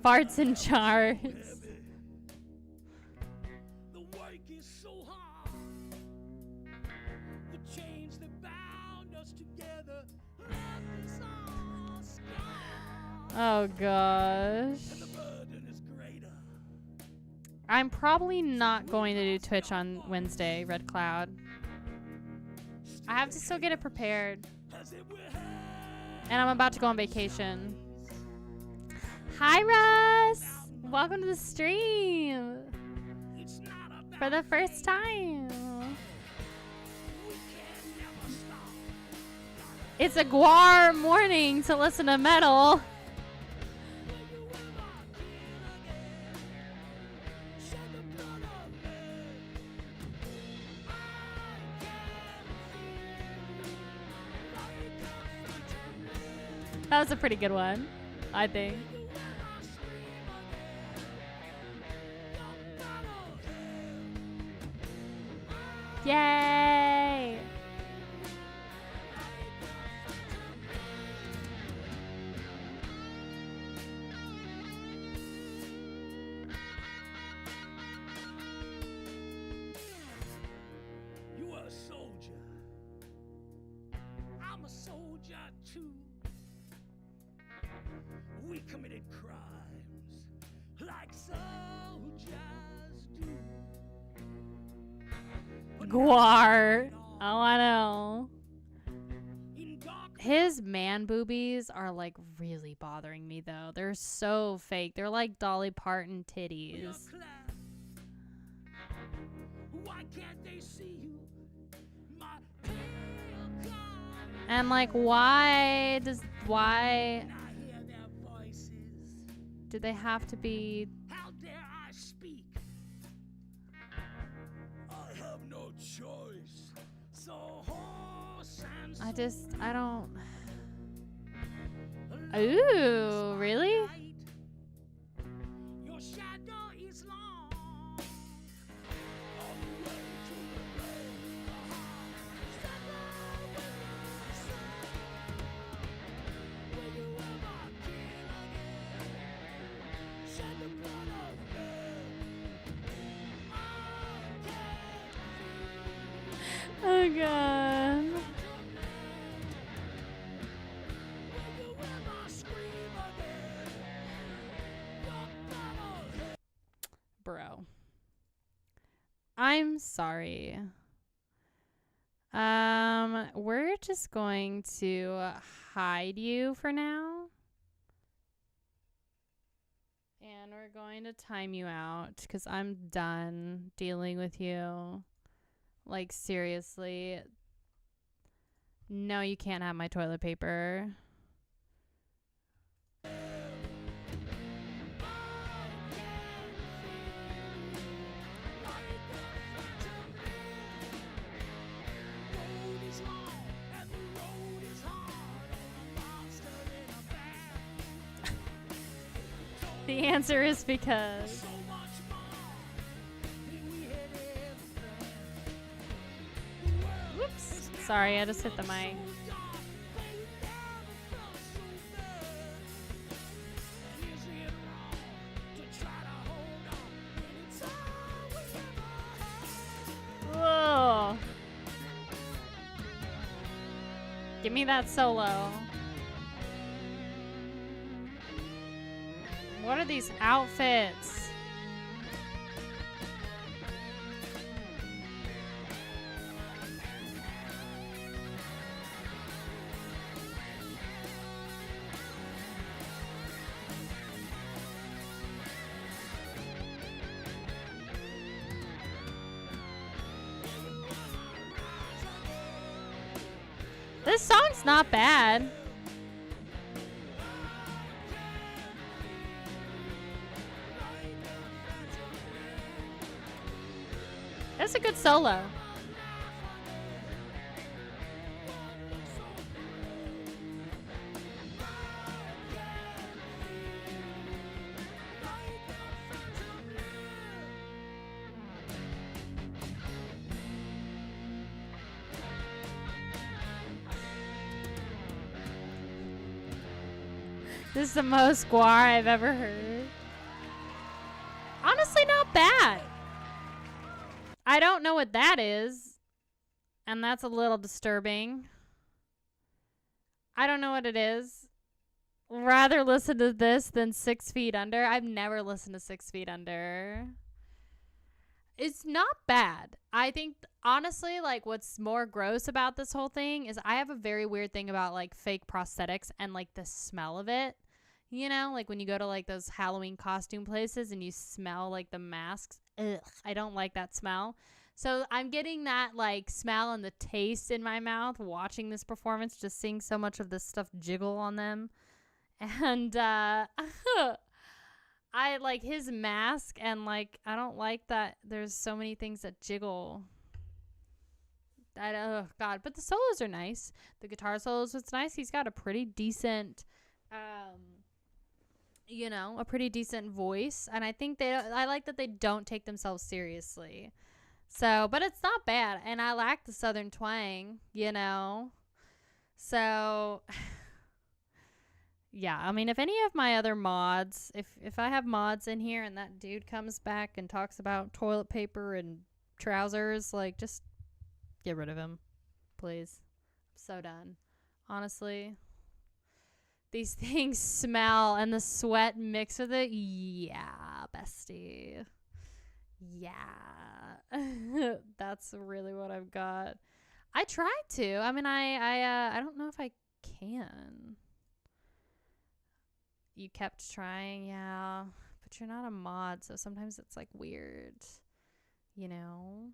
Farts and jars. The work is so hard. The chains that bound us together left us all scarred. Oh gosh. And the burden is greater. I'm probably not going to do Twitch on Wednesday, Red Cloud. I have to still get it prepared. As it will And I'm about to go on vacation. Hi, Russ! Welcome to the stream it's not about for the first time. we can never stop. It's a Gwar morning to listen to metal. That was a pretty good one, I think. Yay! You are a soldier. I'm a soldier too. We committed crimes like soldiers do. But Gwar. now Oh, I know. in dark His man boobies are like really bothering me though. They're so fake. They're like Dolly Parton your titties. class. Why can't they see you? My tail comes. And like why I hear their voices. do they have to be How dare I speak? I have no choice. So horse and I don't Ooh, really? Your shadow is long. On the way to the rain. Will you ever kin again? Shed the blood of men. Oh god. Will you ever scream again? Your battle. Bro. I'm sorry. We're just going to hide you for now. And we're going to time you out because I'm done dealing with you. Like, seriously. No, you can't have my toilet paper. Road is long and the road is hard and a monster in a bag. The answer is because. So much more than we had ever planned. Whoops. Sorry, I just hit the mic. So dark, they never felt so bad. And is it wrong to try to hold on when it's all we ever had? Whoa. Give me that solo. What are these outfits? This song's not bad. That's a good solo. This is the most Gwar I've ever heard. Honestly, not bad. I don't know what that is, and that's a little disturbing. I don't know what it is. Rather listen to this than 6 Feet Under. I've never listened to 6 Feet Under. It's not bad. I think, honestly, like, what's more gross about this whole thing is I have a very weird thing about, like, fake prosthetics and, like, the smell of it. You know, like, when you go to, like, those Halloween costume places and you smell, like, the masks. Ugh, I don't like that smell. So I'm getting that, like, smell and the taste in my mouth watching this performance, just seeing so much of this stuff jiggle on them. And I like his mask, and, like, I don't like that there's so many things that jiggle. Oh, God. But the solos are nice. The guitar solos was nice. He's got a pretty decent... you know, a pretty decent voice, and I think I like that they don't take themselves seriously. So, but it's not bad, and I like the southern twang, you know. So, yeah, I mean, if any of my other mods, if I have mods in here and that dude comes back and talks about toilet paper and trousers, like, just get rid of him, please. I'm so done, honestly. These things smell, and the sweat mixed with it. Yeah, bestie. Yeah. That's really what I've got. I tried to. I mean, I don't know if I can. You kept trying, yeah. But you're not a mod, so sometimes it's, like, weird. You know?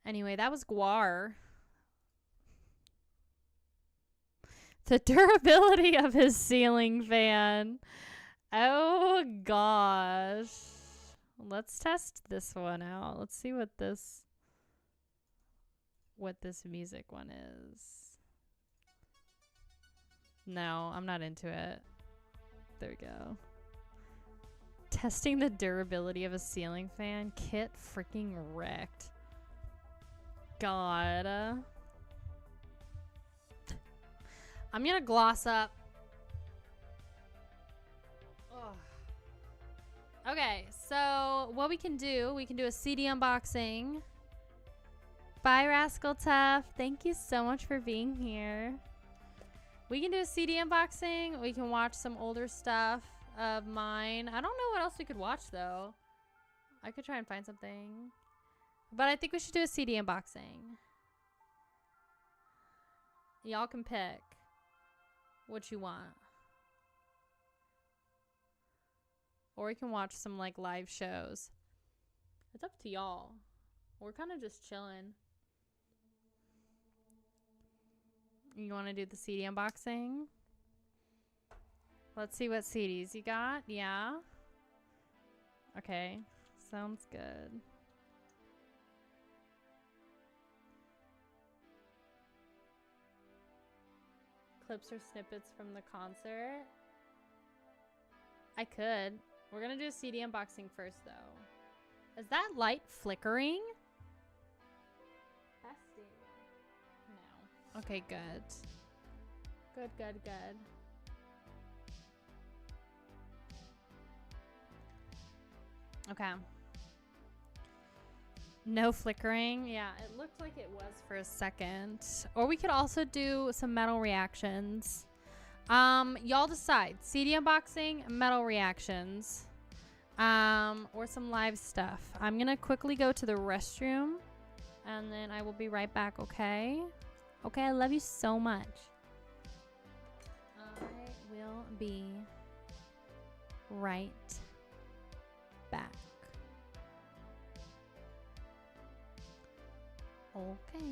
Anyway, that was Gwar. The durability of his ceiling fan. Oh, gosh. Let's test this one out. Let's see what this music one is. No, I'm not into it. There we go. Testing the durability of a ceiling fan. Kit freaking wrecked. God. I'm gonna gloss up. Ugh. Okay, so what we can do a CD unboxing. Bye, Rascal Tough. Thank you so much for being here. We can do a CD unboxing. We can watch some older stuff of mine. I don't know what else we could watch, though. I could try and find something. But I think we should do a CD unboxing. Y'all can pick what you want. Or we can watch some, like, live shows. It's up to y'all. We're kind of just chilling. You want to do the CD unboxing? Let's see what CDs you got. Yeah. Okay. Sounds good. Clips or snippets from the concert. I could. We're gonna do a CD unboxing first, though. Is that light flickering? Testing. No. Okay, good. Good, good, good. Okay. No flickering. Yeah, it looked like it was for a second. Or we could also do some metal reactions. Y'all decide. CD unboxing, metal reactions, or some live stuff. I'm gonna quickly go to the restroom, and then I will be right back, okay? Okay, I love you so much. I will be right back. Okay.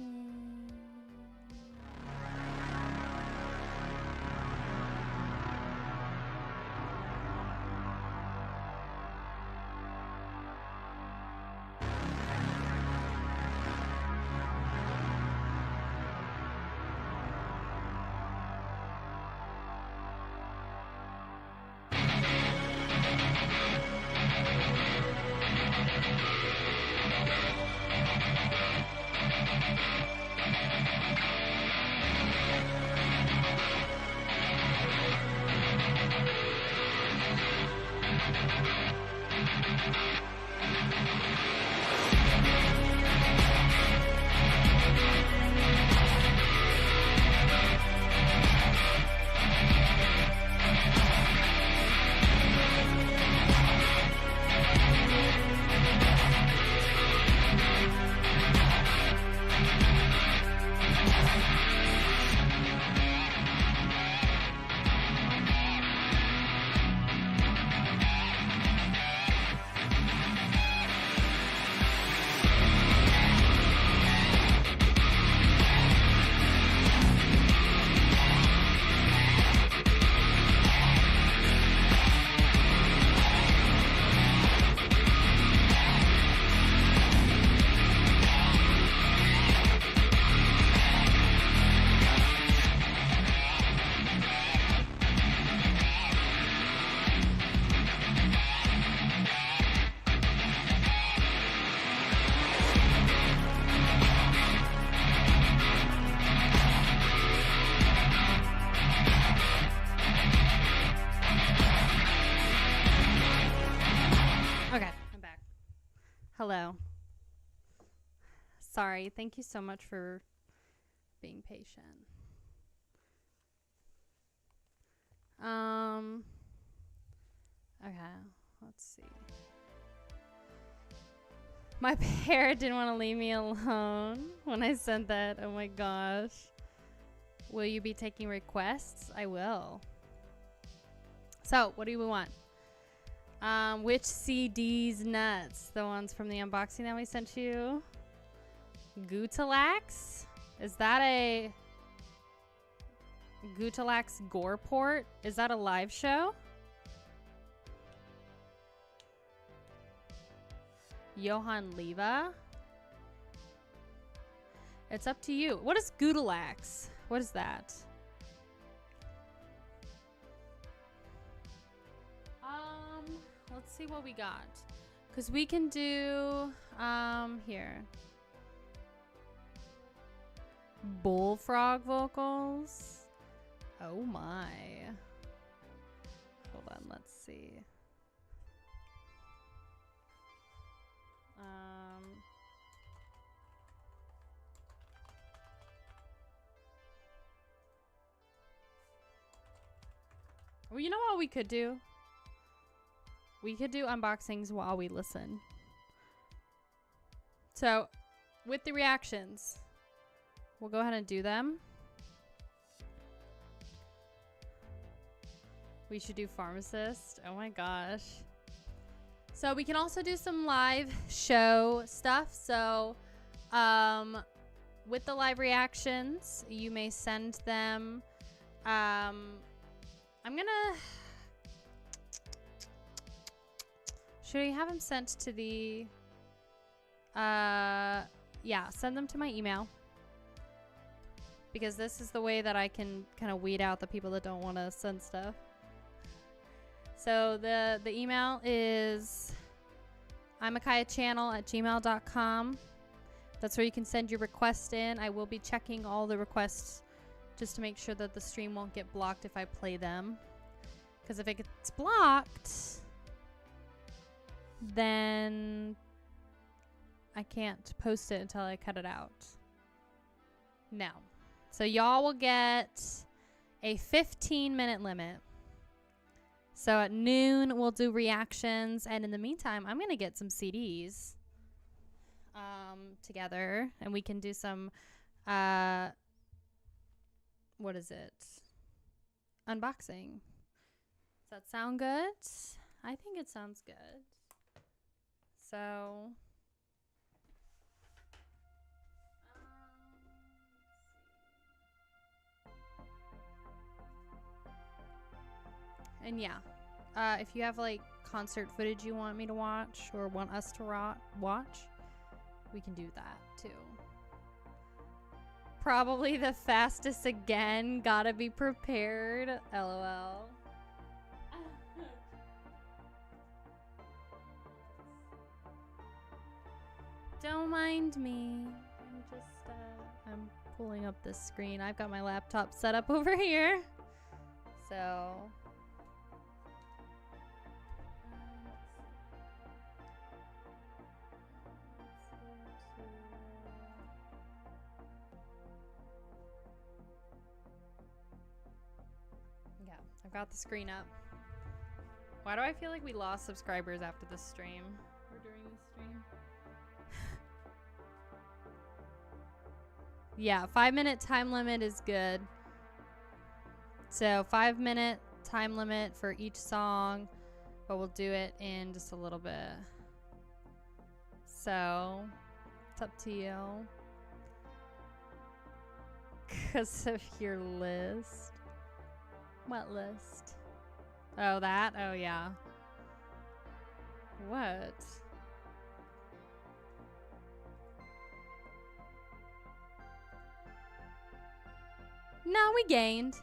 Hello. Sorry. Thank you so much for being patient. Okay, let's see. My parrot didn't want to leave me alone when I sent that. Oh my gosh. Will you be taking requests? I will. So, what do we want? Which CDs nuts? The ones from the unboxing that we sent you? Gutalax? Is that a Gutalax Gwar port? Is that a live show? Johan Leva? It's up to you. What is Gutalax? What is that? Let's see what we got. Because we can do, here. Bullfrog vocals. Oh my. Hold on, let's see. Well, you know what we could do? We could do unboxings while we listen. So, with the reactions, we'll go ahead and do them. We should do pharmacist. Oh my gosh. So we can also do some live show stuff. So with the live reactions, you may send them. I'm gonna... Should I have them sent to the... yeah, send them to my email. Because this is the way that I can kind of weed out the people that don't want to send stuff. So the email is imakaiya@gmail.com. That's where you can send your request in. I will be checking all the requests just to make sure that the stream won't get blocked if I play them. Because if it gets blocked, then I can't post it until I cut it out. No. So y'all will get a 15-minute limit. So at noon, we'll do reactions. And in the meantime, I'm going to get some CDs together. And we can do some, what is it? Unboxing. Does that sound good? I think it sounds good. So... And yeah, if you have like concert footage you want me to watch or want us to watch, we can do that too. Probably the fastest again. Gotta be prepared. LOL. Don't mind me. I'm just, I'm pulling up this screen. I've got my laptop set up over here. So... I've got the screen up. Why do I feel like we lost subscribers after this stream? Or during this stream? Yeah, 5-minute time limit is good. So 5-minute time limit for each song, but we'll do it in just a little bit. So it's up to you. 'Cause of your list. What list? Oh, that? Oh, yeah. What? No, we gained.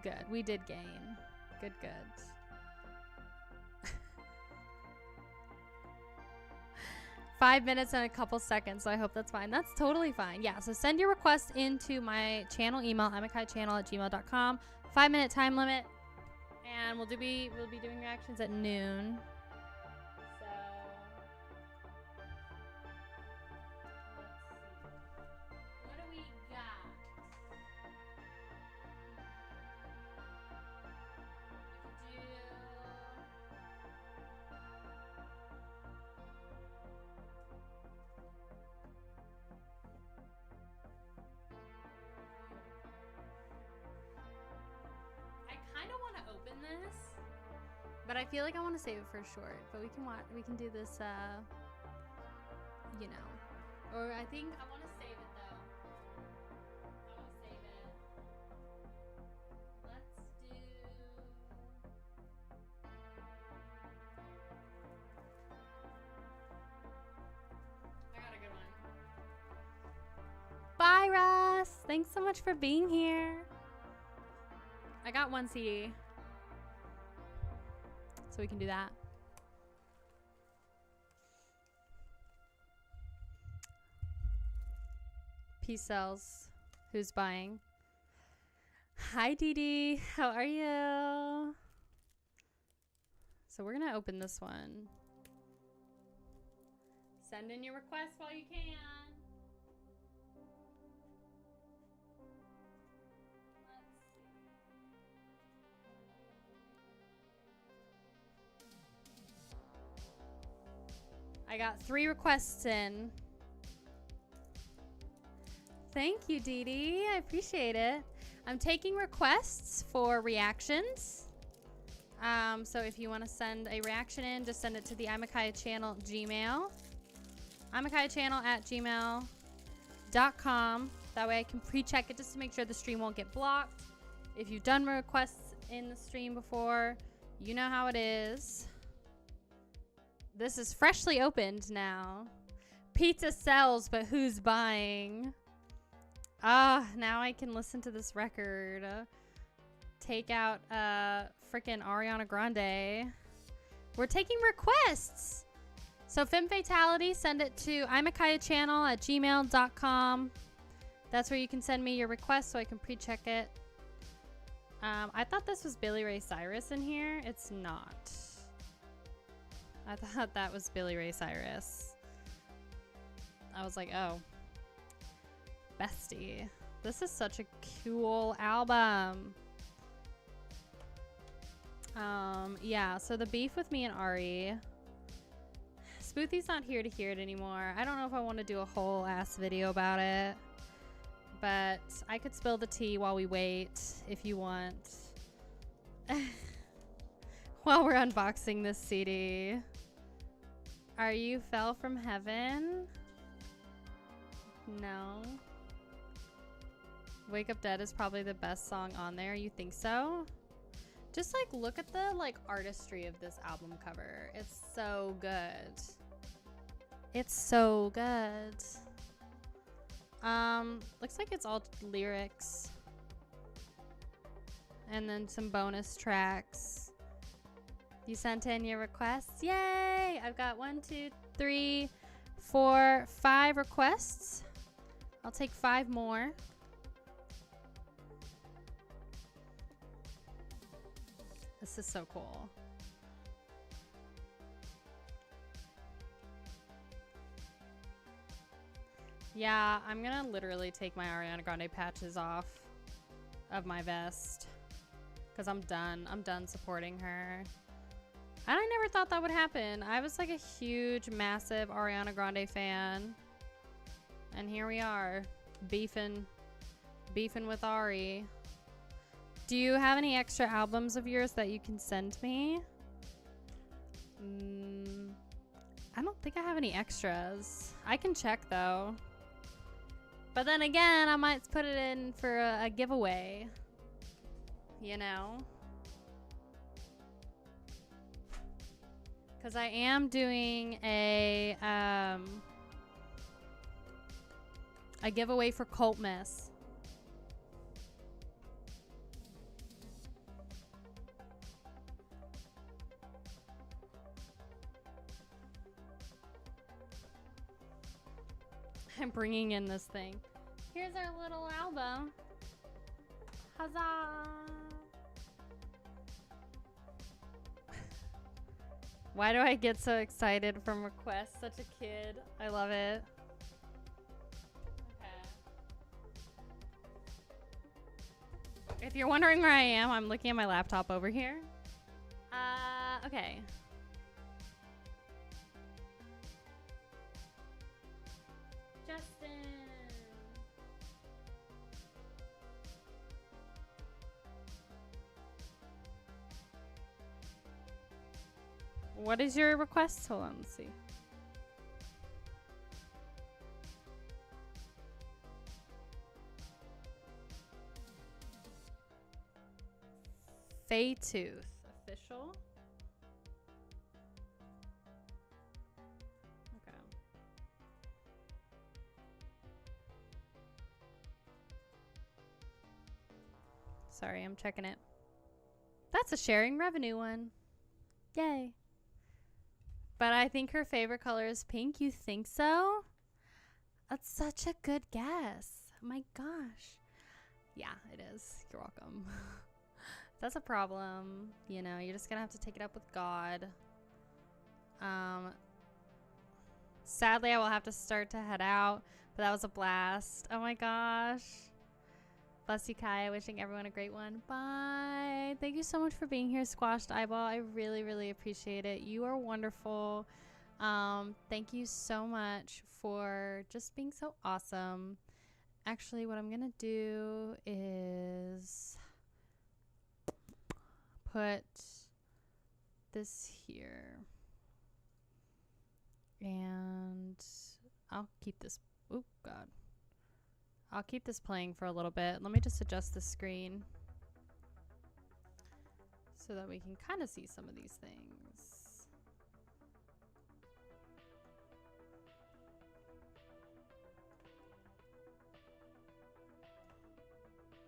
Good. We did gain. Good, good. 5 minutes and a couple seconds, so I hope that's fine. That's totally fine. Yeah, so send your request into my channel email, imakaiya@gmail.com. 5-minute time limit, and we'll be doing reactions at noon. So But I feel like I want to save it for short. But we can watch. We can do this. You know. Or I think I want to save it though. I want to save it. Let's do. I got a good one. Bye, Russ. Thanks so much for being here. I got one CD. So we can do that. Peace cells. Who's buying? Hi, Dee Dee. How are you? So we're going to open this one. Send in your requests while you can. I got 3 requests in. Thank you, Dee Dee. I appreciate it. I'm taking requests for reactions. So if you want to send a reaction in, just send it to the imakaiya channel Gmail. imakaiya@gmail.com. That way I can pre-check it just to make sure the stream won't get blocked. If you've done requests in the stream before, you know how it is. This is freshly opened now. Pizza sells, but who's buying? Now I can listen to this record. Take out frickin' Ariana Grande. We're taking requests. So Femme Fatality, send it to imakaiya@gmail.com. That's where you can send me your request so I can pre-check it. I thought this was Billy Ray Cyrus in here. It's not. I thought that was Billy Ray Cyrus. I was like, oh. Bestie. This is such a cool album. Yeah, so the beef with me and Ari. Spoothy's not here to hear it anymore. I don't know if I want to do a whole ass video about it. But I could spill the tea while we wait, if you want. While we're unboxing this CD. Are You Fell From Heaven? No. Wake Up Dead is probably the best song on there. You think so? Just like look at the like artistry of this album cover. It's so good. It's so good. Looks like it's all lyrics. And then some bonus tracks. You sent in your requests. Yay! I've got 1, 2, 3, 4, 5 requests. I'll take 5 more. This is so cool. Yeah, I'm gonna literally take my Ariana Grande patches off of my vest because I'm done. I'm done supporting her. And I never thought that would happen. I was like a huge, massive Ariana Grande fan. And here we are, beefing with Ari. Do you have any extra albums of yours that you can send me? I don't think I have any extras. I can check though. But then again, I might put it in for a giveaway. You know? Because I am doing a giveaway for Cult Mess. I'm bringing in this thing. Here's our little album. Huzzah! Why do I get so excited from requests? Such a kid. I love it. Okay. If you're wondering where I am, I'm looking at my laptop over here. Okay. Justin. What is your request? Hold on, let's see. Fey Tooth. Official? Okay. Sorry, I'm checking it. That's a sharing revenue one. Yay. But I think her favorite color is pink. You think so? That's such a good guess. Oh my gosh. Yeah, it is. You're welcome. That's a problem. You know, you're just gonna have to take it up with God. Sadly, I will have to start to head out, but that was a blast. Oh my gosh. Bless you, Kaiya. Wishing everyone a great one. Bye. Thank you so much for being here, Squashed Eyeball. I really, really appreciate it. You are wonderful. Thank you so much for just being so awesome. Actually, what I'm going to do is put this here. And I'll keep this. Oh, God. I'll keep this playing for a little bit. Let me just adjust the screen so that we can kind of see some of these things.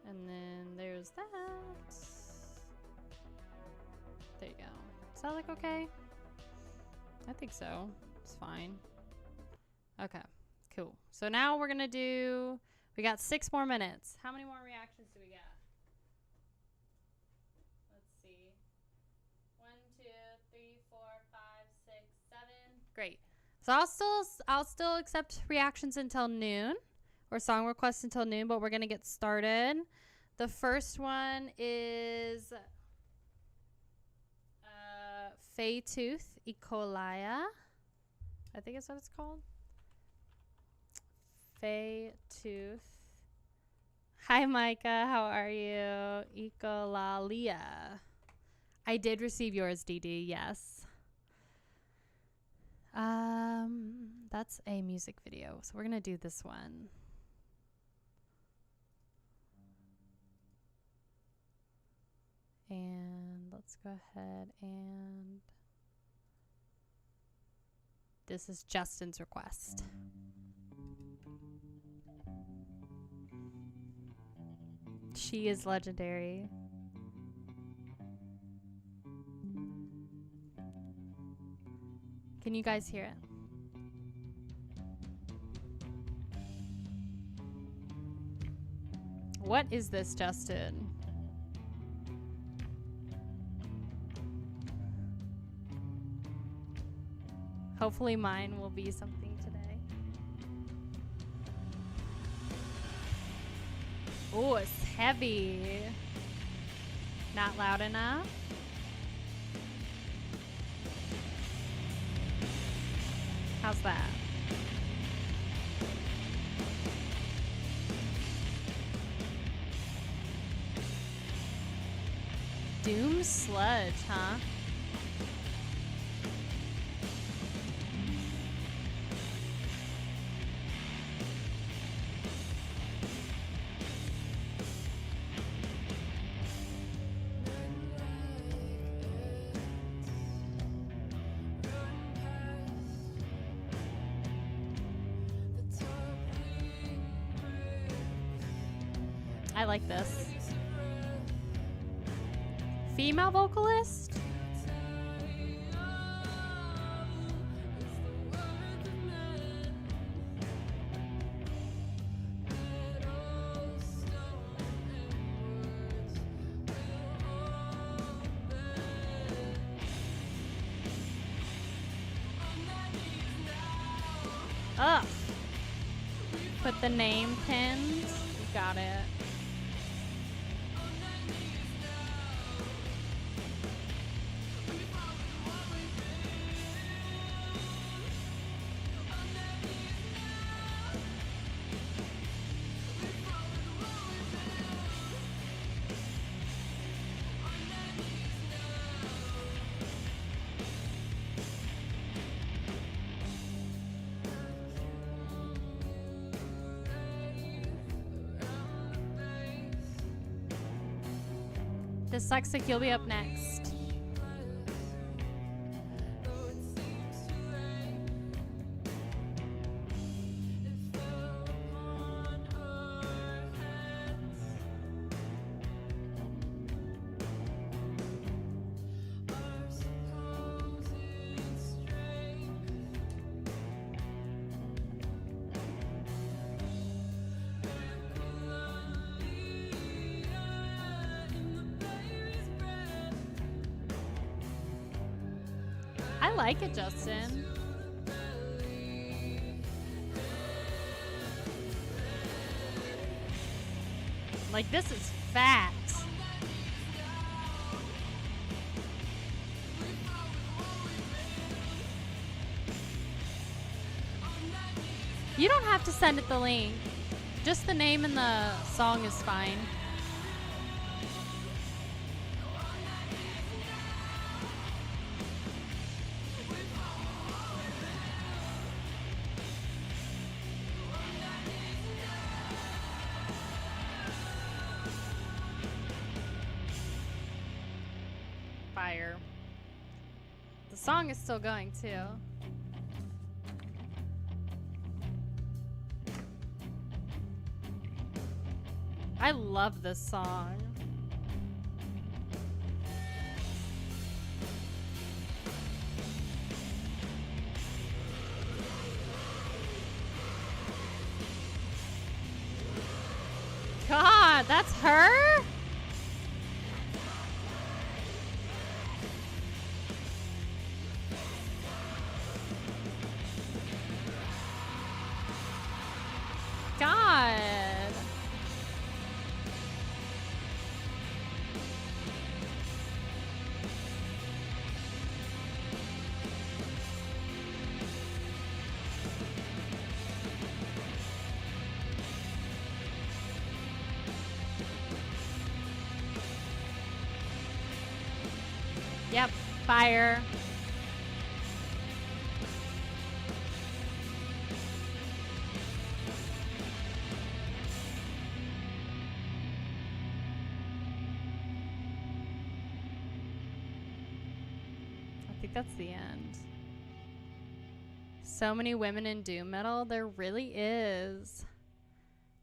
And then there's that. There you go. Does that look okay? I think so. It's fine. Okay, cool. So now we're gonna do, we got 6 more minutes. How many more reactions do we got? Let's see. 1, 2, 3, 4, 5, 6, 7. Great. So I'll still accept reactions until noon, or song requests until noon, but we're gonna get started. The first one is Fey Tooth, imakaiya. I think that's what it's called. Fey Tooth. Hi, Micah. How are you? Imakaiya. I did receive yours, DD. Yes. That's a music video, so we're gonna do this one. And let's go ahead and this is Justin's request. She is legendary. Can you guys hear it? What is this, Justin? Hopefully mine will be something today. Oh, it's heavy. Not loud enough. How's that? Doom sludge, huh? I like this. Female vocalist? Ugh. Put the name pins. Got it. Dyslexic, you'll be up next. I like it, Justin. Like, this is fat. You don't have to send it the link. Just the name and the song is fine. Fire. The song is still going too. I love this song. God, that's her? God. Yep, fire. I think that's the end. So many women in doom metal. There really is.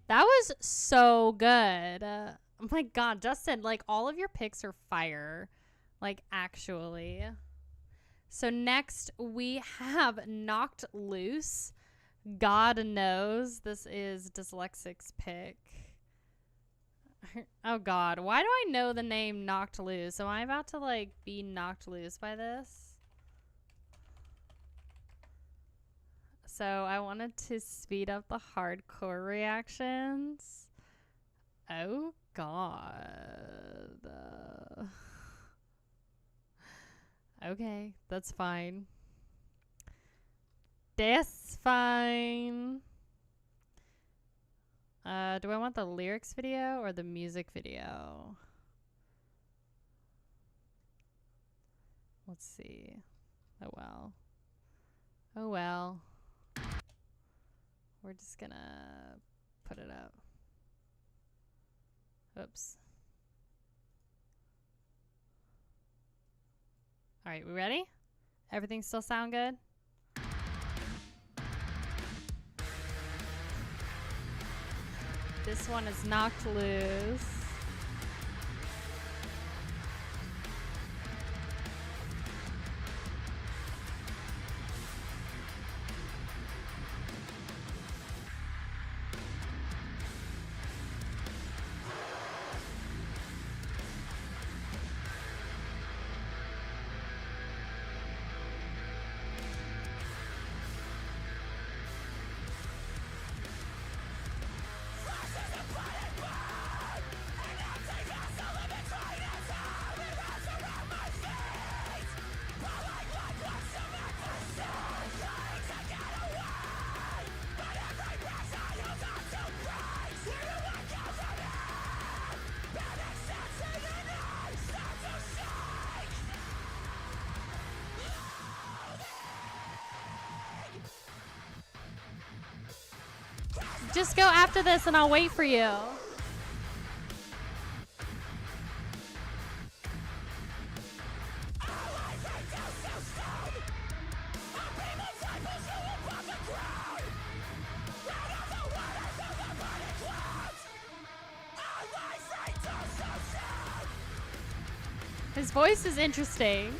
That was so good. Oh my God, Justin, like all of your picks are fire. Like, actually. So next we have Knocked Loose. God knows this is Dyslexic's pick. Oh God, why do I know the name Knocked Loose? Am I about to like be knocked loose by this? So I wanted to speed up the hardcore reactions. Oh God. Okay, that's fine. That's fine. Do I want the lyrics video or the music video? Let's see. Oh well. Oh well. We're just gonna put it up. Oops. All right, we ready? Everything still sound good? This one is Knocked Loose. Just go after this and I'll wait for you. His voice is interesting.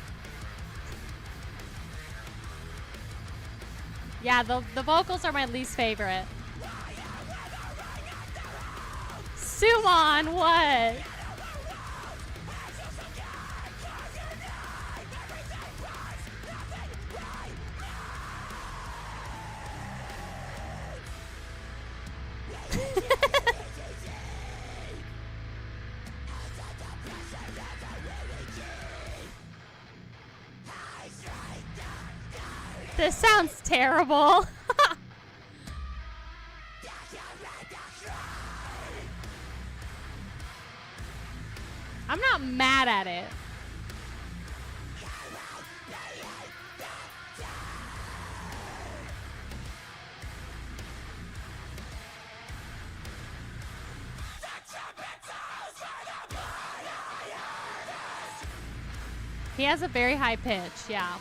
Yeah, the vocals are my least favorite. Suwon, what? This sounds terrible. I'm not mad at it. He has a very high pitch, yeah.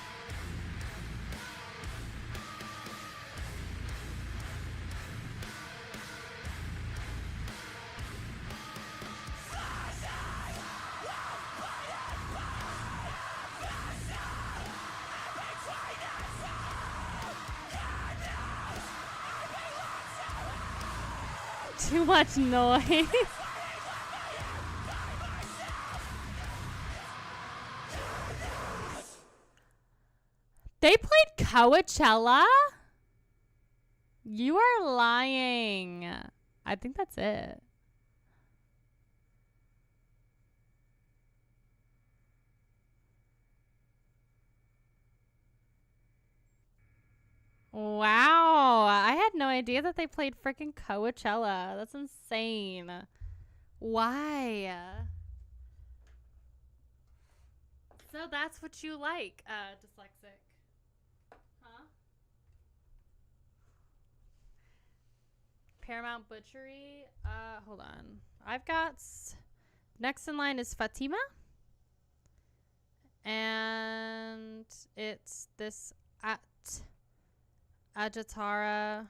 Too much noise. They played Coachella? You are lying. I think that's it. Wow. I had no idea that they played freaking Coachella. That's insane. Why? So that's what you like, dyslexic. Huh? Paramount Butchery. Hold on. I've got next in line is Fatima. And it's this at Ajatara.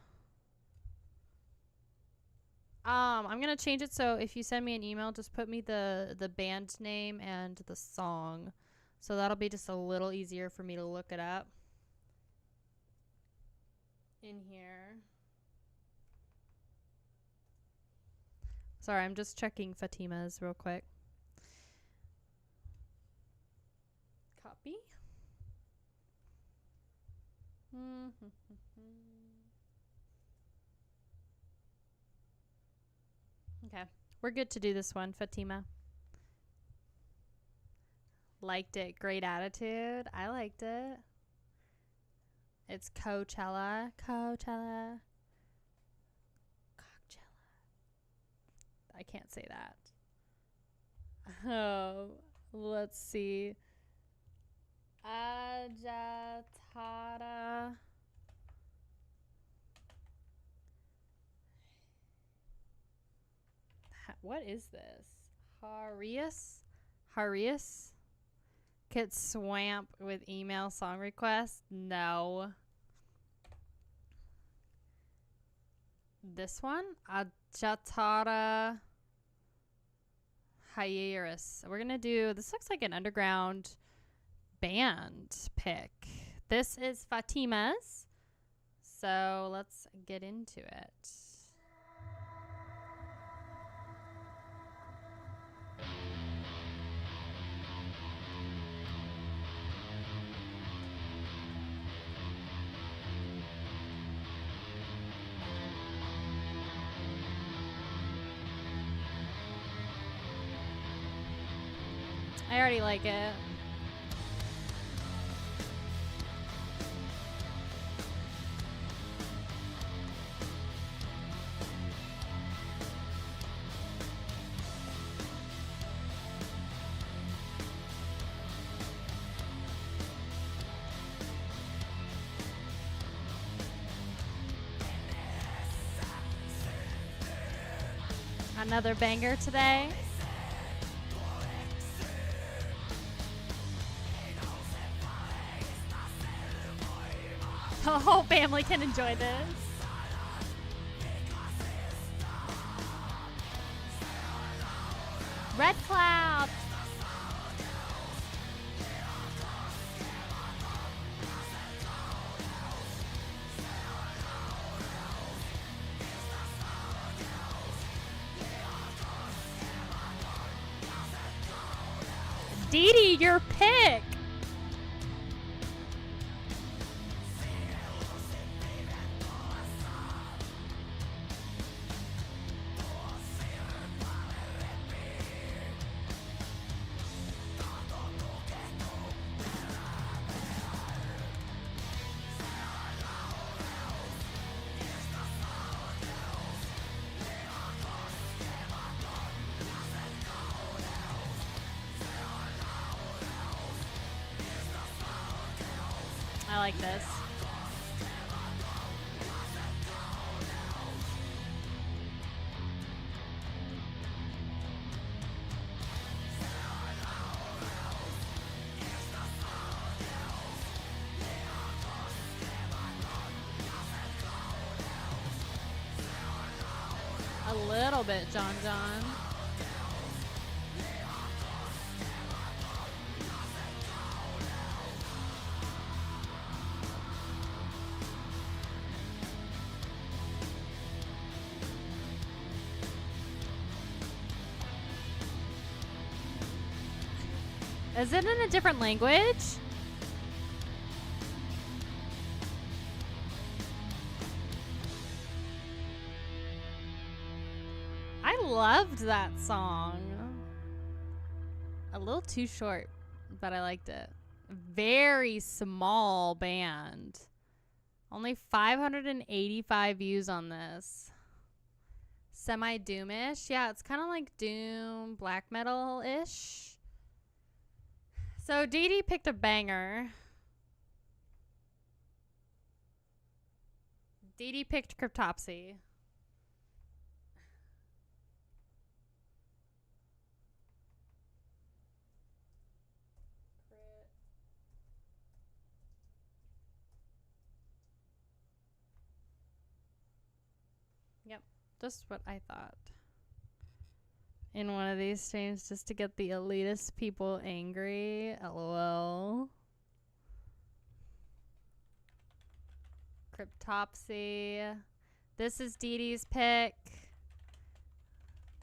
I'm gonna change it so if you send me an email, just put me the band name and the song. So that'll be just a little easier for me to look it up in here. Sorry, I'm just checking Fatima's real quick. Copy. Okay, we're good to do this one, Fatima. Liked it. Great attitude. I liked it. It's Coachella. Coachella. Coachella. I can't say that. Oh, let's see. Ajatada. What is this? Harius? Get swamped with email song requests? No. This one? Ajatara Hiatus. We're going to do, this looks like an underground band pick. This is Fatima's. So let's get into it. I already like it. Another banger today. The whole family can enjoy this. Red Cloud. Dee Dee, your pick. I like this. A little bit, John John. Is it in a different language? I loved that song. A little too short, but I liked it. Very small band. Only 585 views on this. Semi-doomish. Yeah, it's kind of like doom, black metal-ish. So Dee Dee picked a banger. Dee Dee picked Cryptopsy. Yep, just what I thought. In one of these streams just to get the elitist people angry. LOL. Cryptopsy. This is Dee Dee's pick.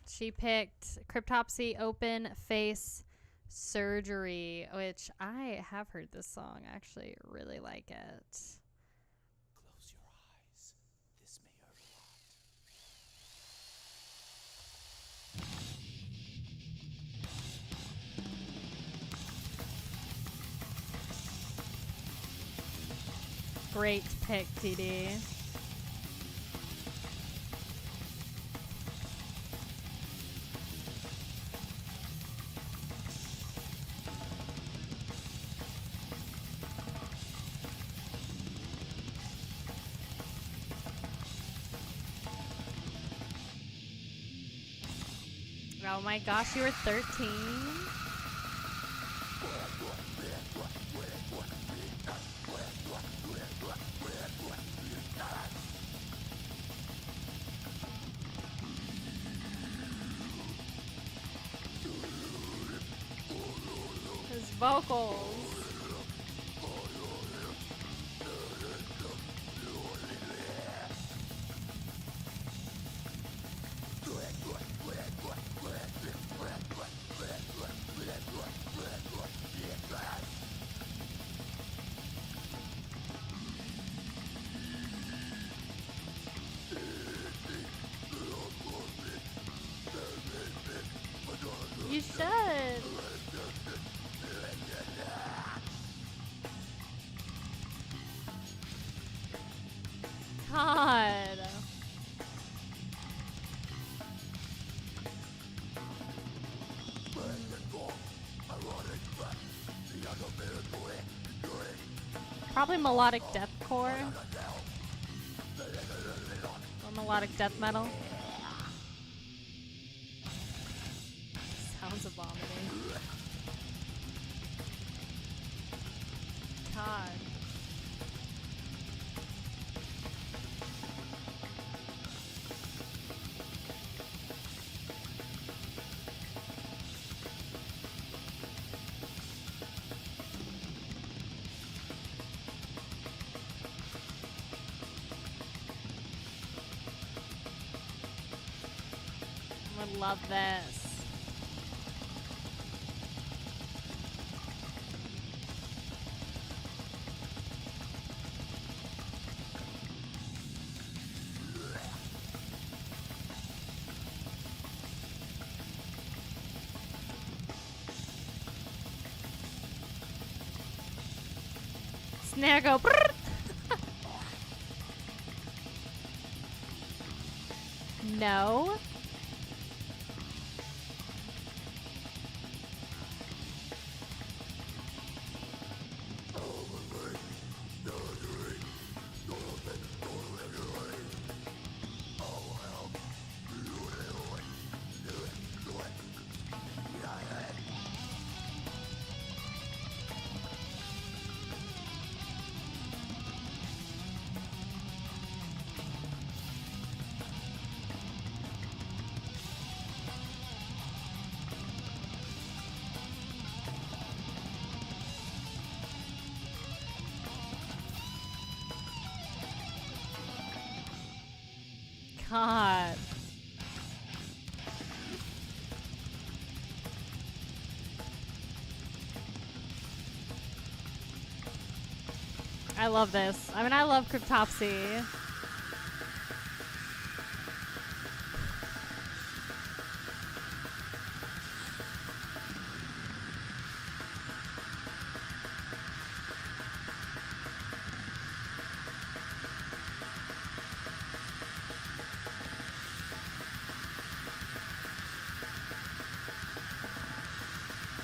She picked Cryptopsy Open Face Surgery, which I have heard this song. I actually really like it. Close your eyes. This may hurt a lot. Great pick, Dee Dee. Oh my gosh, you were 13? His vocals. You should. God. Probably melodic deathcore. Or melodic death metal. Sounds of vomiting. God. I would love this. snare go. Brrr. No. God. I love this. I mean, I love Cryptopsy.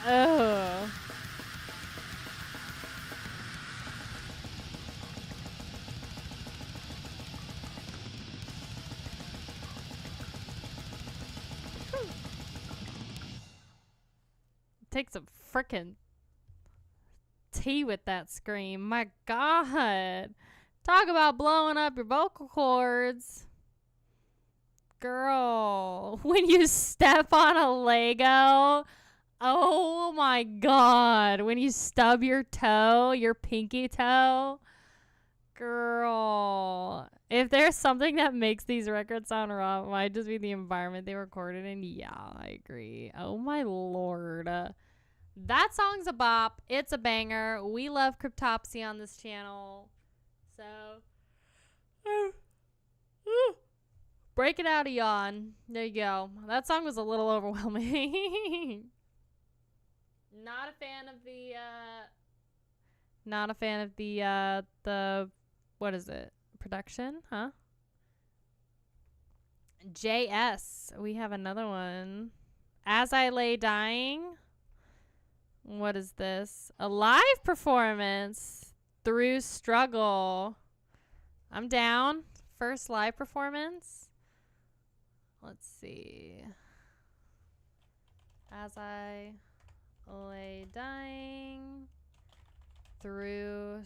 Oh. Takes a frickin' tea with that scream. My God. Talk about blowing up your vocal cords. Girl, when you step on a Lego. Oh my God. When you stub your toe, your pinky toe. Girl. If there's something that makes these records sound raw, it might just be the environment they recorded in. Yeah, I agree. Oh my Lord. That song's a bop. It's a banger. We love Cryptopsy on this channel. So, break it out a yawn. There you go. That song was a little overwhelming. Not a fan of the what is it? Production, huh? JS. We have another one. As I Lay Dying. What is this? A live performance through struggle. I'm down. First live performance. Let's see. As I Lay Dying through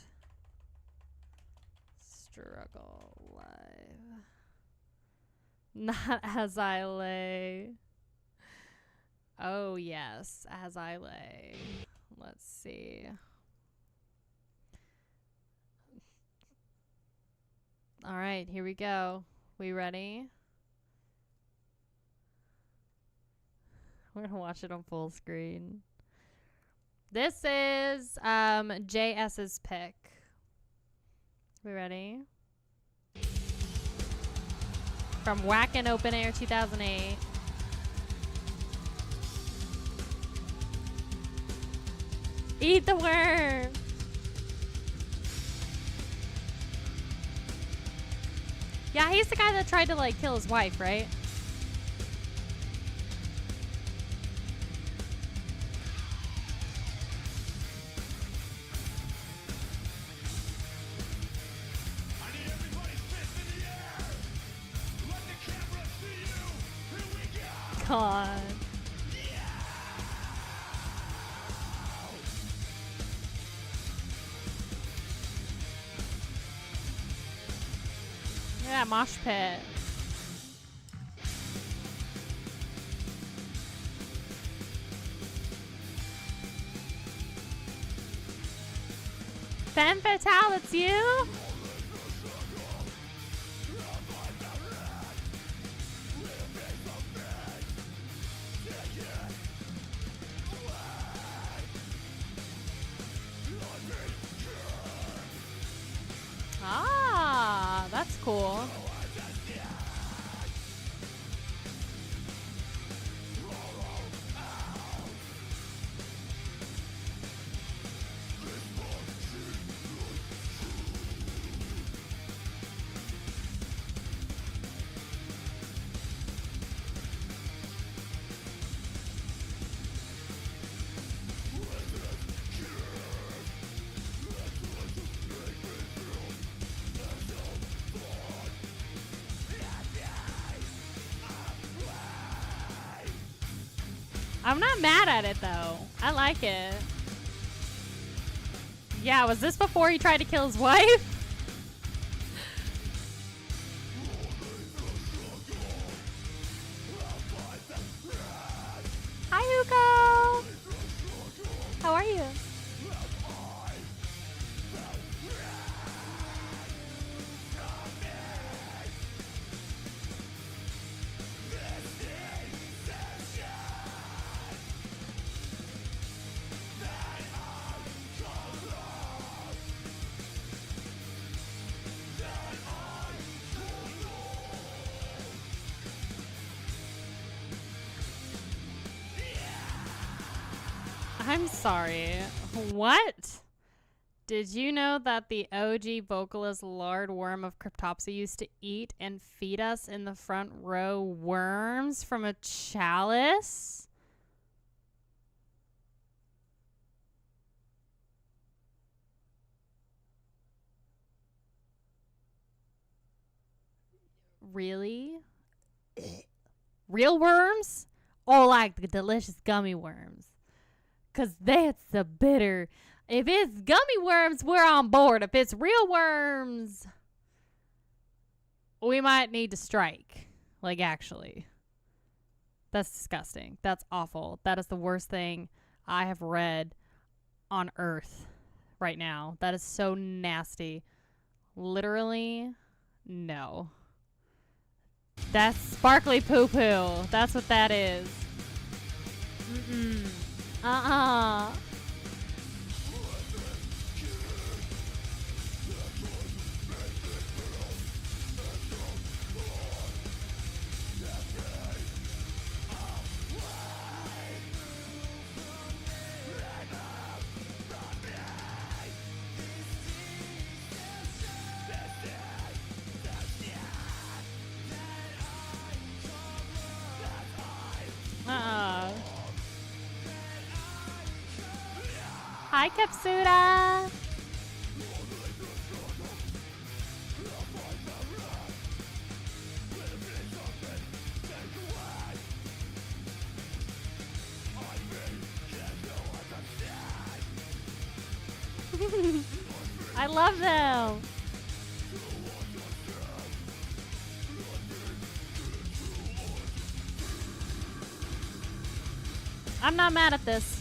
struggle live. Not As I Lay. Oh, yes. As I Lay. Let's see. All right, here we go. We ready? We're going to watch it on full screen. This is JS's pick. We ready? From Whackin' Open Air 2008. Eat the worm. Yeah, he's the guy that tried to like kill his wife, right? God. Yeah, mosh pit. Femme Fatale, it's you? Ah, that's cool. I'm not mad at it though. I like it. Yeah, was this before he tried to kill his wife? Hi, Hugo. How are you? I'm sorry. What? Did you know that the OG vocalist Lard Worm of Cryptopsy used to eat and feed us in the front row worms from a chalice? Really? Real worms? Or like the delicious gummy worms? Because that's the bitter. If it's gummy worms, we're on board. If it's real worms, we might need to strike. Like, actually. That's disgusting. That's awful. That is the worst thing I have read on earth right now. That is so nasty. Literally, no. That's sparkly poo-poo. That's what that is. Mm-mm. Uh-uh. Hi, Capsuda. I love them. I'm not mad at this.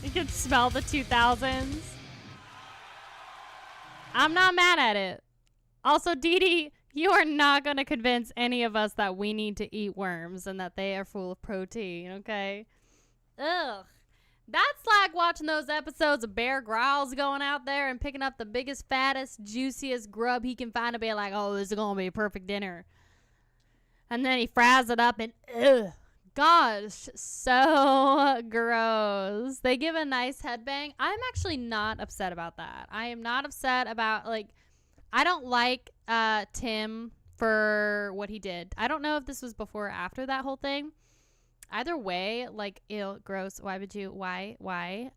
You can smell the 2000s. I'm not mad at it. Also, Dee Dee, you are not going to convince any of us that we need to eat worms and that they are full of protein, okay? Ugh. That's like watching those episodes of Bear Grylls going out there and picking up the biggest, fattest, juiciest grub he can find to be like, oh, this is going to be a perfect dinner. And then he fries it up and, ugh. Gosh, so gross. They give a nice headbang. I'm actually not upset about that. I am not upset about, like, I don't like Tim for what he did. I don't know if this was before or after that whole thing. Either way, like, ew, gross. Why would you? Why?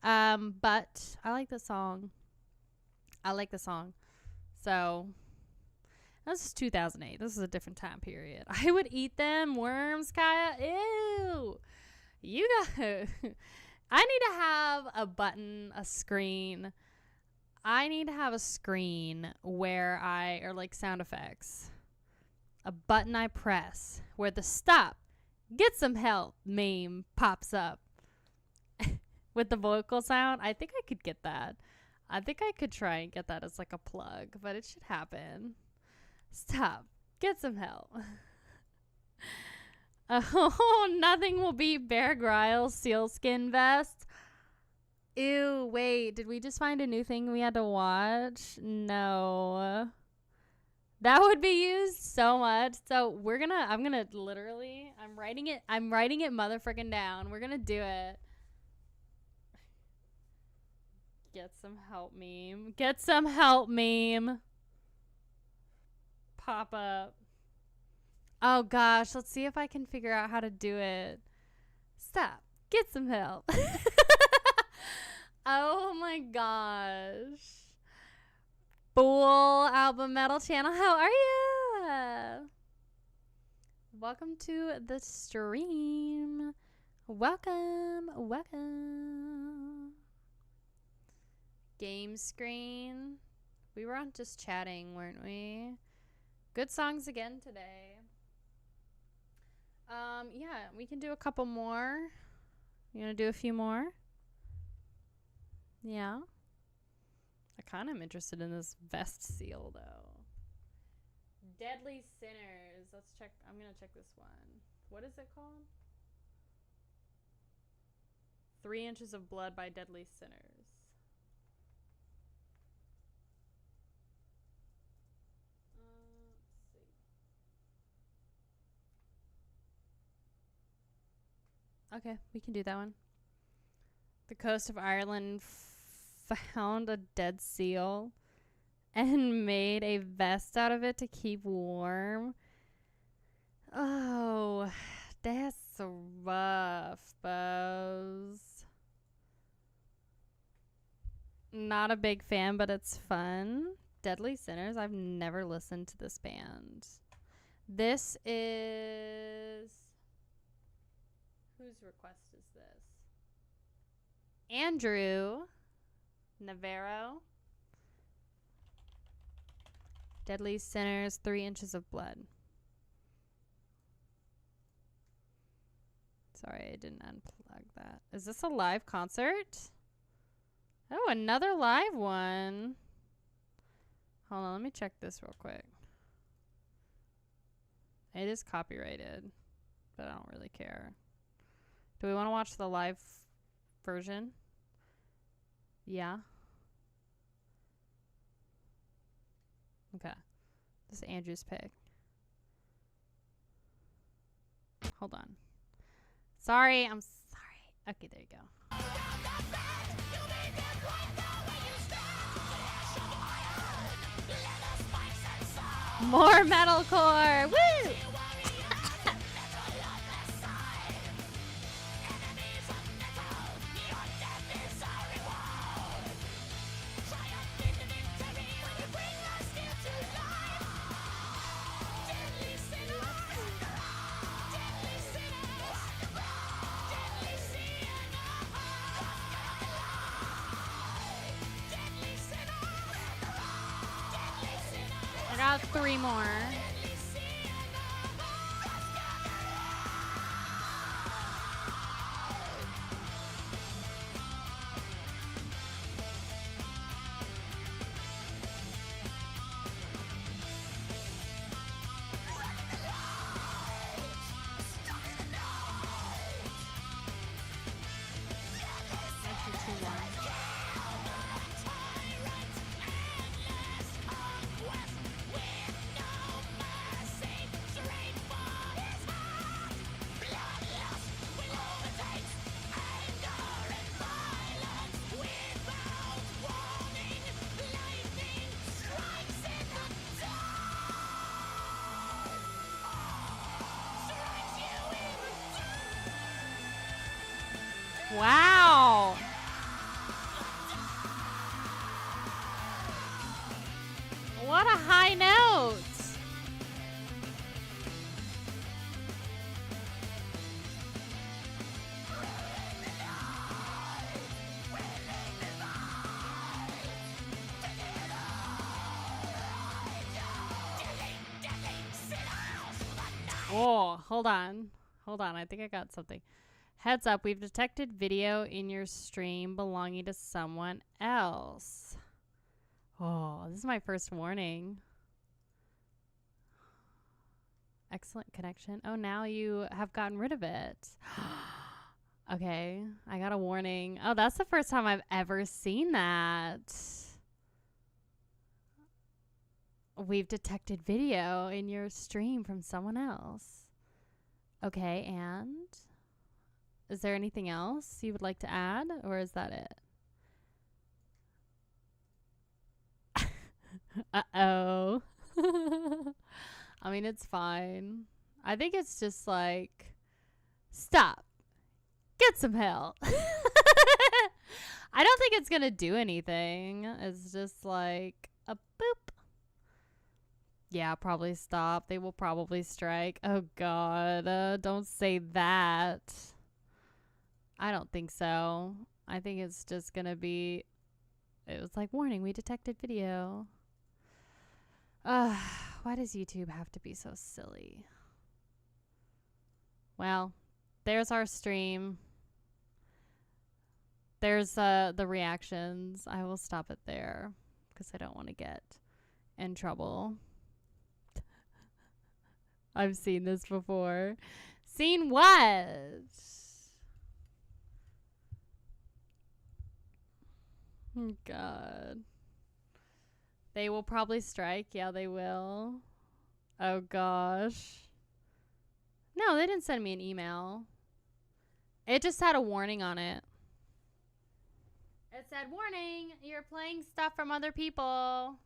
But I like the song. So this is 2008. This is a different time period. I would eat them worms, Kaiya. Ew. You got. I need to have a button, a screen. I need to have a screen where or like sound effects. A button I press where the stop, get some help meme pops up with the vocal sound. I think I could get that. I think I could try and get that as like a plug, but it should happen. Stop. Get some help. Oh, nothing will beat Bear Grylls sealskin vest. Ew, wait. Did we just find a new thing we had to watch? No. That would be used so much. So I'm gonna literally, I'm writing it motherfucking down. We're gonna do it. Get some help meme. Get some help meme. Pop up. Oh gosh, let's see if I can figure out how to do it. Stop. Get some help. Oh my gosh. Full Album Metal channel. How are you? Welcome to the stream. Welcome. Game screen. We were on just chatting, weren't we? Good songs again today. Yeah, we can do a couple more. You gonna do a few more? Yeah. I kind of am interested in this vest seal, though. Deadly Sinners. Let's check. I'm gonna check this one. What is it called? 3 Inches of Blood by Deadly Sinners. Let's see. Okay, we can do that one. The coast of Ireland found a dead seal and made a vest out of it to keep warm. Oh, that's rough, Bose. Not a big fan, but it's fun. Deadly Sinners. I've never listened to this band. This is... Whose request is this? Andrew Navarro. Deadly Sinners, 3 Inches of Blood. Sorry, I didn't unplug that. Is this a live concert? Oh, another live one. Hold on, let me check this real quick. It is copyrighted, but I don't really care. Do we want to watch the live version? Yeah. Okay. This is Andrew's pick. Hold on. Sorry, I'm sorry. Okay, there you go. More metalcore! Woo! I got 3 more. Actually, 2 more. Wow. What a high note. Oh, hold on. Hold on. I think I got something. Heads up, we've detected video in your stream belonging to someone else. Oh, this is my first warning. Excellent connection. Oh, now you have gotten rid of it. Okay, I got a warning. Oh, that's the first time I've ever seen that. We've detected video in your stream from someone else. Okay, and is there anything else you would like to add, or is that it? Uh-oh. I mean, it's fine. I think it's just like, stop. Get some help. I don't think it's going to do anything. It's just like a boop. Yeah, probably stop. They will probably strike. Oh, God. Don't say that. I don't think so. I think it's just going to be... It was like, warning, we detected video. Why does YouTube have to be so silly? Well, there's our stream. There's the reactions. I will stop it there because I don't want to get in trouble. I've seen this before. Seen what? Oh, God. They will probably strike. Yeah, they will. Oh, gosh. No, they didn't send me an email. It just had a warning on it. It said, warning, you're playing stuff from other people.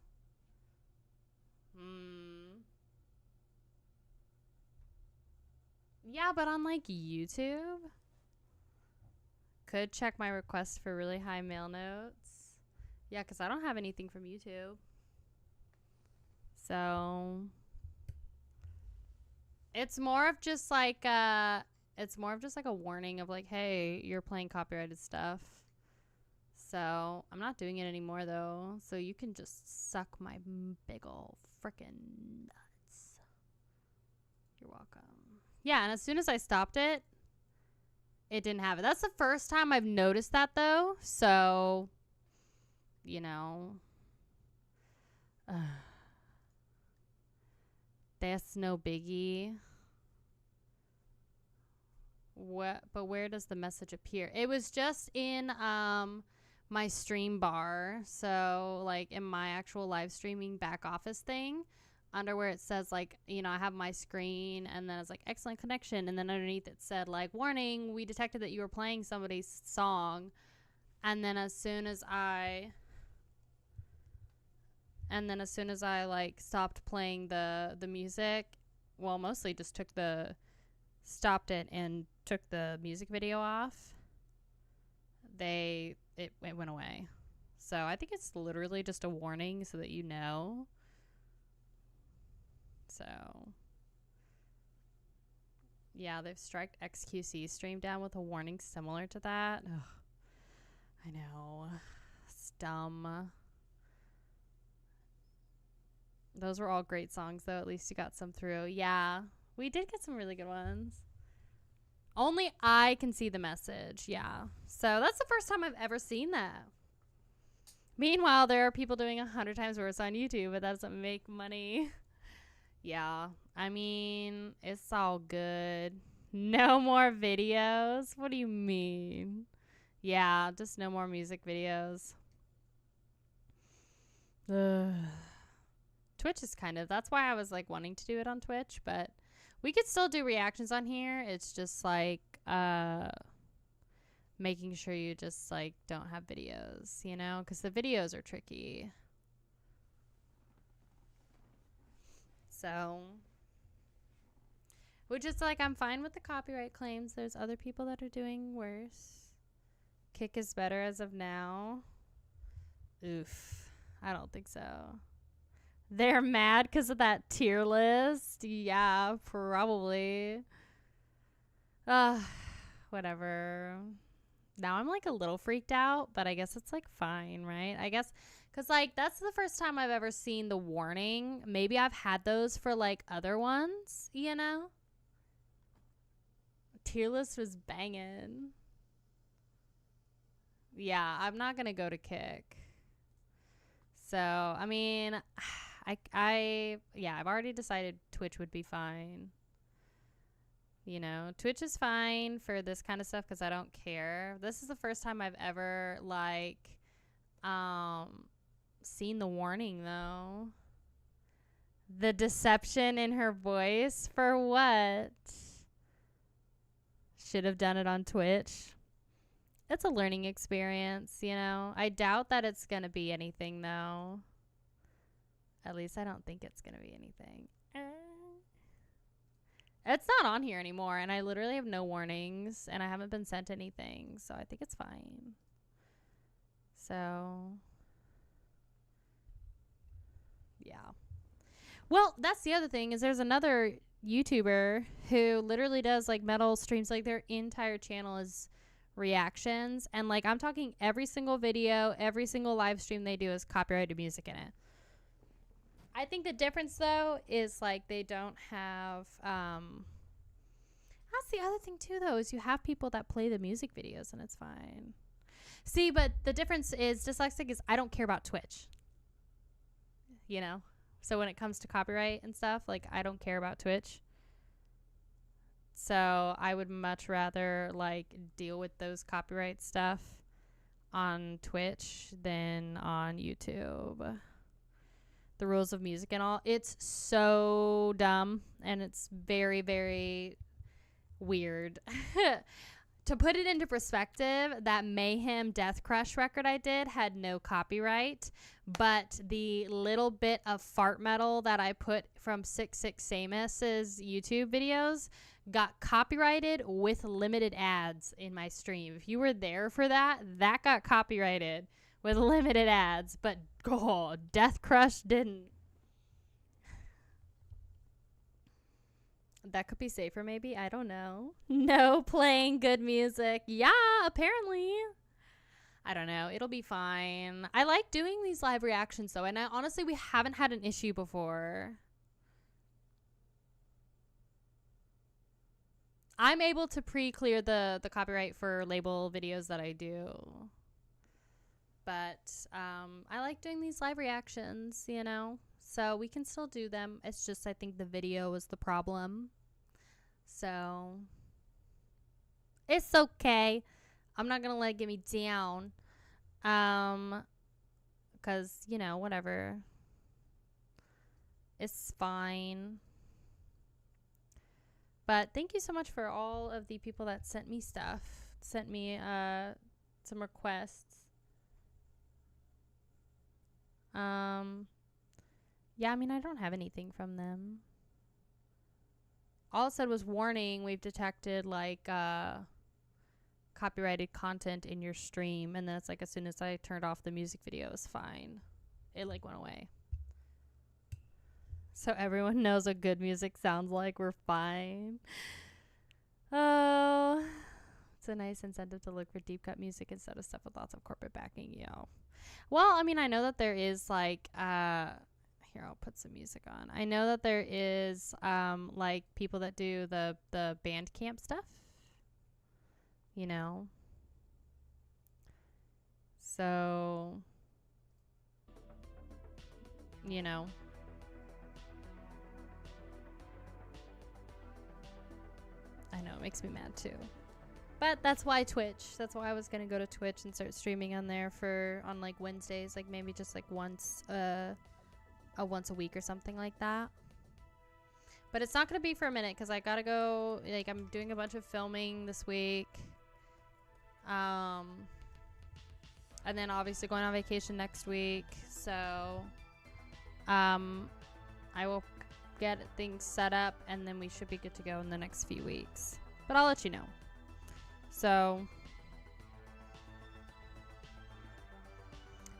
Yeah, but on like YouTube. Could check my request for really high mail notes. Yeah, because I don't have anything from YouTube. So it's more of just like a warning of like, hey, you're playing copyrighted stuff. So I'm not doing it anymore though. So you can just suck my big ol' frickin' nuts. You're welcome. Yeah, and as soon as I stopped it, it didn't have it. That's the first time I've noticed that though. So, you know, that's no biggie. What? But where does the message appear? It was just in my stream bar. So like in my actual live streaming back office thing, under where it says like, you know, I have my screen and then it's like excellent connection, and then underneath it said like, warning, we detected that you were playing somebody's song. And then as soon as I like stopped playing the music, well, mostly just stopped it and took the music video off, it went away. So I think it's literally just a warning so that you know. So yeah, they've striked XQC stream down with a warning similar to that. Ugh, I know, it's dumb. Those were all great songs though. At least you got some through. Yeah, we did get some really good ones. Only I can see the message. Yeah. So that's the first time I've ever seen that. Meanwhile, there are people doing 100 times worse on YouTube, but that doesn't make money. Yeah. I mean, it's all good. No more videos? What do you mean? Yeah, just no more music videos. Ugh. Twitch is that's why I was like wanting to do it on Twitch, but we could still do reactions on here. It's just like making sure you just like don't have videos, you know, because the videos are tricky. So, which is like, I'm fine with the copyright claims. There's other people that are doing worse. Kick is better as of now. Oof. I don't think so. They're mad because of that tier list. Yeah, probably. Whatever. Now I'm like a little freaked out, but I guess it's like fine, right? I guess because like that's the first time I've ever seen the warning. Maybe I've had those for like other ones, you know? Tier list was banging. Yeah, I'm not going to go to Kick. So, I mean, I've already decided Twitch would be fine. You know, Twitch is fine for this kind of stuff because I don't care. This is the first time I've ever like seen the warning though. The deception in her voice for what? Should have done it on Twitch. It's a learning experience, you know. I doubt that it's gonna be anything though. At least I don't think it's gonna be anything. It's not on here anymore, and I literally have no warnings, and I haven't been sent anything, so I think it's fine. So, yeah. Well, that's the other thing, is there's another YouTuber who literally does, like, metal streams. Like, their entire channel is reactions, and, like, I'm talking every single video, every single live stream they do is copyrighted music in it. I think the difference, though, is, like, they don't have, that's the other thing, too, though, is you have people that play the music videos, and it's fine. See, but the difference is, dyslexic is, I don't care about Twitch, you know? So when it comes to copyright and stuff, like, I don't care about Twitch. So I would much rather, like, deal with those copyright stuff on Twitch than on YouTube. The rules of music and all. It's so dumb, and it's very, very weird. To put it into perspective, that Mayhem Death Crush record I did had no copyright, but the little bit of fart metal that I put from 66 Samus's YouTube videos got copyrighted with limited ads in my stream. If you were there for that, that got copyrighted with limited ads, but Death Crush didn't. That could be safer, maybe. I don't know. No playing good music. Yeah, apparently. I don't know. It'll be fine. I like doing these live reactions, though, and honestly, we haven't had an issue before. I'm able to pre-clear the copyright for label videos that I do. But I like doing these live reactions, you know? So we can still do them. It's just I think the video was the problem. So it's okay. I'm not going to let it get me down. Because, you know, whatever. It's fine. But thank you so much for all of the people that sent me stuff. Sent me some requests. Yeah, I mean, I don't have anything from them. All it said was, warning, we've detected, like, copyrighted content in your stream. And then it's like, as soon as I turned off the music video, it was fine. It, like, went away. So everyone knows what good music sounds like. We're fine. Oh, it's a nice incentive to look for deep cut music instead of stuff with lots of corporate backing. Yo. Well, I mean, I know that there is, like, here, I'll put some music on. I know that there is, like, people that do the Bandcamp stuff, you know. So, you know. I know, it makes me mad, too. But that's why Twitch. That's why I was going to go to Twitch and start streaming on there on, like, Wednesdays. Like, maybe just, like, once a week or something like that. But it's not going to be for a minute because I got to go. Like, I'm doing a bunch of filming this week. And then, obviously, going on vacation next week. So, I will get things set up, and then we should be good to go in the next few weeks. But I'll let you know. So,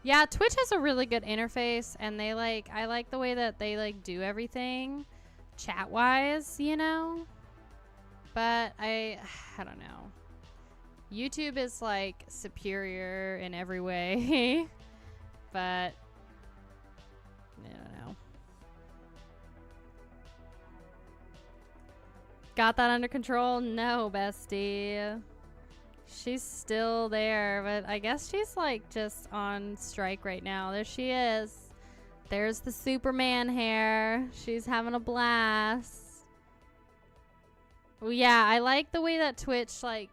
yeah, Twitch has a really good interface, and they, like, I like the way that they, like, do everything chat-wise, you know? But I don't know. YouTube is, like, superior in every way. But I don't know. Got that under control? No, bestie. She's still there, but I guess she's, like, just on strike right now. There she is. There's the Superman hair. She's having a blast. Well, yeah, I like the way that Twitch, like,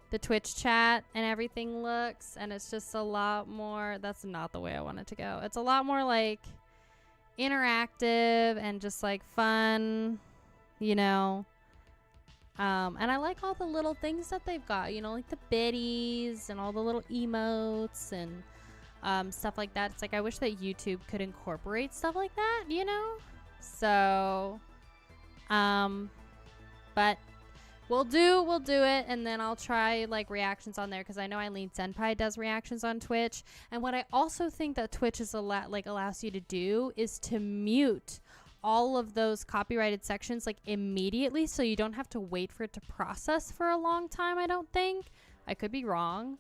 the Twitch chat and everything looks, and it's just a lot more. That's not the way I want it to go. It's a lot more, like, interactive and just, like, fun, you know. And I like all the little things that they've got, you know, like the biddies and all the little emotes and stuff like that. It's like, I wish that YouTube could incorporate stuff like that, you know? So, But we'll do it, and then I'll try like reactions on there, because I know Eileen Senpai does reactions on Twitch. And what I also think that Twitch is allows you to do is to mute all of those copyrighted sections like immediately, so you don't have to wait for it to process for a long time. I don't think. I could be wrong.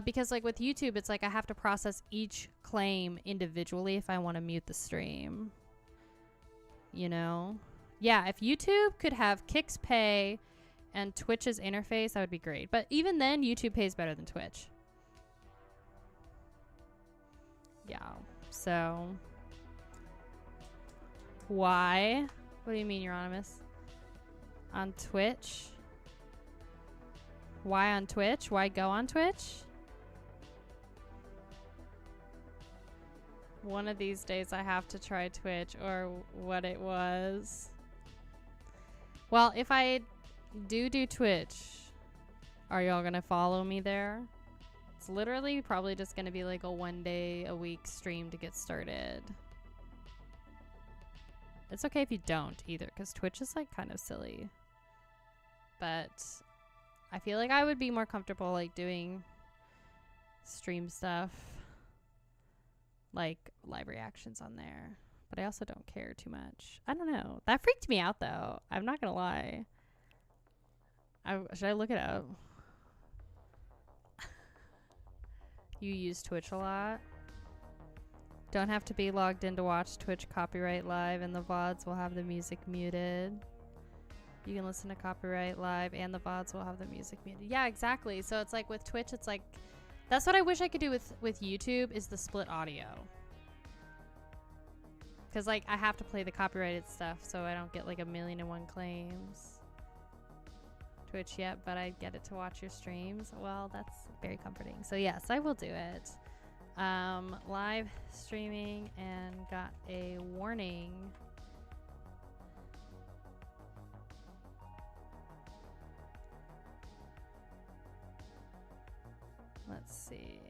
Because like with YouTube, it's like I have to process each claim individually if I want to mute the stream. You know? Yeah, if YouTube could have Kick's pay and Twitch's interface, that would be great. But even then, YouTube pays better than Twitch. Yeah, so... Why? What do you mean, Euronymous? On Twitch? Why on Twitch? Why go on Twitch? One of these days I have to try Twitch, or what it was. Well, if I do Twitch, are y'all gonna follow me there? It's literally probably just gonna be like a 1 day a week stream to get started. It's okay if you don't either, because Twitch is like kind of silly. But I feel like I would be more comfortable like doing stream stuff, like live reactions on there. But I also don't care too much. I don't know. That freaked me out though. I'm not gonna lie. Should I look it up? You use Twitch a lot? Don't have to be logged in to watch Twitch copyright live, and the VODs will have the music muted. You can listen to copyright live and the VODs will have the music muted. Yeah, exactly. So it's like with Twitch, it's like, that's what I wish I could do with YouTube, is the split audio. Because like I have to play the copyrighted stuff so I don't get like 1,000,001 claims. Twitch yet, but I get it to watch your streams. Well, that's very comforting. So yes, I will do it. Live streaming and got a warning. Let's see.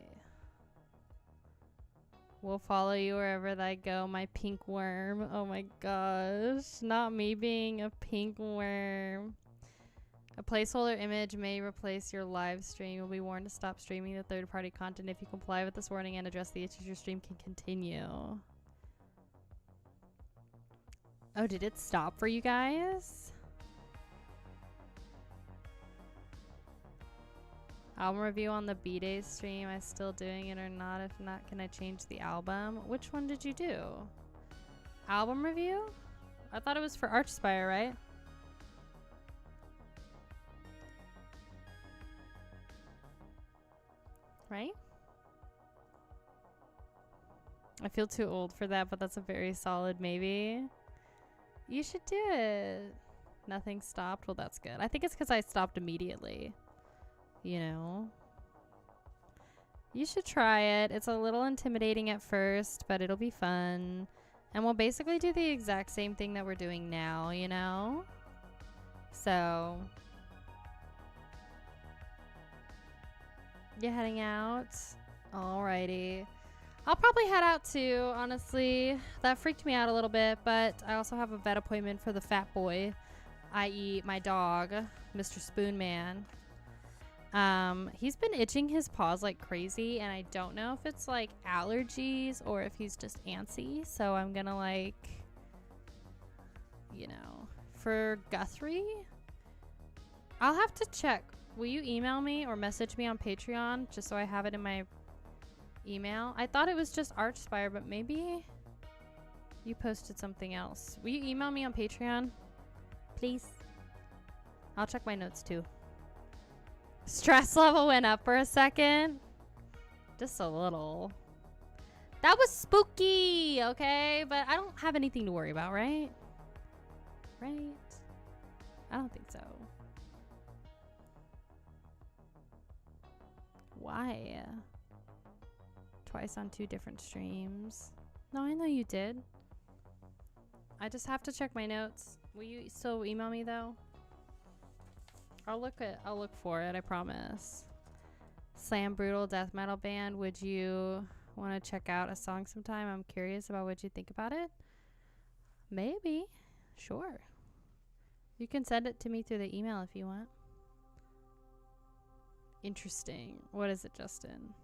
We'll follow you wherever I go, my pink worm. Oh my gosh, not me being a pink worm. A placeholder image may replace your live stream. You'll be warned to stop streaming the third-party content if you comply with this warning and address the issues. Your stream can continue. Oh, did it stop for you guys? Album review on the B-Days stream. Am I still doing it or not? If not, can I change the album? Which one did you do? Album review? I thought it was for Archspire, right? Right? I feel too old for that, but that's a very solid maybe. You should do it. Nothing stopped. Well, that's good. I think it's because I stopped immediately. You know? You should try it. It's a little intimidating at first, but it'll be fun. And we'll basically do the exact same thing that we're doing now, you know? So... you heading out? Alrighty. I'll probably head out too, honestly. That freaked me out a little bit, but I also have a vet appointment for the fat boy, i.e. my dog, Mr. Spoonman. He's been itching his paws like crazy, and I don't know if it's like allergies or if he's just antsy, so I'm gonna like, you know, for Guthrie, I'll have to check. Will you email me or message me on Patreon just so I have it in my email? I thought it was just Archspire, but maybe you posted something else. Will you email me on Patreon? Please. I'll check my notes too. Stress level went up for a second. Just a little. That was spooky, okay? But I don't have anything to worry about, right? Right? I don't think so. Why? Twice on 2 different streams. No, I know you did. I just have to check my notes. Will you still email me though? I'll look for it, I promise. Slam Brutal death metal band. Would you want to check out a song sometime? I'm curious about what you think about it. Maybe. Sure. You can send it to me through the email if you want. Interesting. What is it, Justin?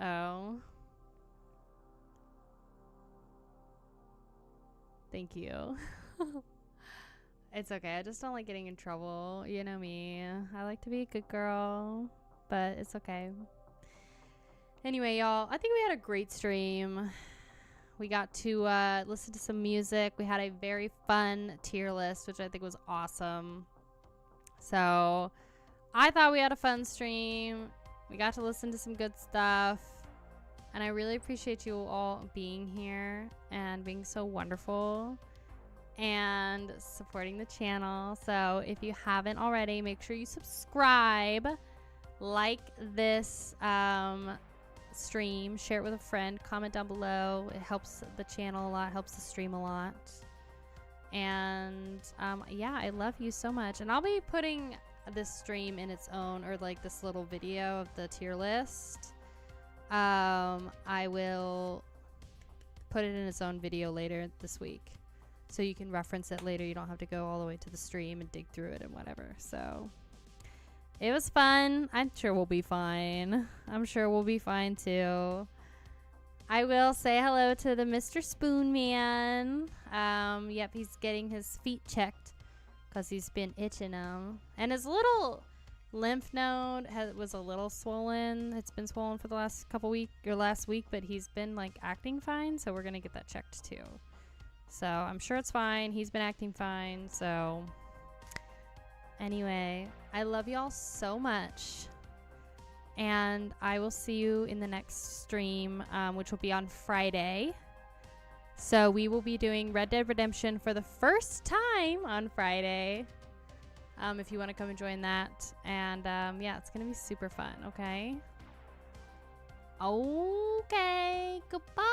Oh. Thank you. It's okay. I just don't like getting in trouble. You know me. I like to be a good girl, but it's okay. Anyway, y'all, I think we had a great stream. We got to listen to some music. We had a very fun tier list, which I think was awesome. So I thought we had a fun stream. We got to listen to some good stuff. And I really appreciate you all being here and being so wonderful and supporting the channel. So if you haven't already, make sure you subscribe, like this stream, share it with a friend, comment down below. It helps the channel a lot, helps the stream a lot. And yeah, I love you so much. And I'll be putting this stream in its own, or like this little video of the tier list. I will put it in its own video later this week, so you can reference it later. You don't have to go all the way to the stream and dig through it and whatever. So it was fun. I'm sure we'll be fine. I'm sure we'll be fine too. I will say hello to the Mr. Spoon Man. Yep, he's getting his feet checked because he's been itching them. And his little lymph node was a little swollen. It's been swollen for the last couple last week, but he's been like acting fine. So we're going to get that checked too. So I'm sure it's fine. He's been acting fine. So anyway, I love y'all so much. And I will see you in the next stream, which will be on Friday. So we will be doing Red Dead Redemption for the first time on Friday. If you want to come and join that. And yeah, it's going to be super fun, okay? Okay, goodbye.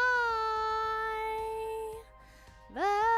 Bye.